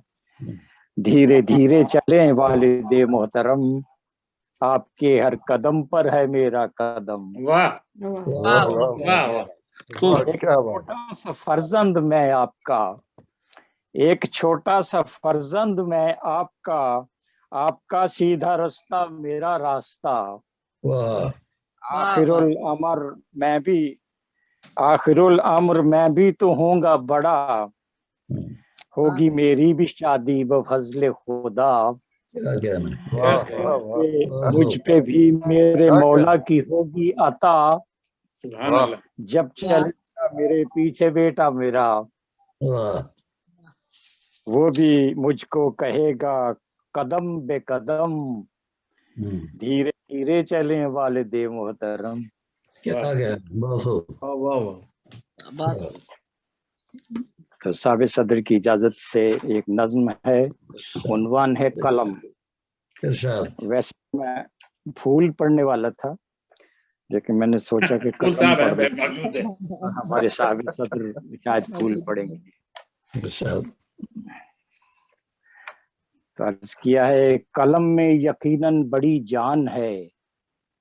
धीरे धीरे चले वालिदे मोहतरम, आपके हर कदम पर है मेरा कदम। वाह वाह वाह। एक छोटा सा फर्जंद मैं आपका, एक छोटा सा फर्जंद मैं आपका, आपका सीधा रास्ता मेरा रास्ता। आखिरुल अमर मैं भी, आखिरुल अमर मैं भी तो होऊंगा बड़ा, होगी मेरी भी शादी बफजले खुदा, मुझ पे भी मेरे मौला की होगी अता, जब चलेगा मेरे पीछे बेटा मेरा, वो भी मुझको कहेगा कदम बे कदम, धीरे धीरे चले वालिदे मोहतरम। तो साहिब सदर की इजाजत से एक नज्म है, उन्वान है कलम। वैसे मैं फूल पढ़ने वाला था, लेकिन मैंने सोचा कि कलम पढ़ हमारे साहिब सदर शायद फूल पढ़ेंगे। तो अर्ज किया है, कलम में यकीनन बड़ी जान है,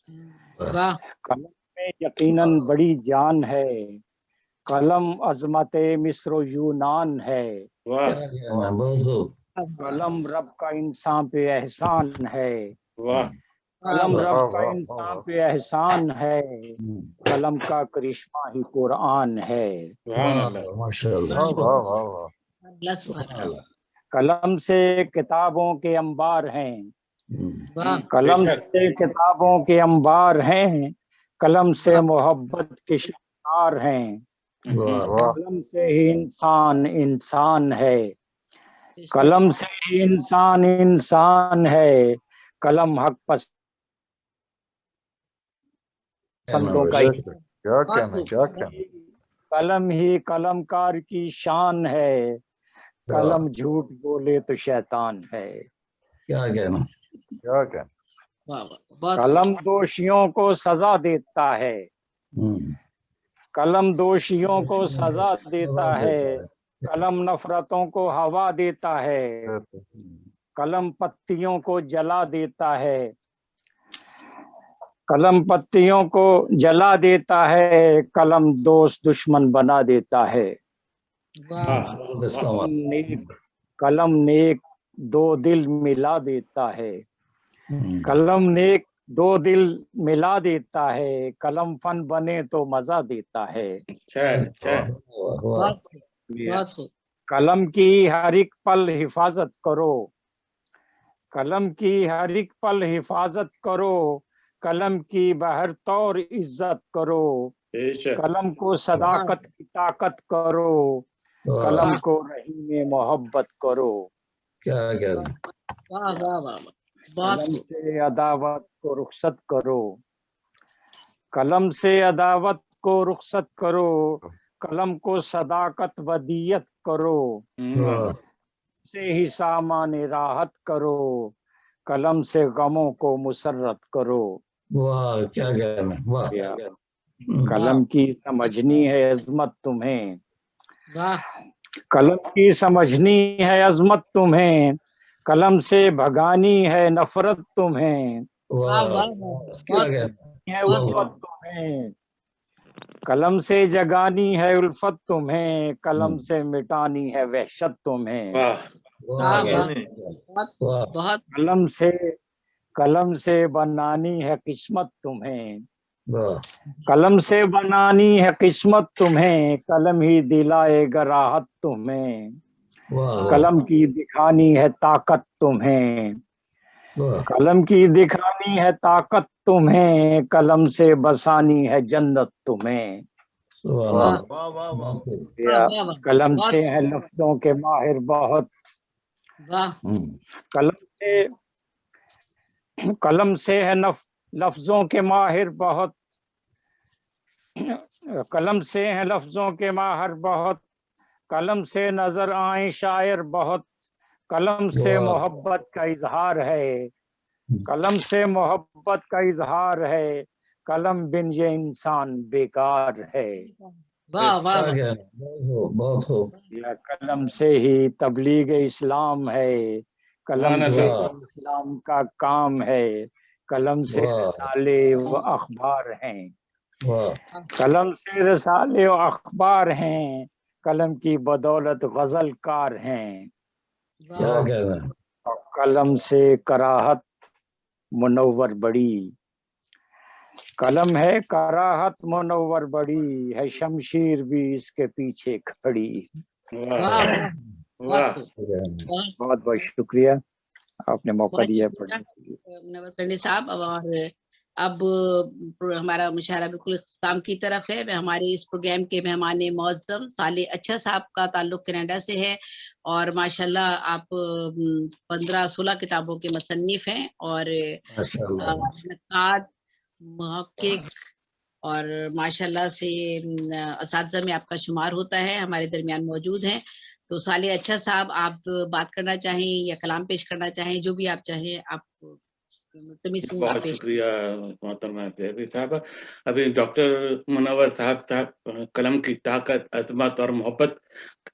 कलम में यकीनन बड़ी जान है, कलम अजमत मिस्र यूनान है, कलम रब का इंसान पे एहसान है, कलम रब का इंसान पे एहसान है, कलम का करिश्मा ही कुरान है। कलम से किताबों के अंबार हैं, कलम से किताबों के अंबार हैं, कलम से मोहब्बत के शिकार हैं, कलम से ही इंसान इंसान है, कलम से ही इंसान इंसान है, कलम हक पसंदों का क्या कहना, कलम ही कलमकार की शान है, कलम झूठ बोले तो शैतान है। क्या कहना। कलम दोषियों को सजा देता है, कलम दोषियों को सजा देता है, कलम नफरतों को हवा देता है, कलम पत्तियों को जला देता है, कलम पत्तियों को जला देता है, कलम दोस्त दुश्मन बना देता है। कलम नेक दो दिल मिला देता है, कलम नेक दो दिल मिला देता है, कलम फन बने तो मजा देता है। कलम की हर एक पल हिफाजत करो, कलम की हर एक पल हिफाजत करो, कलम की बहर तौर इज्जत करो, कलम को सदाकत की ताकत करो, कलम को रही में मोहब्बत करो। क्या क्या वाह वाह वाह, कलम से अदावत को रुखसत करो, कलम से अदावत को रुखसत करो, कलम को सदाकत वदियत करो, से ही सामान राहत करो, कलम से गमों को मुसर्रत करो। वाह क्या कहना, वाह। कलम की समझनी है अजमत तुम्हें, वाह। कलम की समझनी है अजमत तुम्हें, कलम से भगानी है नफरत तुम्हें, वाह वाह है उल्फत तुम्हें, कलम से जगानी है उल्फत तुम्हें, कलम से मिटानी है वहशत तुम्हें। बहुत कलम से बनानी है किस्मत तुम्हें, कलम से बनानी है किस्मत तुम्हें, कलम ही दिलाएगा राहत तुम्हें, कलम की दिखानी है ताकत तुम्हें, कलम की दिखानी है ताकत तुम्हें, कलम से बसानी है जन्नत तुम्हें। कलम से है लफ्जों के माहिर बहुत, कलम से है लफ्जों के माहिर बहुत, कलम से है लफ्जों के माहिर बहुत, कलम से नजर आए शायर बहुत, कलम से मोहब्बत का इजहार है, कलम से मोहब्बत का इजहार है, कलम बिन ये इंसान बेकार है। वाह वाह, या कलम से ही तबलीग इस्लाम है, कलम से इस्लाम का काम है, कलम से रिसाले व अखबार हैं, कलम से रिसाले व अखबार हैं, कलम की बदौलत गजलकार हैं, कलम से कराहत मुनव्वर बड़ी, कलम है कराहत मुनव्वर बड़ी, है शमशीर भी इसके पीछे खड़ी। बहुत बहुत शुक्रिया, आपने मौका दिया पढ़ने के लिए। मुनव्वर करनी साहब, और अब हमारा मुशायरा बिल्कुल इख्तिताम की तरफ है। हमारे इस प्रोग्राम के मेहमान मौज़्ज़म साले अच्छा साहब का ताल्लुक कनाडा से है, और माशाल्लाह आप 15-16 किताबों के मुसन्निफ हैं, और नक्काद, मुहक्किक, और माशाल्लाह से असातिज़ा में आपका शुमार होता है, हमारे दरमियान मौजूद हैं। तो साले अच्छा साहब, आप बात करना चाहें या कलाम पेश करना चाहें, जो भी आप चाहें, आप बहुत शुक्रिया मोहतरमा देवी साहब। अभी डॉक्टर मुनव्वर साहब कलम की ताकत, अजमत और मोहब्बत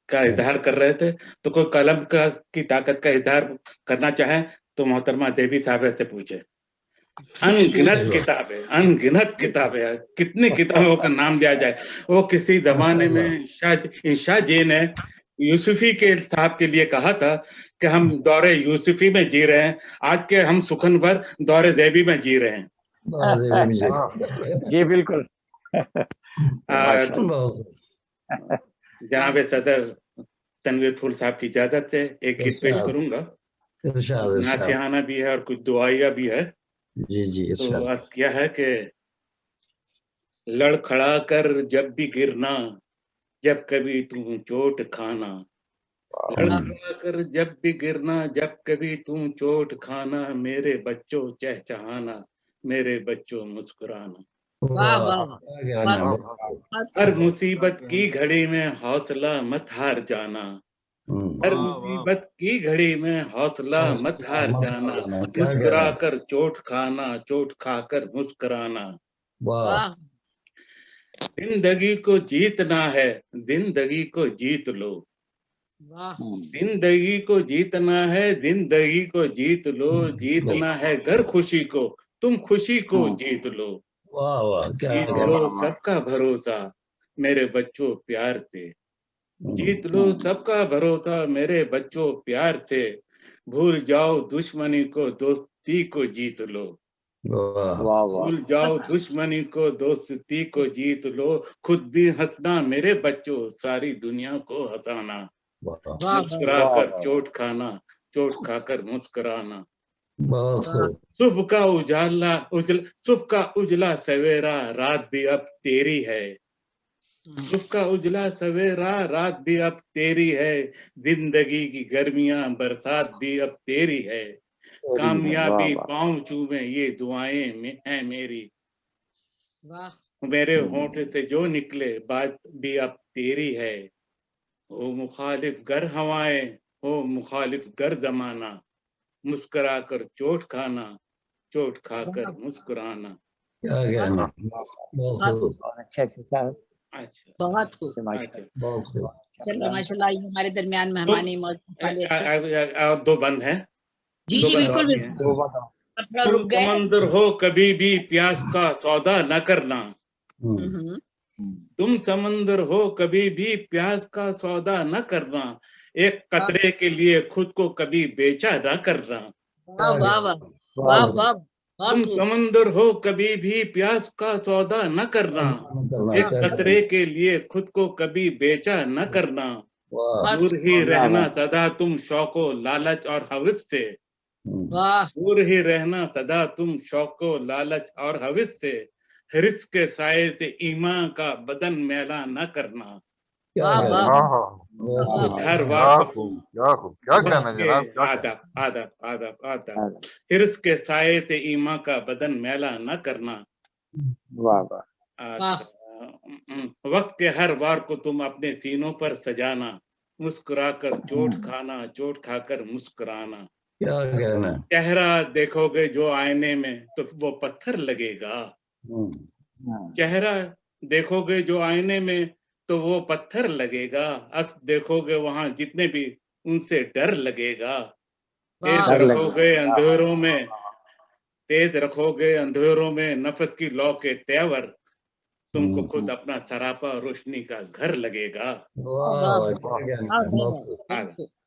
का इजहार कर रहे थे, तो कोई कलम की ताकत का इजहार करना चाहे तो मोहतरमा देवी साहब से पूछे। अनगिनत किताबें, कितनी किताबों का नाम लिया जाए। वो किसी जमाने में शाह जी ने यूसुफी के साहब के लिए कहा था कि हम दौरे यूसुफी में जी रहे हैं, आज के हम सुखन भर दौरे देवी में जी रहे हैं। जी बिल्कुल। जनाब सदर तनवीर फूल साहब की इजाजत से एक गीत पेश करूंगा, नासिहाना भी है और कुछ दुआइया भी है। जी तो अर्ज किया है कि लड़खड़ा कर जब भी गिरना, जब कभी तुम चोट खाना, लड़खड़ा कर जब भी गिरना, जब कभी तुम चोट खाना, मेरे बच्चों चहचहाना, मेरे बच्चों मुस्कुराना। हर मुसीबत की घड़ी में हौसला मत हार जाना, हर मुसीबत की घड़ी में हौसला मत हार जाना, मुस्कुरा कर चोट खाना, चोट खाकर मुस्कुराना। जिंदगी को जीतना है, जिंदगी को जीत लो, जिंदगी को जीतना है, जिंदगी को जीत लो, जीतना है घर खुशी को, तुम खुशी को जीत लो, जीत लो सबका भरोसा मेरे बच्चों प्यार से, जीत लो सबका भरोसा मेरे बच्चों प्यार से, भूल जाओ दुश्मनी को, दोस्ती को जीत लो, भूल जाओ दुश्मनी को, दोस्ती को जीत लो, खुद भी हंसना मेरे बच्चों, सारी दुनिया को हंसाना, मुस्कुरा कर चोट खाना, चोट खाकर मुस्कुराना। सुबह का उजला सवेरा, रात भी अब तेरी है, सुबह का उजला सवेरा, रात भी अब तेरी है, जिंदगी की गर्मियां बरसात भी अब तेरी है, कामयाबी पाँव चूमे ये दुआएं हैं मेरी, मेरे होंठ से जो निकले बात भी अब तेरी है, ओ मुखालिफ गर हवाएं, ओ मुखालिफ गर जमाना, मुस्कुरा कर चोट खाना, चोट खाकर मुस्कुराना। क्या कहना, अच्छा, बहुत खूब, चलो माशाल्लाह। ये हमारे दरमियान मेहमान और दो बंद हैं। जी जी बिल्कुल तुम समंदर हो कभी भी प्यास का सौदा न करना, तुम समंदर हो कभी भी प्यास का सौदा न करना, एक कतरे के लिए खुद को कभी बेचा न करना। वाह वाह वाह वाह, तुम समंदर हो कभी भी प्यास का सौदा न करना, एक कतरे के लिए खुद को कभी बेचा न करना, दूर ही रहना सदा तुम शौको लालच और हवस से, दूर ही रहना सदा तुम शौको लालच और हवस से, हिर्स के साये से ईमान का बदन मैला न करना। हर बार क्या कहना जनाब, आदब हिर्स के साये से ईमान का बदन मैला न करना। वक्त के हर वार को तुम अपने सीनों पर सजाना, मुस्कुरा कर चोट खाना, चोट खाकर मुस्कुराना। क्या कहना, चेहरा देखोगे जो आईने में तो वो पत्थर लगेगा, चेहरा देखोगे जो आईने में तो वो पत्थर लगेगा, अक्स देखोगे वहां जितने भी उनसे डर लगेगा, तेज रखोगे अंधेरों में, तेज रखोगे अंधेरों में नफस की लौ के तेवर, तुमको खुद अपना सरापा रोशनी का घर लगेगा।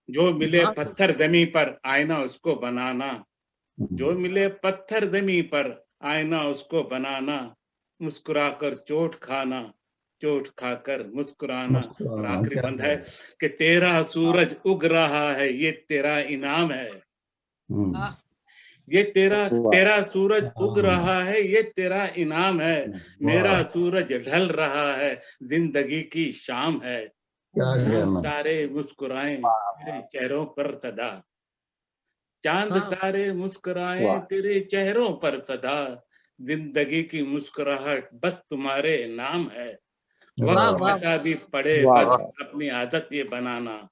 जो मिले पत्थर जमी पर आईना उसको बनाना, जो मिले पत्थर जमी पर आईना उसको बनाना, मुस्कुरा कर चोट खाना, चोट खाकर मुस्कुराना। और आखिरी बंद है कि तेरा सूरज उग रहा है ये तेरा इनाम है, ये तेरा सूरज उग रहा है ये तेरा इनाम है, मेरा सूरज ढल रहा है जिंदगी की शाम है, चांद तारे मुस्कुराएं तेरे चेहरों पर सदा, चांद तारे मुस्कुराएं तेरे चेहरों पर सदा, जिंदगी की मुस्कुराहट बस तुम्हारे नाम है, वक्त कहता भी पड़े बस अपनी आदत ये बनाना,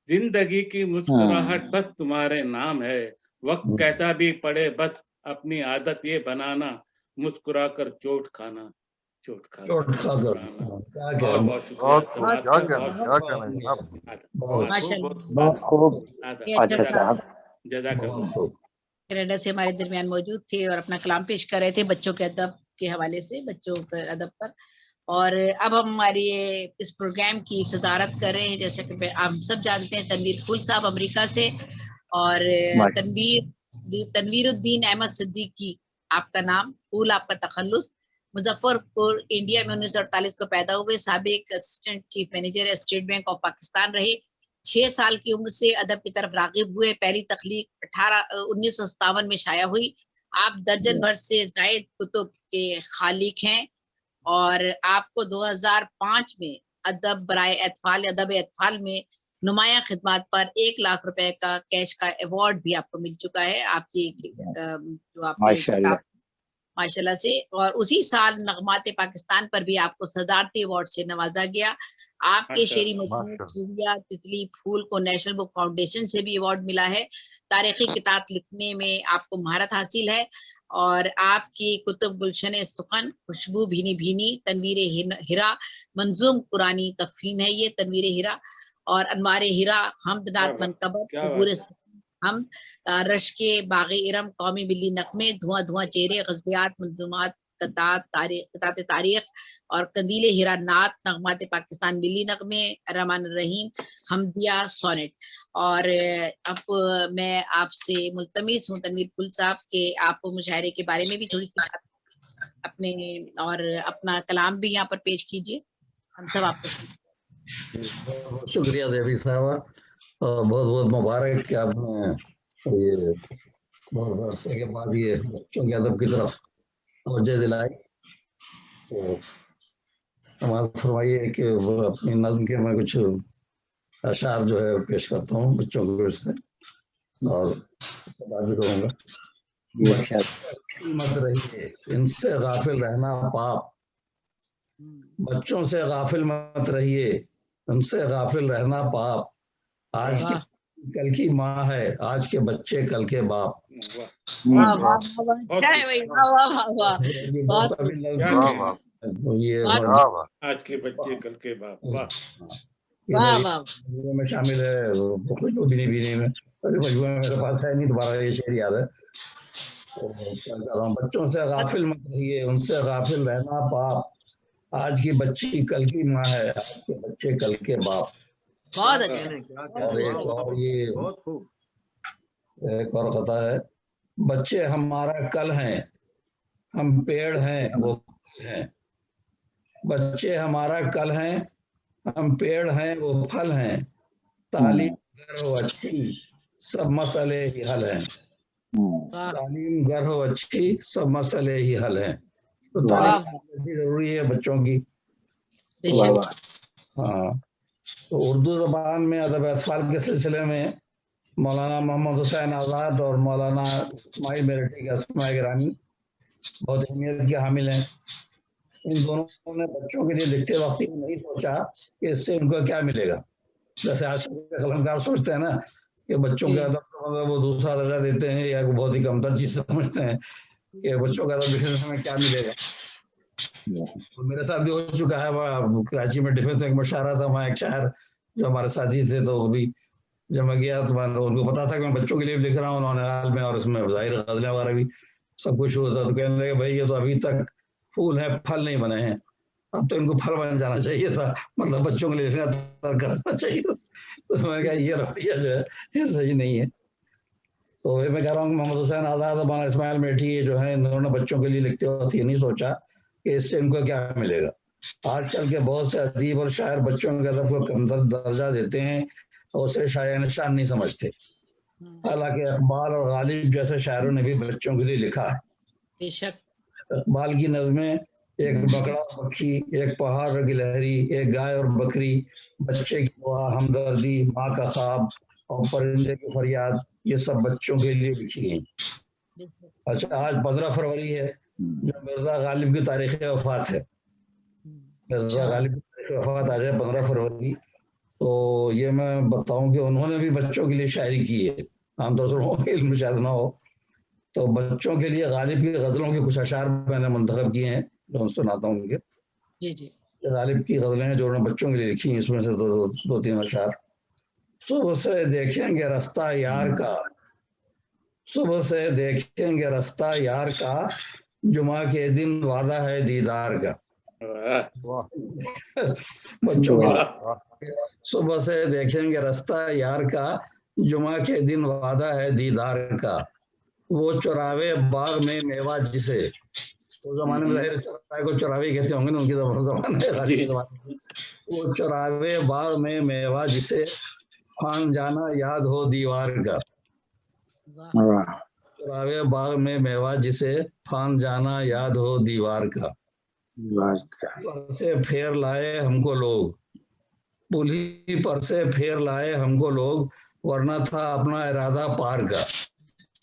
जिंदगी की मुस्कुराहट बस तुम्हारे नाम है, वक्त कहता भी पड़े बस अपनी आदत ये बनाना, मुस्कुरा कर चोट खाना, चोट खाकर कनाडा से हमारे दरमियान मौजूद थे और अपना कलाम पेश कर रहे थे बच्चों के अदब के हवाले से, बच्चों के अदब पर। और अब हम हमारी इस प्रोग्राम की सदारत कर रहे हैं, जैसे कि आप सब जानते हैं तनवीर फूल साहब अमेरिका से, और तनवीरुद्दीन अहमद सिद्दीकी आपका नाम, फूल आपका तखल्लुस, मुजफ्फरपुर इंडिया में 1948 को पैदा हुए, साबिक assistant chief manager state bank of Pakistan रहे, 6 साल की उम्र से अदब की तरफ रागिब हुए, पहली तख्लीक 1957 में शाया हुई। आप दर्जन भर से जायद कुतुब के खालिक हैं और आपको 2005 में अदब बराए एतफाल अदब एतफाल में नुमाया खिदमत पर 1 लाख रुपए का कैश का अवार्ड भी आपको मिल चुका है, आपकी जो आपने किताब माशाल्लाह से। और उसी साल नगमात पाकिस्तान पर भी आपको सदारती अवार्ड से नवाजा गया। आपके शेरी मजमू चिड़िया तितली फूल को नेशनल बुक फाउंडेशन से भी अवार्ड मिला है। तारीखी किताब लिखने में आपको महारत हासिल है और आपकी कुतुब गुलशन सुखन, खुशबू भीनी भीनी, तनवीर हिरा, मंजूम कुरानी तफहीम है ये तनवीर हिरा, और अनवार हिरा, हमदनात मनकबर, हम रश के बागे इरम, कौमी बिल्ली नकमे, धुआं धुआं चेहरे, गज़बियात मंजूमात कतात तारीख और कंदीले हीरा नात, नगमात पाकिस्तान, मिली नगमे, रहमान रहीम, हमदिया, सोनेट। और अब मैं आपसे मुल्तमिस हूँ तनवीर कुल साहब के आप मुशायरे के बारे में भी थोड़ी सी बात अपने और अपना कलाम भी यहाँ पर पेश कीजिए। हम सब आपको शुक्रिया ज़ेबी साहबा, बहुत बहुत मुबारक कि आपने ये बहुत अरसे के बाद ये बच्चों के अदब की तरफ तवज्जो दिलाई। तो नमाज फरमाइए कि वो अपनी नज़्म के मैं कुछ अशार जो है पेश करता हूँ बच्चों को से, और बात भी करूँगा। मत रहिए इनसे गाफिल रहना पाप, बच्चों से गाफिल मत रहिए उनसे गाफिल रहना पाप, आज की कल की माँ है, आज के बच्चे कल के बाप। वाह वाह वाह, अच्छा है भाई, वाह वाह वाह वाह, बहुत ये आज के बच्चे कल के बाप, वाह वाह वाह में शामिल है कुछ बीनी बीनी में, मजबूर में मेरे पास है नहीं, दोबारा ये शेर याद है। बच्चों से गाफिल मत रहिए उनसे गाफिल रहना पाप, आज की बच्ची कल की माँ है, आज के बच्चे कल के बाप। बहुत अच्छा, और ये एक और कथा है, बच्चे हमारा कल हैं, हम पेड़ हैं वो फल हैं, बच्चे हमारा कल हैं, हम पेड़ हैं वो फल हैं, तालीम गर हो अच्छी सब मसले ही हल हैं, तालीम गर हो अच्छी सब मसले ही हल हैं। तो तालीम जरूरी है बच्चों की। हाँ, तो उर्दू ज़बान में अदब अतफाल के सिलसिले में मौलाना मोहम्मद हुसैन आज़ाद और मौलाना इस्माइल मेरठी के अस्माए गिरामी बहुत अहमियत के हामिल हैं। इन दोनों ने बच्चों के लिए लिखते वक्त ये नहीं सोचा कि इससे उनको क्या मिलेगा। जैसे आज के कलमकार सोचते हैं ना कि बच्चों के अदब मतलब वो दूसरा दर्जा देते हैं या बहुत ही कमतर चीज समझते हैं कि बच्चों का अदब लिखने से हमें क्या मिलेगा। तो मेरे साथ भी हो चुका है, कराची में डिफेंस में एक मुशायरा था, वहाँ एक शायर जो हमारे साथी थे, तो अभी जब मैं गया तो उनको पता था कि मैं बच्चों के लिए लिख रहा हूँ उन्होंने हाल में, और इसमें जाहिर गजलें वगैरह भी सब कुछ होता। तो कहने लगे भाई ये तो अभी तक फूल है फल नहीं बने हैं, अब तो इनको फल बन जाना चाहिए था, मतलब बच्चों के लिए लिखना करना चाहिए। तो मैंने कहा ये रवैया जो है ये सही नहीं है। तो मैं कह रहा हूँ मोहम्मद हुसैन आज़ाद और इस्माइल मेरठी जो है इन्होंने बच्चों के लिए लिखते वक्त ये नहीं सोचा कि इससे इनको क्या मिलेगा। आजकल के बहुत से अदीब और शायर बच्चों के अदब को कमतर दर्जा देते हैं और उसे शायर निशान नहीं समझते, हालांकि इकबाल और गालिब जैसे शायरों ने भी बच्चों के लिए लिखा है। बेशक इकबाल की नज़में एक बकरा और पक्षी, एक पहाड़ और गिलहरी, एक गाय और बकरी, बच्चे की दुआ, हमदर्दी, माँ का ख्वाब और परिंदे की फरियाद, ये सब बच्चों के लिए लिखी गई। अच्छा, आज 15 फरवरी है जो मिर्जा गालिब की तारीख वफात है। मिर्जा गालिब की तारीख वफात आज है 15 फरवरी। तो ये मैं बताऊं कि उन्होंने भी बच्चों के लिए शायरी की है, आमतौर से लोगों के इल्म शायद ना हो। तो बच्चों के लिए गालिब की गजलों के कुछ अशार मैंने मुंतखब किए हैं जो सुनाता हूँ उनके। जी जी, गालिब की गजलें हैं जो उन्होंने बच्चों के लिए लिखी हैं, इसमें से दो तीन अशार। सुबह से देखेंगे रास्ता यार का, सुबह से देखेंगे रास्ता यार का, जुमा के दिन वादा है दीदार का। बच्चों के सुबह से देखेंगे रास्ता यार का, जुमा के दिन वादा है दीदार का, वो चुरावे बाग में मेवा जिसे, उस जमाने में जाहिर चौराहे को चौराहे कहते होंगे ना, उनकी जबान है। वो चौराहे बाग में मेवा जिसे, फान जाना याद हो दीवार का, चौराहे बाग में मेवा जिसे, फान जाना याद हो दीवार का। पर से फेर लाए हमको लोग, पुली पर से फेर लाए हमको लोग, वरना था अपना इरादा पार का।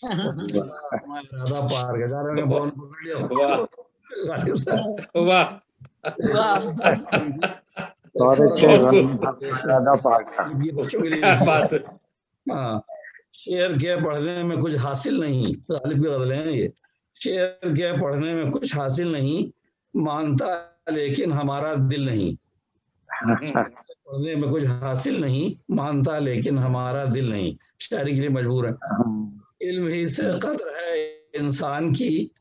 अपना इरादा पार का जा रहे हैं, बहुत पकड़ लिया। वाह बहुत अच्छे इरादा पार का। ये बच्चों के लिए हाँ, शेर के पढ़ने में कुछ हासिल नहीं, गालिब की गजलें हैं ये। शेर के पढ़ने में कुछ हासिल नहीं, मानता लेकिन हमारा दिल नहीं। पढ़ने में कुछ हासिल नहीं, मानता लेकिन हमारा दिल नहीं। शायरी के लिए मजबूर है। इल्म ही से कद्र है इंसान की,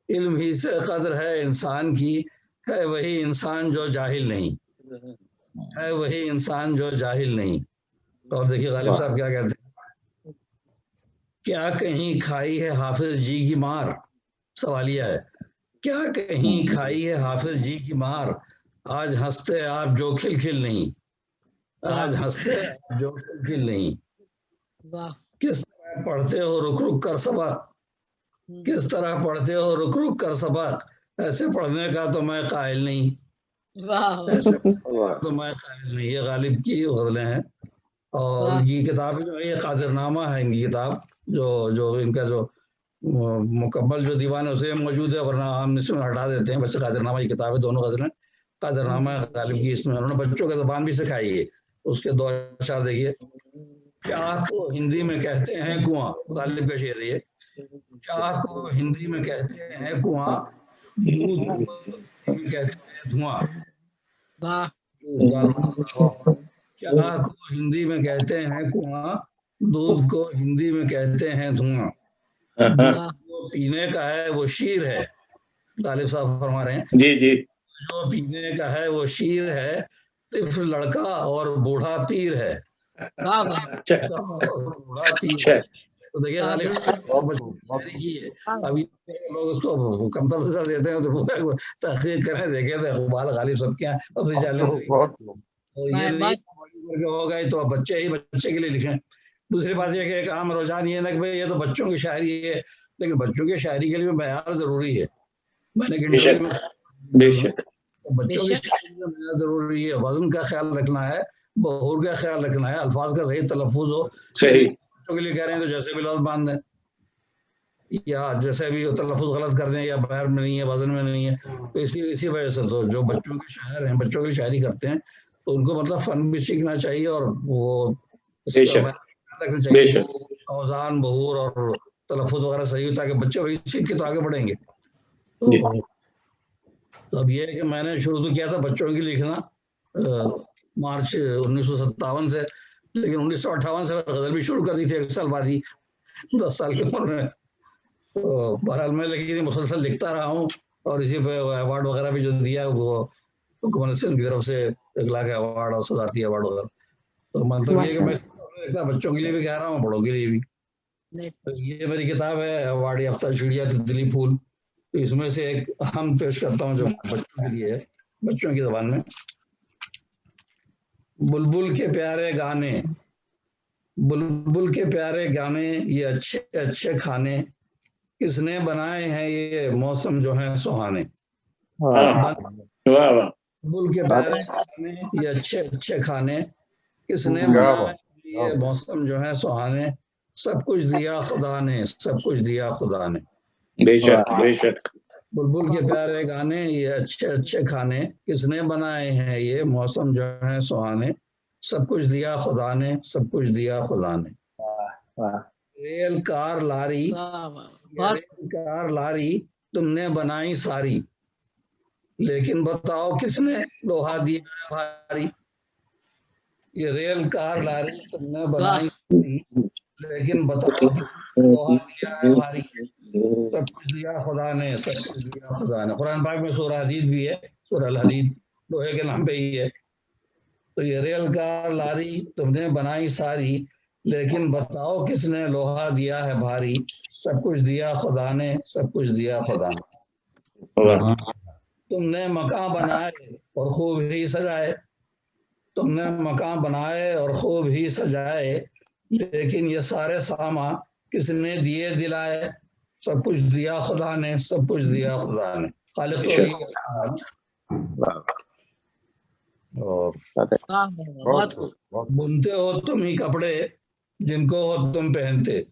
इल्म ही से कदर है इंसान की, है वही इंसान जो जाहिल नहीं, है वही इंसान जो जाहिल नहीं। और देखिए गालिब साहब क्या कहते हैं, क्या कहीं खाई है हाफिज जी की मार, सवालिया है, क्या कहीं खाई है हाफिज जी की मार, आज हंसते आप जो खिलखिल नहीं, आज हंसते आप जो खिलखिल नहीं। किस तरह पढ़ते हो रुक रुक कर सबक, किस तरह पढ़ते हो रुक रुक कर सबक, ऐसे पढ़ने का तो मैं कायल नहीं, ऐसे पढ़ने का तो मैं कायल नहीं। ये गालिब की गज़लें हैं और उनकी किताब जो है ये कादिरनामा है, इनकी किताब जो इनका जो मुकम्मल जो दीवान है उसे मौजूद है, वरना हम इसमें हटा देते हैं। वैसे कादिरनामा की किताब है, दोनों गज़लें कादिरनामा है गालिब की। इसमें उन्होंने बच्चों की ज़बान भी सिखाई है। उसके 2 अशआर देखिए, चाह को हिंदी में कहते हैं कुआं, गालिब का शेर है, चाह को हिंदी में कहते हैं कुआं, दूध को कहते हैं धुआं, चाह को हिंदी में कहते हैं कुआं, दूध को हिंदी में कहते हैं धुआं, जो पीने का है वो शीर है, गालिब साहब फरमा रहे हैं, जी जी, जो पीने का है वो शीर है, सिर्फ लड़का और बूढ़ा पीर है, बूढ़ा पीर है। तो देखिए गालिब की है, अभी लोग उसको कमतर से देते हैं तो तहकीक करें, देखे तो इकबाल गालिब सब क्या अब ये हो गए तो बच्चे ही बच्चे के लिए लिखें। दूसरी बात यह कि एक आम रुझान ये ना कि भाई ये तो बच्चों की शायरी है, लेकिन बच्चों की शायरी के लिए मयार जरूरी है। मैंने बच्चों की शायरी में मयार जरूरी है, वजन का ख्याल रखना है, बहूर का ख्याल रखना है, अल्फाज का सही तलफ्फुज हो। सही बच्चों के लिए कह रहे हैं तो जैसे भी लफ्ज बांध दें या जैसे भी तलफ्फुज गलत कर दें या बहर में नहीं है, वजन में नहीं है, तो इसी वजह से तो जो बच्चों के शायर हैं, बच्चों की शायरी करते हैं, तो उनको मतलब फन भी सीखना चाहिए और वो रखना चाहिए, औजान बहूर और तलफ्फुज वगैरह सही हो, ताकि बच्चे वही सीख के तो आगे बढ़ेंगे। तो अब ये है कि मैंने शुरू तो किया था बच्चों की लिखना मार्च 1957 से, लेकिन 1958 से गजल भी शुरू कर दी थी, 1 साल बाद ही, 10 साल की उम्र में। तो बहरहाल मैं लेकिन मुसलसल लिखता रहा हूँ और इसी पे अवार्ड वगैरह भी जो दिया वो हुकूमत सिंध की तरफ से 1 लाख अवार्ड और सदारती अवार्ड वगैरह। तो मतलब ये कि मैं बच्चों के लिए भी कह रहा हूँ, बड़ों के लिए भी। तो ये मेरी किताब है अवार्ड याफ्ता चिड़िया तितली फूल, तो इसमें से एक अहम पेश करता हूँ जो बच्चों के लिए है, बच्चों की ज़बान में। बुलबुल के प्यारे गाने, बुलबुल के प्यारे गाने, ये अच्छे अच्छे खाने, किसने बनाए हैं ये मौसम जो है सुहाने। बुलबुल के प्यारे गाने, ये अच्छे अच्छे खाने, किसने बनाए ये मौसम जो है सुहाने, सब कुछ दिया खुदा ने, सब कुछ दिया खुदा ने। बेशक बेशक। बुलबुल के प्यारे गाने, ये अच्छे अच्छे खाने, किसने बनाए हैं ये मौसम जो है सुहाने, सब कुछ दिया खुदा ने, सब कुछ दिया खुदा ने। रेल कार लारी, रेल कार लारी तुमने बनाई सारी, लेकिन बताओ किसने लोहा दिया है भारी। ये रेल कार लारी तुमने बनाई सारी, लेकिन बताओ किसने लोहा दिया है भारी, सब कुछ दिया खुदा ने, सब कुछ दिया खुदा ने। कुरान पाक में सूरह हदीद भी है, सूरह अल हदीद लोहे के नाम पे ही है। तो ये रेल कार लारी तुमने बनाई सारी, लेकिन बताओ किसने लोहा दिया है भारी, सब कुछ दिया खुदा ने, सब कुछ दिया खुदा ने। तुमने मकान बनाए और खूब ही सजाए, तुमने मकान बनाए और खूब ही सजाए, लेकिन ये सारे सामा किसने दिए दिलाए, सब कुछ दिया खुदा ने, सब कुछ दिया खुदा ने। खालिक तो बुनते हो तुम ही कपड़े जिनको हो तुम पहनते,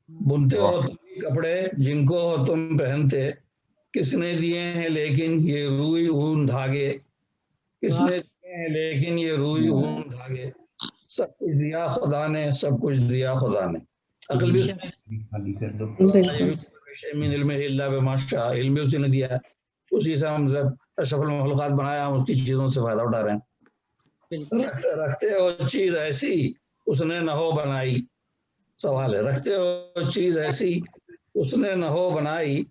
बुनते हो तुम ही कपड़े जिनको हो तुम पहनते, किसने दिए हैं लेकिन ये रुई ऊन धागे, किसने दिए हैं लेकिन ये रुई ऊन धागे, सब कुछ दिया खुदा ने, सब कुछ दिया खुदा ने। अकल भी इल्म भी उसी ने दिया है, उसी से हम सब अशरफुल मखलूकात बनाया, हम उसकी चीजों से फायदा उठा रहे हैं। रखते हो चीज ऐसी उसने न हो बनाई, सवाल है, रखते हो चीज ऐसी उसने न हो बनाई,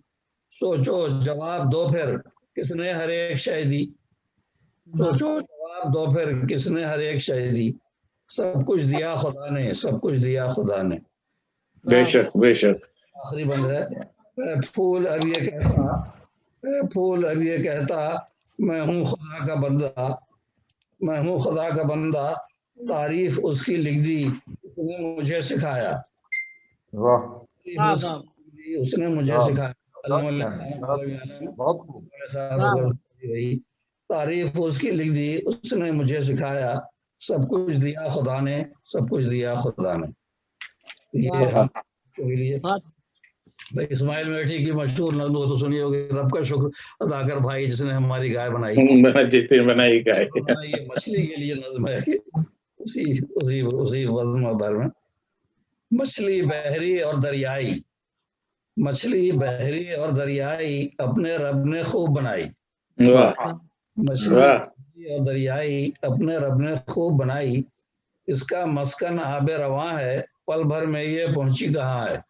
सोचो जवाब दो फिर किसने हर एक शय दी, सोचो जवाब दो फिर किसने हर एक शय दी, सब कुछ दिया खुदा ने, सब कुछ दिया खुदा ने। बेशक बेशक। आखिरी बंद है। फूल अब ये कहता, फूल अब ये कहता मैं हूँ खुदा का बंदा, मैं हूँ खुदा का बंदा, तारीफ उसकी लिख दी उसने मुझे सिखाया, उसने मुझे सिखाया। तारीफ उसकी लिख दी उसने मुझे सिखाया, सब कुछ दिया खुदा ने, सब कुछ दिया खुदा ने। ये के लिए भाई इस्माइल मेठी की मशहूर नज़्म तो सुनी होगी, रब का शुक्र अदा कर भाई जिसने हमारी गाय बनाई, बनाई गाय। ये मछली के लिए नज़्म है कि उसी उसी उसी वज़न भर में। मछली बहरी और दरियाई, मछली बहरी और दरियाई अपने रब ने खूब बनाई, मछली और दरियाई अपने रब ने खूब बनाई, इसका मस्कन आबे रवां है, पल भर में ये पहुंची कहाँ है,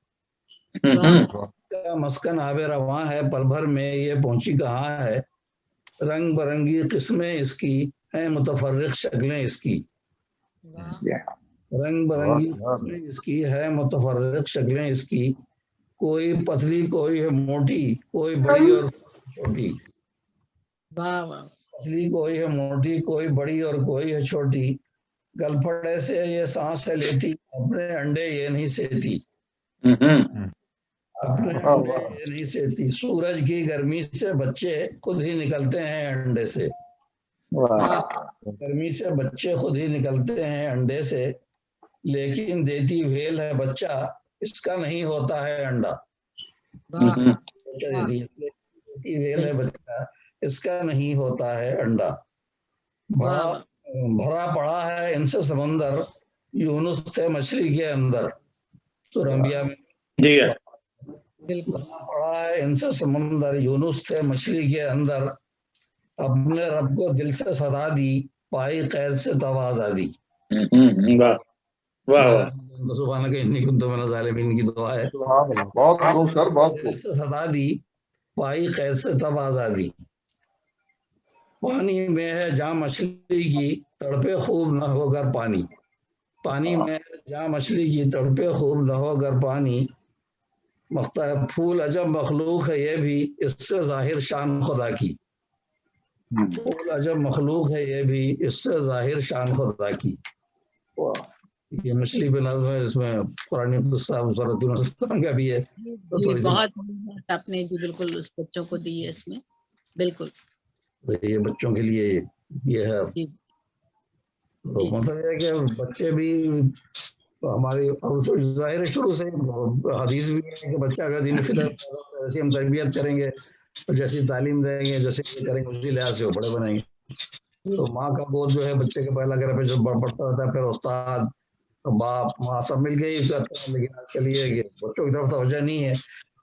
इसका मस्कन आबे रवां है, पल भर में ये पहुंची कहाँ है, रंग बिरंगी किस्में इसकी हैं, मुतफर्रिक शक्लें इसकी, रंग बिरंगी किस्में इसकी है, मुतफर्रिक शक्लें इसकी, कोई पतली कोई है मोटी, कोई बड़ी और छोटी, पतली कोई है मोटी, कोई बड़ी और कोई है छोटी, गलफड़े से ये सांस लेती, अपने अंडे ये नहीं सेती, अपने अंडे ये नहीं सेती, सूरज की गर्मी से बच्चे खुद ही निकलते हैं अंडे से, गर्मी से बच्चे खुद ही निकलते हैं अंडे से, लेकिन देती वेल है बच्चा, इसका नहीं होता है अंडा, देती वेल है बच्चा, इसका नहीं होता है अंडा, भरा पड़ा है इनसे समंदर, यूनुस थे मछली के अंदर, सूरह अंबिया में भरा पड़ा है इनसे समंदर, यूनुस थे मछली के अंदर, अपने रब को दिल से सदा दी, पाई कैद से तब आजादी। सुभान के इन्नी कुंतु मिनज़ ज़ालिमीन की दुआ है। बहुत खूब सर, बहुत खूब। सदा दी, पाई कैद से तब आजादी, पानी में है जहाँ मछली की तड़पे खूब न होकर पानी, पानी में जहाँ मछली की तड़पे खूब न होकर पानी, मख्ता फूल अजब मखलूक है ये भी, इससे जाहिर शान खुदा की, फूल अजब मखलूक है ये भी, इससे जाहिर शान खुदा की। ये मछली पे नज़्म है, इसमें पुरानी का भी है, जी बहुत आपने जी बिल्कुल उस बच्चों को दी है इसमें, बिल्कुल ये बच्चों के लिए ये है। तो मतलब है कि बच्चे भी हमारी जाहिर है शुरू से हदीस भी है कि बच्चा अगर दीन फितरत जैसे हम तरबियत करेंगे और जैसी तालीम देंगे जैसे करेंगे उसी लिहाज से वो बड़े बनेंगे। तो माँ का गोद जो है बच्चे के पहला घर पे जब बढ़ता रहता है, फिर उस्ताद बाप माँ सब मिल के ही करते हैं, लेकिन आजकल ये है कि बच्चों की तरफ तवज्जो नहीं है।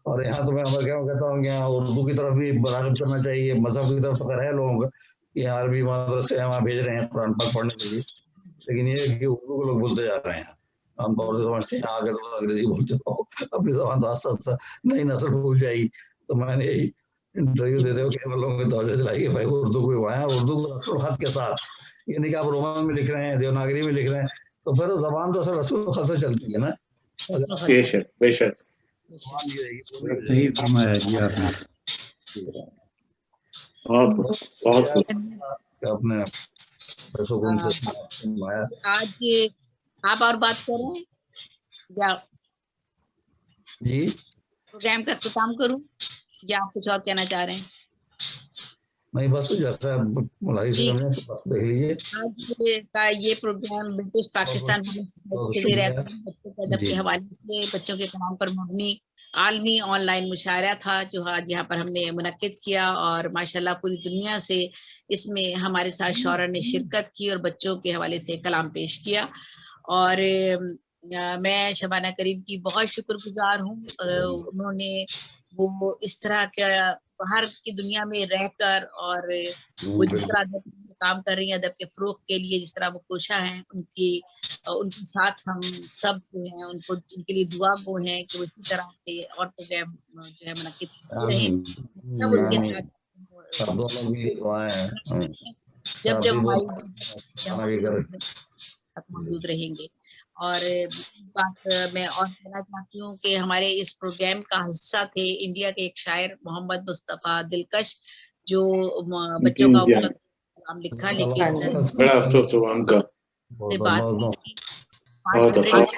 और यहाँ तो मैं कहता हूँ कि यहाँ उर्दू की तरफ भी राग़िब करना चाहिए, मजहब की तरफ तो है लोग कि यहाँ अरबी मदरसे वहाँ भेज रहे हैं कुरान पाक पढ़ने के लिए, लेकिन ये है कि उर्दू को लोग बोलते जा रहे हैं, आमतौर से समझते हैं आगे तो अंग्रेजी बोलते तो अपनी ज़बान तो आस्ता नई नस्ल भूल जाएगी। तो मैंने यही इंटरव्यू देते हुए केवल लोगों की तवज्जो दिलाई कि भाई उर्दू को पढ़ाएं, उर्दू को रसूल खत के साथ, ये नहीं कि आप रोमन में लिख रहे हैं देवनागरी में लिख रहे हैं, तो फिर जबान तो असल रसूल खत से चलती है ना। बेशक बेशक सही फरमाया जी आपने। अपने आज आप और बात कर रहे हैं या जी प्रोग्राम का इख्तिताम करूं या आप कुछ और कहना चाह रहे हैं? नहीं बस जैसा मुलाहिज़ देख लीजिए। आज का ये प्रोग्राम ब्रिटिश पाकिस्तान के ज़ेर बच्चों के अदब के हवाले से बच्चों के कलाम पर मबनी आलमी ऑनलाइन मुशायरा था जो आज यहाँ पर हमने मुनक्किद किया, और माशाल्लाह पूरी दुनिया से इसमें हमारे साथ शौरा ने शिरकत की और बच्चों के हवाले से कलाम पेश किया। और मैं शबाना करीम की बहुत शुक्रगुजार हूँ, उन्होंने वो इस तरह का बाहर की दुनिया में रहकर और वो जिस तरह अदब में काम कर रही हैं, अदब के फरोग के लिए जिस तरह वो कोशा हैं, उनके साथ हम सब जो हैं उनको उनके लिए दुआ गो हैं कि वो इसी तरह से और प्रोग्राम जो है मुनक्किद करते रहें, सब उनके साथ जब हमारी मौजूद रहेंगे। और इस बात मैं और कहना चाहती हूँ कि हमारे इस प्रोग्राम का हिस्सा थे इंडिया के एक शायर मोहम्मद मुस्तफा दिलकश, जो बच्चों का नाम लिखा, लेकिन बड़ा अफसोस हुआ उनका। से बात बहुत अफसोस।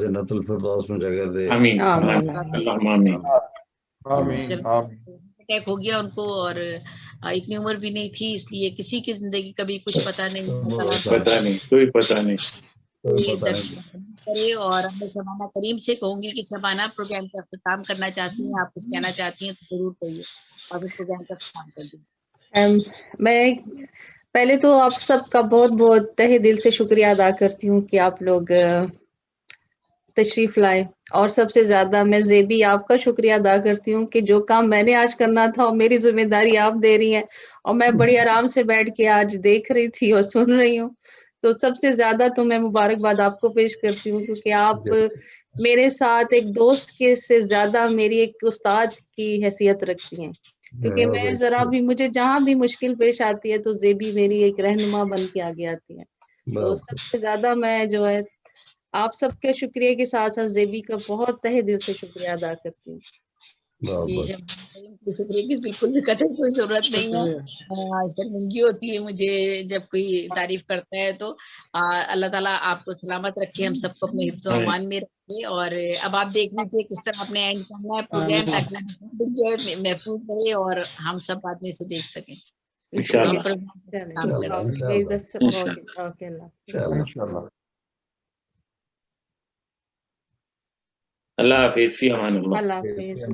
जन्नतुल फिरदौस में जगह दे। आमीन आमीन आमीन। अटैक हो गया उनको, और इतनी उम्र भी नहीं थी, इसलिए किसी की जिंदगी कभी कुछ पता नहीं, कोई पता नहीं करे। और मैं शबाना करीम से कहूंगी कि शबाना प्रोग्राम का अख्ताम करना चाहती हैं, आप कुछ कहना चाहती हैं तो जरूर कहिए और फिर प्रोग्राम का अख्ताम कर दीजिए। मैं पहले तो आप सबका बहुत बहुत तहे दिल से शुक्रिया अदा करती हूँ कि आप लोग तशरीफ लाए, और सबसे ज्यादा मैं ज़ेबी आपका शुक्रिया अदा करती हूँ कि जो काम मैंने आज करना था और मेरी जिम्मेदारी आप दे रही हैं, और मैं बड़ी आराम से बैठ के आज देख रही थी और सुन रही हूँ। तो सबसे ज्यादा तो मैं मुबारकबाद आपको पेश करती हूँ, क्योंकि आप मेरे साथ एक दोस्त के से ज्यादा मेरी एक उस्ताद की हैसियत रखती हैं, क्योंकि मैं जरा भी, मुझे जहाँ भी मुश्किल पेश आती है तो ज़ेबी मेरी एक रहनुमा बन के आगे आती है। तो सबसे ज्यादा मैं जो है आप सबके शुक्रिया के साथ साथ ज़ेबी का बहुत तहे दिल से शुक्रिया अदा करती हूँ। शुक्रिया की बिल्कुल भी कतई कोई जरूरत नहीं है, शर्मिंदगी होती है मुझे जब कोई तारीफ करता है। तो अल्लाह ताला आपको सलामत रखे, हम सबको अपने हिफ्ज़ व अमान में रखे। और अब आप देख लीजिए किस तरह आपने एंड करना है प्रोग्राम, ताकि जो है महफूज रहे और हम सब बाद में इसे देख सकें। अल्लाह हाफिज़, फी अमान अल्लाह। अल्लाह हाफिज़।